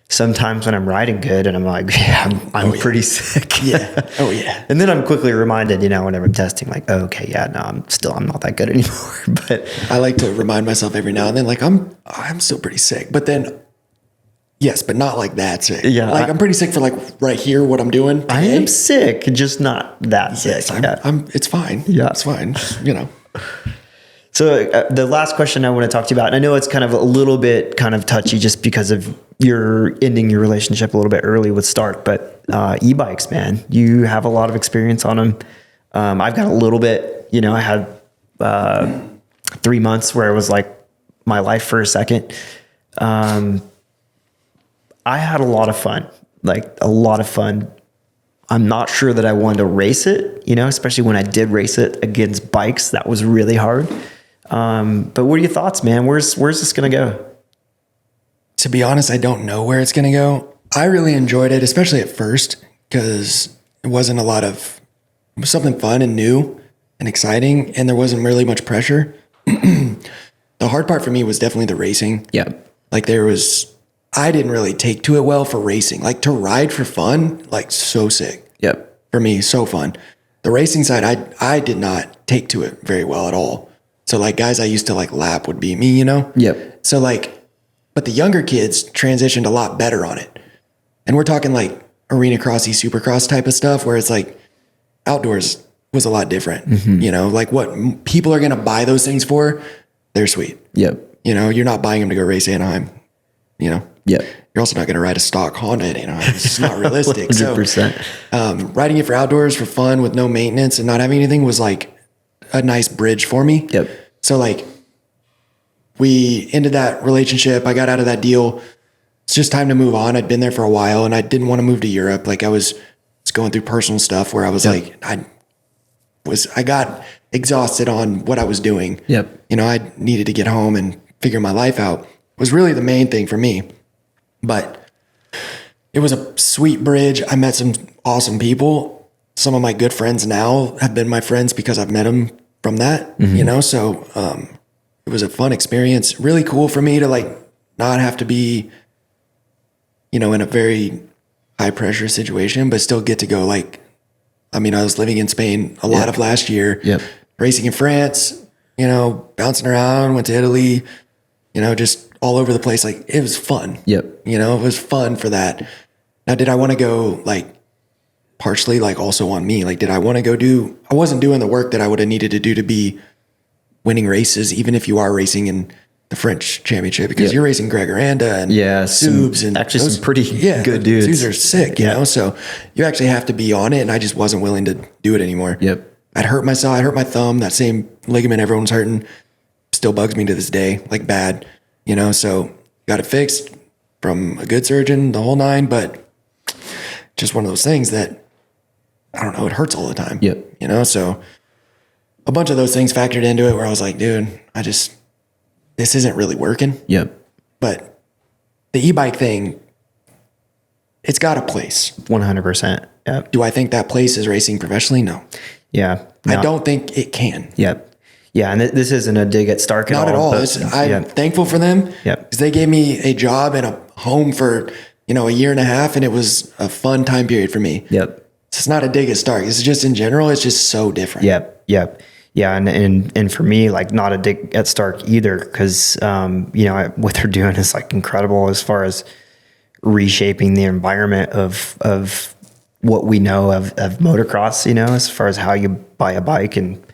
sometimes when I'm riding good and I'm like, yeah, I'm pretty sick. Yeah. Oh yeah. And then I'm quickly reminded, you know, whenever I'm testing, like, oh, okay, yeah, no, I'm not that good anymore. But I like to remind myself every now and then, like I'm still pretty sick, but then yes, but not like that sick. Yeah. Like I'm pretty sick for like right here, what I'm doing today. I am sick, just not that sick. Yes, Yeah. it's fine. Yeah. It's fine. You know. So the last question I want to talk to you about, and I know it's kind of a little bit kind of touchy just because of your ending your relationship a little bit early with Stark, but e-bikes, man, you have a lot of experience on them. I've got a little bit, you know, I had 3 months where it was like my life for a second. I had a lot of fun I'm not sure that I wanted to race it, especially when I did race it against bikes. That was really hard. But what are your thoughts, man? Where's this going to go? To be honest, I don't know where it's going to go. I really enjoyed it, especially at first, because it was something fun and new and exciting, and there wasn't really much pressure. The hard part for me was definitely the racing. Yeah. Like I didn't really take to it well for racing. Like to ride for fun, like so sick. Yep. For me, so fun. The racing side, I did not take to it very well at all. So like guys I used to like lap would beat me, Yep. So but the younger kids transitioned a lot better on it. And we're talking like arena crossy, supercross type of stuff where it's like outdoors was a lot different. Like what people are going to buy those things for, they're sweet. Yep. You're not buying them to go race Anaheim, Yep. You're also not going to ride a stock Honda at Anaheim. It's just not realistic. 100%. So riding it for outdoors for fun with no maintenance and not having anything was like a nice bridge for me. Yep. So like we ended that relationship. I got out of that deal. It's just time to move on. I'd been there for a while and I didn't want to move to Europe. Like I was going through personal stuff where I was like, I got exhausted on what I was doing. Yep. I needed to get home and figure my life out. Was really the main thing for me. But it was a sweet bridge. I met some awesome people. Some of my good friends now have been my friends because I've met them from that, So it was a fun experience. Really cool for me to like not have to be, in a very high pressure situation, but still get to go I was living in Spain a lot of last year, racing in France, bouncing around, went to Italy, just all over the place. Like it was fun. Yep. It was fun for that. Now, did I want to go partially also on me? Did I want to go I wasn't doing the work that I would have needed to do to be winning races, even if you are racing in the French championship, because you're racing Greg Aranda and Subs and actually some pretty good dudes. Dudes are sick, so you actually have to be on it. And I just wasn't willing to do it anymore. Yep. I'd hurt myself. I hurt my thumb, that same ligament everyone's hurting, still bugs me to this day, bad, so got it fixed from a good surgeon, the whole nine, but just one of those things that, I don't know, it hurts all the time. Yep. So a bunch of those things factored into it where I was like, dude, this isn't really working. Yep. But the e-bike thing, it's got a place. 100%. Yep. Do I think that place is racing professionally? No. Yeah. I don't think it can. Yep. Yeah. And this isn't a dig at Stark Not at all. I'm thankful for them. Yep. Because they gave me a job and a home for, a year and a half, and it was a fun time period for me. Yep. It's not a dig at Stark. It's just in general, it's just so different. Yep. Yep. Yeah. And for me, not a dig at Stark either, because, what they're doing is incredible as far as reshaping the environment of what we know of motocross, as far as how you buy a bike, and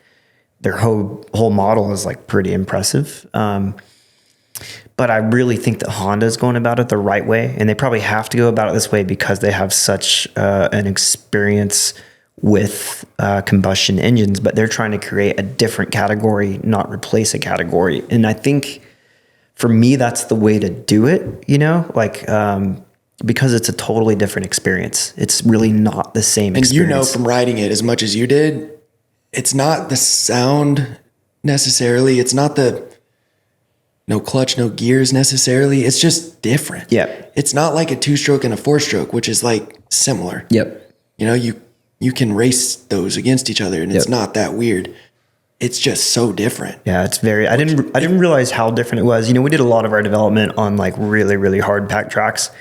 their whole model is pretty impressive. But I really think that Honda's going about it the right way, and they probably have to go about it this way because they have such an experience with combustion engines, but they're trying to create a different category, not replace a category. And I think for me, that's the way to do it, because it's a totally different experience. It's really not the same experience. And from riding it as much as you did, it's not the sound necessarily. It's not the no clutch, no gears necessarily. It's just different. Yeah. It's not like a 2-stroke and a 4-stroke, which is similar. Yep. You can race those against each other, and it's not that weird. It's just so different. Yeah, it's very. I didn't realize how different it was. We did a lot of our development on really, really hard pack tracks,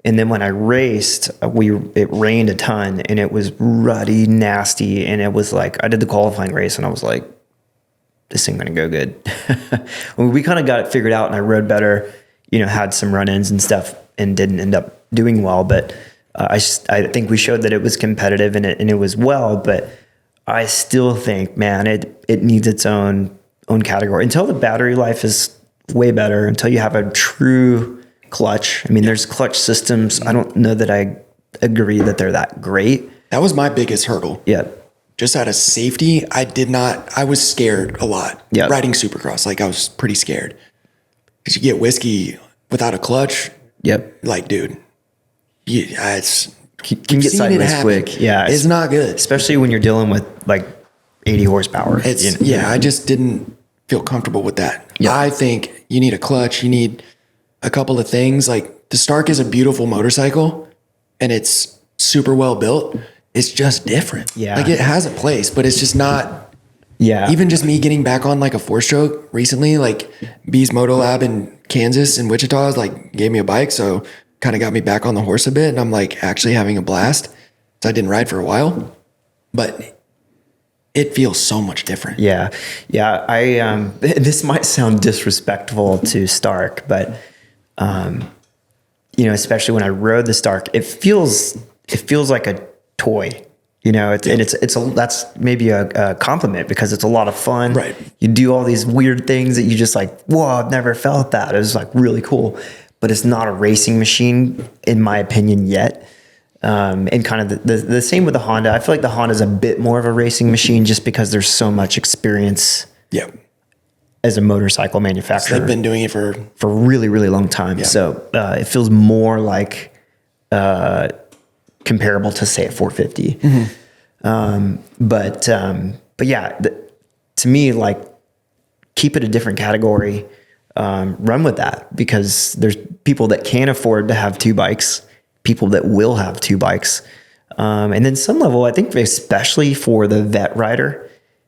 and then when I raced, it rained a ton, and it was ruddy, nasty, and it was I did the qualifying race, and I was like, this ain't gonna go good. We kind of got it figured out, and I rode better. Had some run-ins and stuff, and didn't end up doing well, but. I think we showed that it was competitive and it was well, but I still think, man, it needs its own category until the battery life is way better, until you have a true clutch. I mean, there's clutch systems. I don't know that I agree that they're that great. That was my biggest hurdle. Yeah. Just out of safety, I was scared a lot. Yeah. Riding Supercross, I was pretty scared. Because you get whiskey without a clutch. Yep. Dude. Yeah, it's can get sideways quick. Yeah. It's not good. Especially when you're dealing with like 80 horsepower. I just didn't feel comfortable with that. Yep. I think you need a clutch. You need a couple of things. Like the Stark is a beautiful motorcycle and it's super well built. It's just different. Yeah. Like it has a place, but it's just not. Yeah. Even just me getting back on like a 4-stroke recently, like B's Moto Lab in Kansas and Wichita like gave me a bike. So kind of got me back on the horse a bit. And I'm like actually having a blast. So I didn't ride for a while, but it feels so much different. Yeah. Yeah. This might sound disrespectful to Stark, but, especially when I rode the Stark, it feels like a toy. That's maybe a compliment because it's a lot of fun. Right. You do all these weird things that you just like, whoa, I've never felt that. It was like really cool, but it's not a racing machine in my opinion yet. And kind of the same with the Honda. I feel like the Honda is a bit more of a racing machine just because there's so much experience. Yeah. As a motorcycle manufacturer. They've been doing it for a really, really long time. Yeah. So, it feels more like, comparable to say a 450. Mm-hmm. But yeah, to me, like keep it a different category, run with that because there's people that can't afford to have 2 bikes, people that will have 2 bikes. And then some level, I think especially for the vet rider,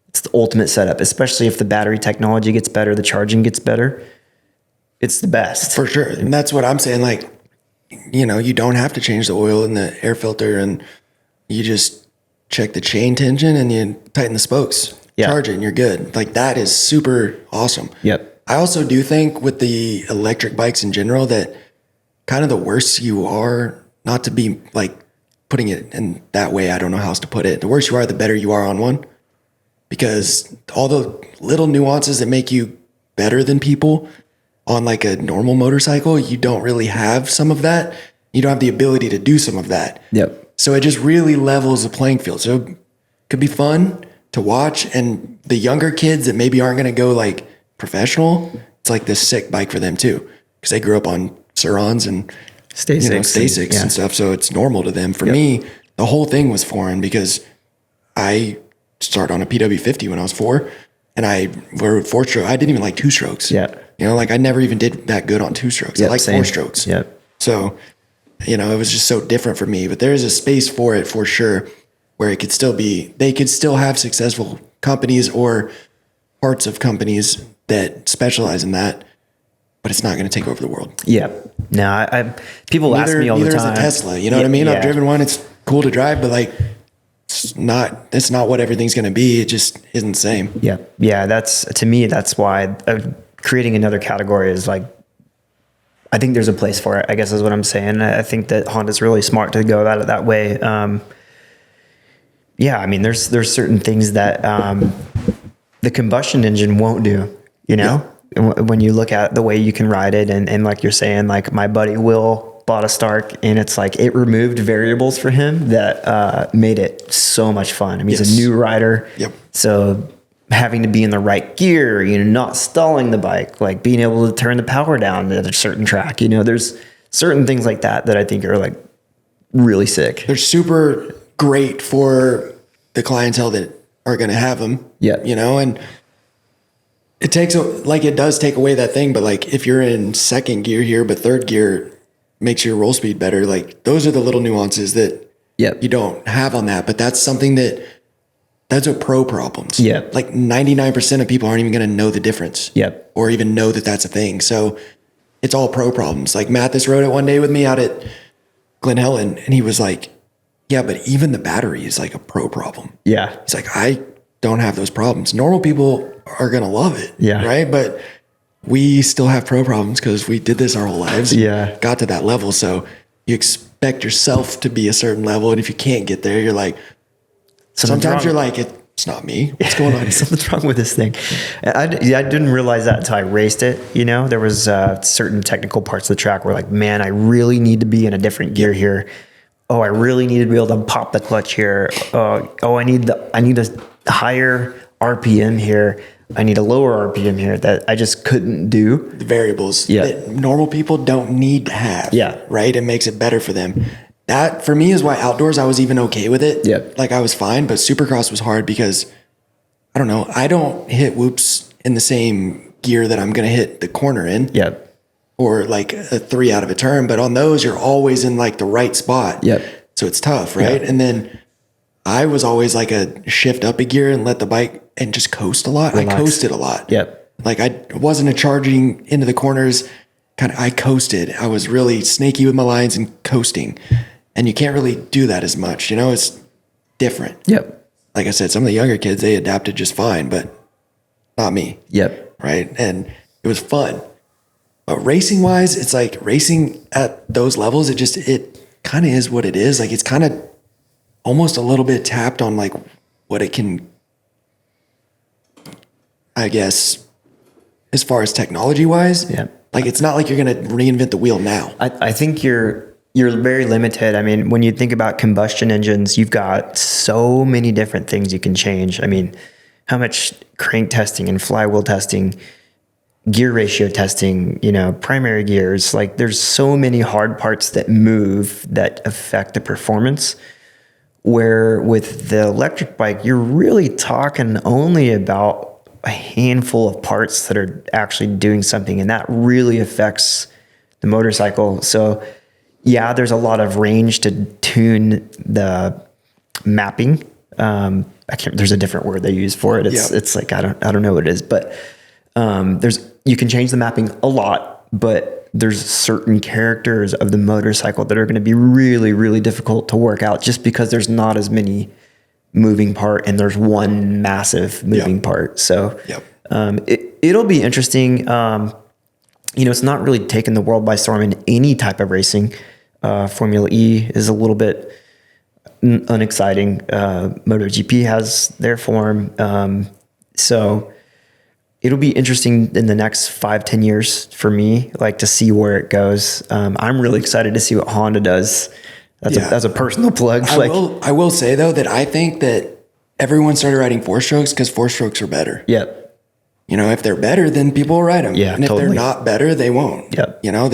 it's the ultimate setup, especially if the battery technology gets better, the charging gets better. It's the best. For sure. And that's what I'm saying. Like, you don't have to change the oil in the air filter and you just check the chain tension and you tighten the spokes, charge it and you're good. Like that is super awesome. Yep. I also do think with the electric bikes in general that kind of the worse you are, not to be like putting it in that way, I don't know how else to put it. The worse you are, the better you are on one because all the little nuances that make you better than people on like a normal motorcycle, you don't really have some of that. You don't have the ability to do some of that. Yep. So it just really levels the playing field. So it could be fun to watch. And the younger kids that maybe aren't going to go like professional, it's like this sick bike for them too. Because they grew up on Surons and Stay Six and stuff. So it's normal to them. For me, the whole thing was foreign because I started on a PW50 when I was 4. And I were 4-stroke. I didn't even like 2 strokes. Yeah. Like I never even did that good on 2 strokes. I like 4 strokes. Yeah. So, it was just so different for me, but there's a space for it for sure where it could still be, they could still have successful companies or parts of companies that specialize in that, but it's not going to take over the world. Yeah. No, people ask me all the time. Neither is a Tesla. You know what I mean? Yeah. I've driven one. It's cool to drive, but like, it's not what everything's going to be. It just isn't the same. Yeah. Yeah. To me, that's why creating another category is like, I think there's a place for it, I guess is what I'm saying. I think that Honda's really smart to go about it that way. Yeah. I mean, there's certain things that, the combustion engine won't do, when you look at the way you can ride it. And like you're saying, like my buddy Will bought a Stark and it's like it removed variables for him that made it so much fun. I mean, he's a new rider. Yep. So having to be in the right gear, not stalling the bike, like being able to turn the power down at a certain track, there's certain things like that I think are like really sick. They're super great for the clientele that are going to have them. Yeah. And it does take away that thing. But like if you're in 2nd gear here, but 3rd gear makes your roll speed better. Like those are the little nuances that you don't have on that, but that's something that's a pro problems. Yeah. Like 99% of people aren't even going to know the difference. Yep. Or even know that that's a thing. So it's all pro problems. Like Mathis rode it one day with me out at Glen Helen and he was like, yeah, but even the battery is like a pro problem. Yeah. He's like, I don't have those problems. Normal people are going to love it. Yeah. Right. But we still have pro problems because we did this our whole lives. Yeah. Got to that level. So you expect yourself to be a certain level. And if you can't get there, you're like, sometimes you're like, it's not me. What's going on here? Something's wrong with this thing. I didn't realize that until I raced it. There was certain technical parts of the track where like, man, I really need to be in a different gear here. Oh, I really need to be able to pop the clutch here. I need a higher RPM here. I need a lower RPM here that I just couldn't do. The variables that normal people don't need to have. Yeah. Right. It makes it better for them. that for me is why outdoors I was even okay with it. Yep. Like I was fine, but Supercross was hard because I don't know. I don't hit whoops in the same gear that I'm going to hit the corner in. Yep. Or like a 3 out of a turn, but on those you're always in like the right spot. Yep. So it's tough, right? Yep. And then I was always like a shift up a gear and let the bike and just coast a lot. Relax. I coasted a lot. Yep. Like I wasn't a charging into the corners. I coasted. I was really snaky with my lines and coasting. And you can't really do that as much. You know, it's different. Yep. Like I said, some of the younger kids, they adapted just fine, but not me. Yep. Right. And it was fun. But racing wise, it's like racing at those levels, it kind of is what it is. Like it's kind of almost a little bit tapped on like what it can, I guess, as far as technology wise. Yeah. Like it's not like you're going to reinvent the wheel now. I think you're very limited. I mean, when you think about combustion engines, you've got so many different things you can change. I mean, how much crank testing and flywheel testing, gear ratio testing, you know, primary gears, like there's so many hard parts that move that affect the performance. Where with the electric bike, you're really talking only about a handful of parts that are actually doing something, and that really affects the motorcycle. So yeah, there's a lot of range to tune the mapping. There's a different word they use for it. It's like, I don't know what it is, but you can change the mapping a lot, but there's certain characters of the motorcycle that are going to be really, really difficult to work out just because there's not as many moving part and there's one massive moving part. So it'll be interesting. You know, it's not really taking the world by storm in any type of racing. Formula E is a little bit unexciting. MotoGP has their form. So it'll be interesting in the next 5-10 years for me, like to see where it goes. I'm really excited to see what Honda does. That's a personal plug. I will say though, that I think that everyone started riding 4-strokes because 4-strokes are better. Yep. You know, if they're better, then people will ride them. Yeah, and if totally. they're not better, they won't. Yep. You know,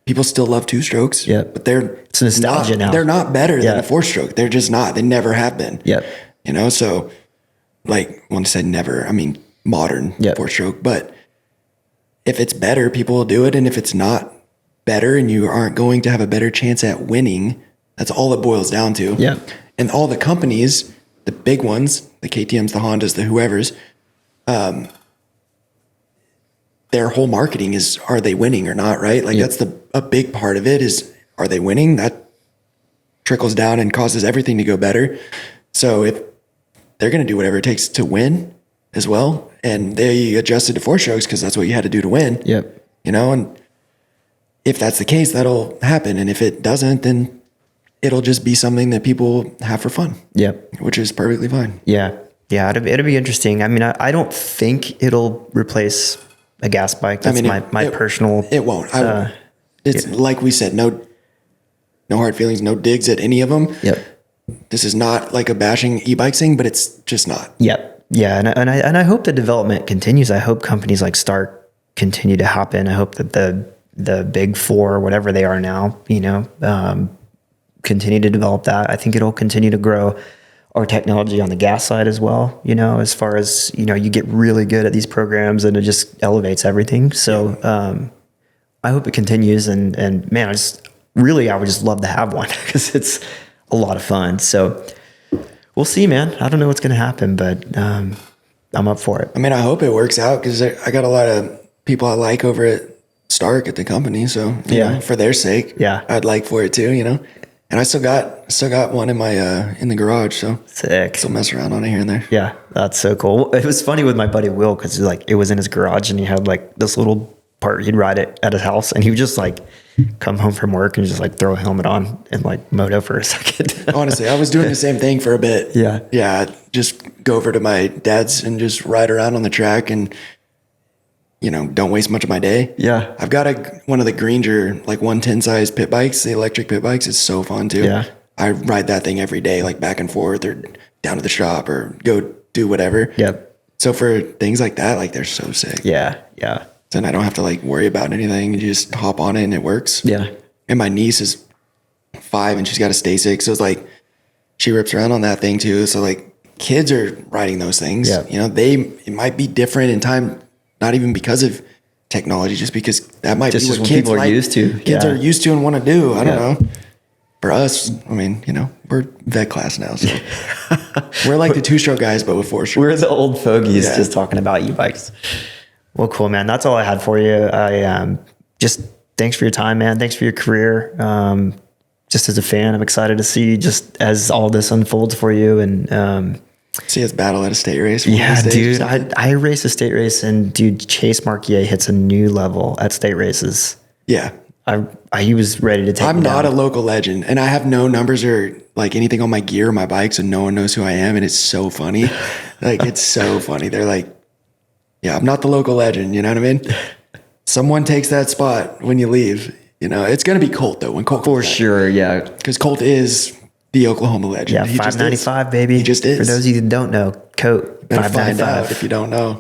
people still love 2-strokes. Yep. But it's nostalgia now. They're not better than a 4-stroke. They're just not. They never have been. Yep. You know, so like when I said never, I mean modern 4-stroke. But if it's better, people will do it. And if it's not better and you aren't going to have a better chance at winning, that's all it boils down to. Yeah. And all the companies, the big ones, the KTMs, the Hondas, the whoever's, their whole marketing is, are they winning or not, right? Like that's a big part of it is, are they winning? That trickles down and causes everything to go better. So if they're going to do whatever it takes to win as well, and they adjusted to 4-strokes because that's what you had to do to win. Yep. You know, and if that's the case, that'll happen. And if it doesn't, then it'll just be something that people have for fun. Yep. Which is perfectly fine. Yeah. Yeah. It'll be interesting. I mean, I don't think it'll replace a gas bike. That's my personal. It won't. It's like we said, no hard feelings, no digs at any of them. Yep. This is not like a bashing e-bike thing, but it's just not. Yep. Yeah. And I hope the development continues. I hope companies like Stark continue to happen. I hope that the big four, whatever they are now, you know, continue to develop that. I think it'll continue to grow our technology on the gas side as well, you know, as far as, you know, you get really good at these programs and it just elevates everything. So I hope it continues and man, I would just love to have one because it's a lot of fun. So we'll see, man. I don't know what's going to happen, but I'm up for it. I mean, I hope it works out because I got a lot of people I like over at Stark at the company. So you know, for their sake, I'd like for it too, you know. And I still got one in my in the garage, so sick. Still mess around on it here and there. Yeah, that's so cool. It was funny with my buddy Will because like it was in his garage and he had like this little part he'd ride it at his house, and he would just like come home from work and just like throw a helmet on and like moto for a second. Honestly, I was doing the same thing for a bit. Yeah, just go over to my dad's and just ride around on the track and, you know, don't waste much of my day. Yeah. I've got one of the Granger, like 110 size pit bikes, the electric pit bikes. It's so fun too. Yeah. I ride that thing every day, like back and forth or down to the shop or go do whatever. Yep. So for things like that, like they're so sick. Yeah. Yeah. Then I don't have to like worry about anything. You just hop on it and it works. Yeah. And my niece is 5 and she's got a Stasic. So it's like, she rips around on that thing too. So like kids are riding those things, Yeah. you know, it might be different in time, not even because of technology, just because that might Just be what what kids people are used to. Kids Yeah. are used to and want to do. I don't Yeah. know. For us, I mean, you know, we're vet class now. So we're like the 2-stroke guys, but with 4-stroke. We're the old fogies Yeah. just talking about e-bikes. Well, cool, man. That's all I had for you. I just thanks for your time, man. Thanks for your career. Just as a fan, I'm excited to see just as all this unfolds for you. And See us battle at a state race. yeah, dude, I race a state race, and dude, Chase Marquier hits a new level at state races. Yeah. He was ready to take I'm me not down. a local legend, and I have no numbers or like anything on my gear or my bike, so no one knows who I am, and it's so funny. Like, it's so funny. They're like, yeah, I'm not the local legend, you know what I mean? Someone takes that spot when you leave. You know, it's going to be Colt, though, when Colt For sure, yeah. Because Colt is the Oklahoma legend. Yeah, He just is. 595, baby. He just is. For those of you that don't know, Coat, Better find out 595. if you don't know.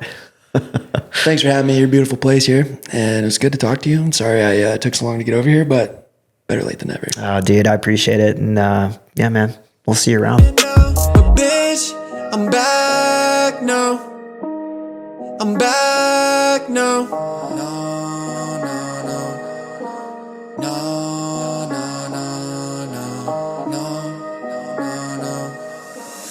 Thanks for having me. Your beautiful place here, and it was good to talk to you. I'm sorry I took so long to get over here, but better late than never. Oh, dude, I appreciate it. And yeah, man, we'll see you around. But bitch, I'm back now. I'm back now.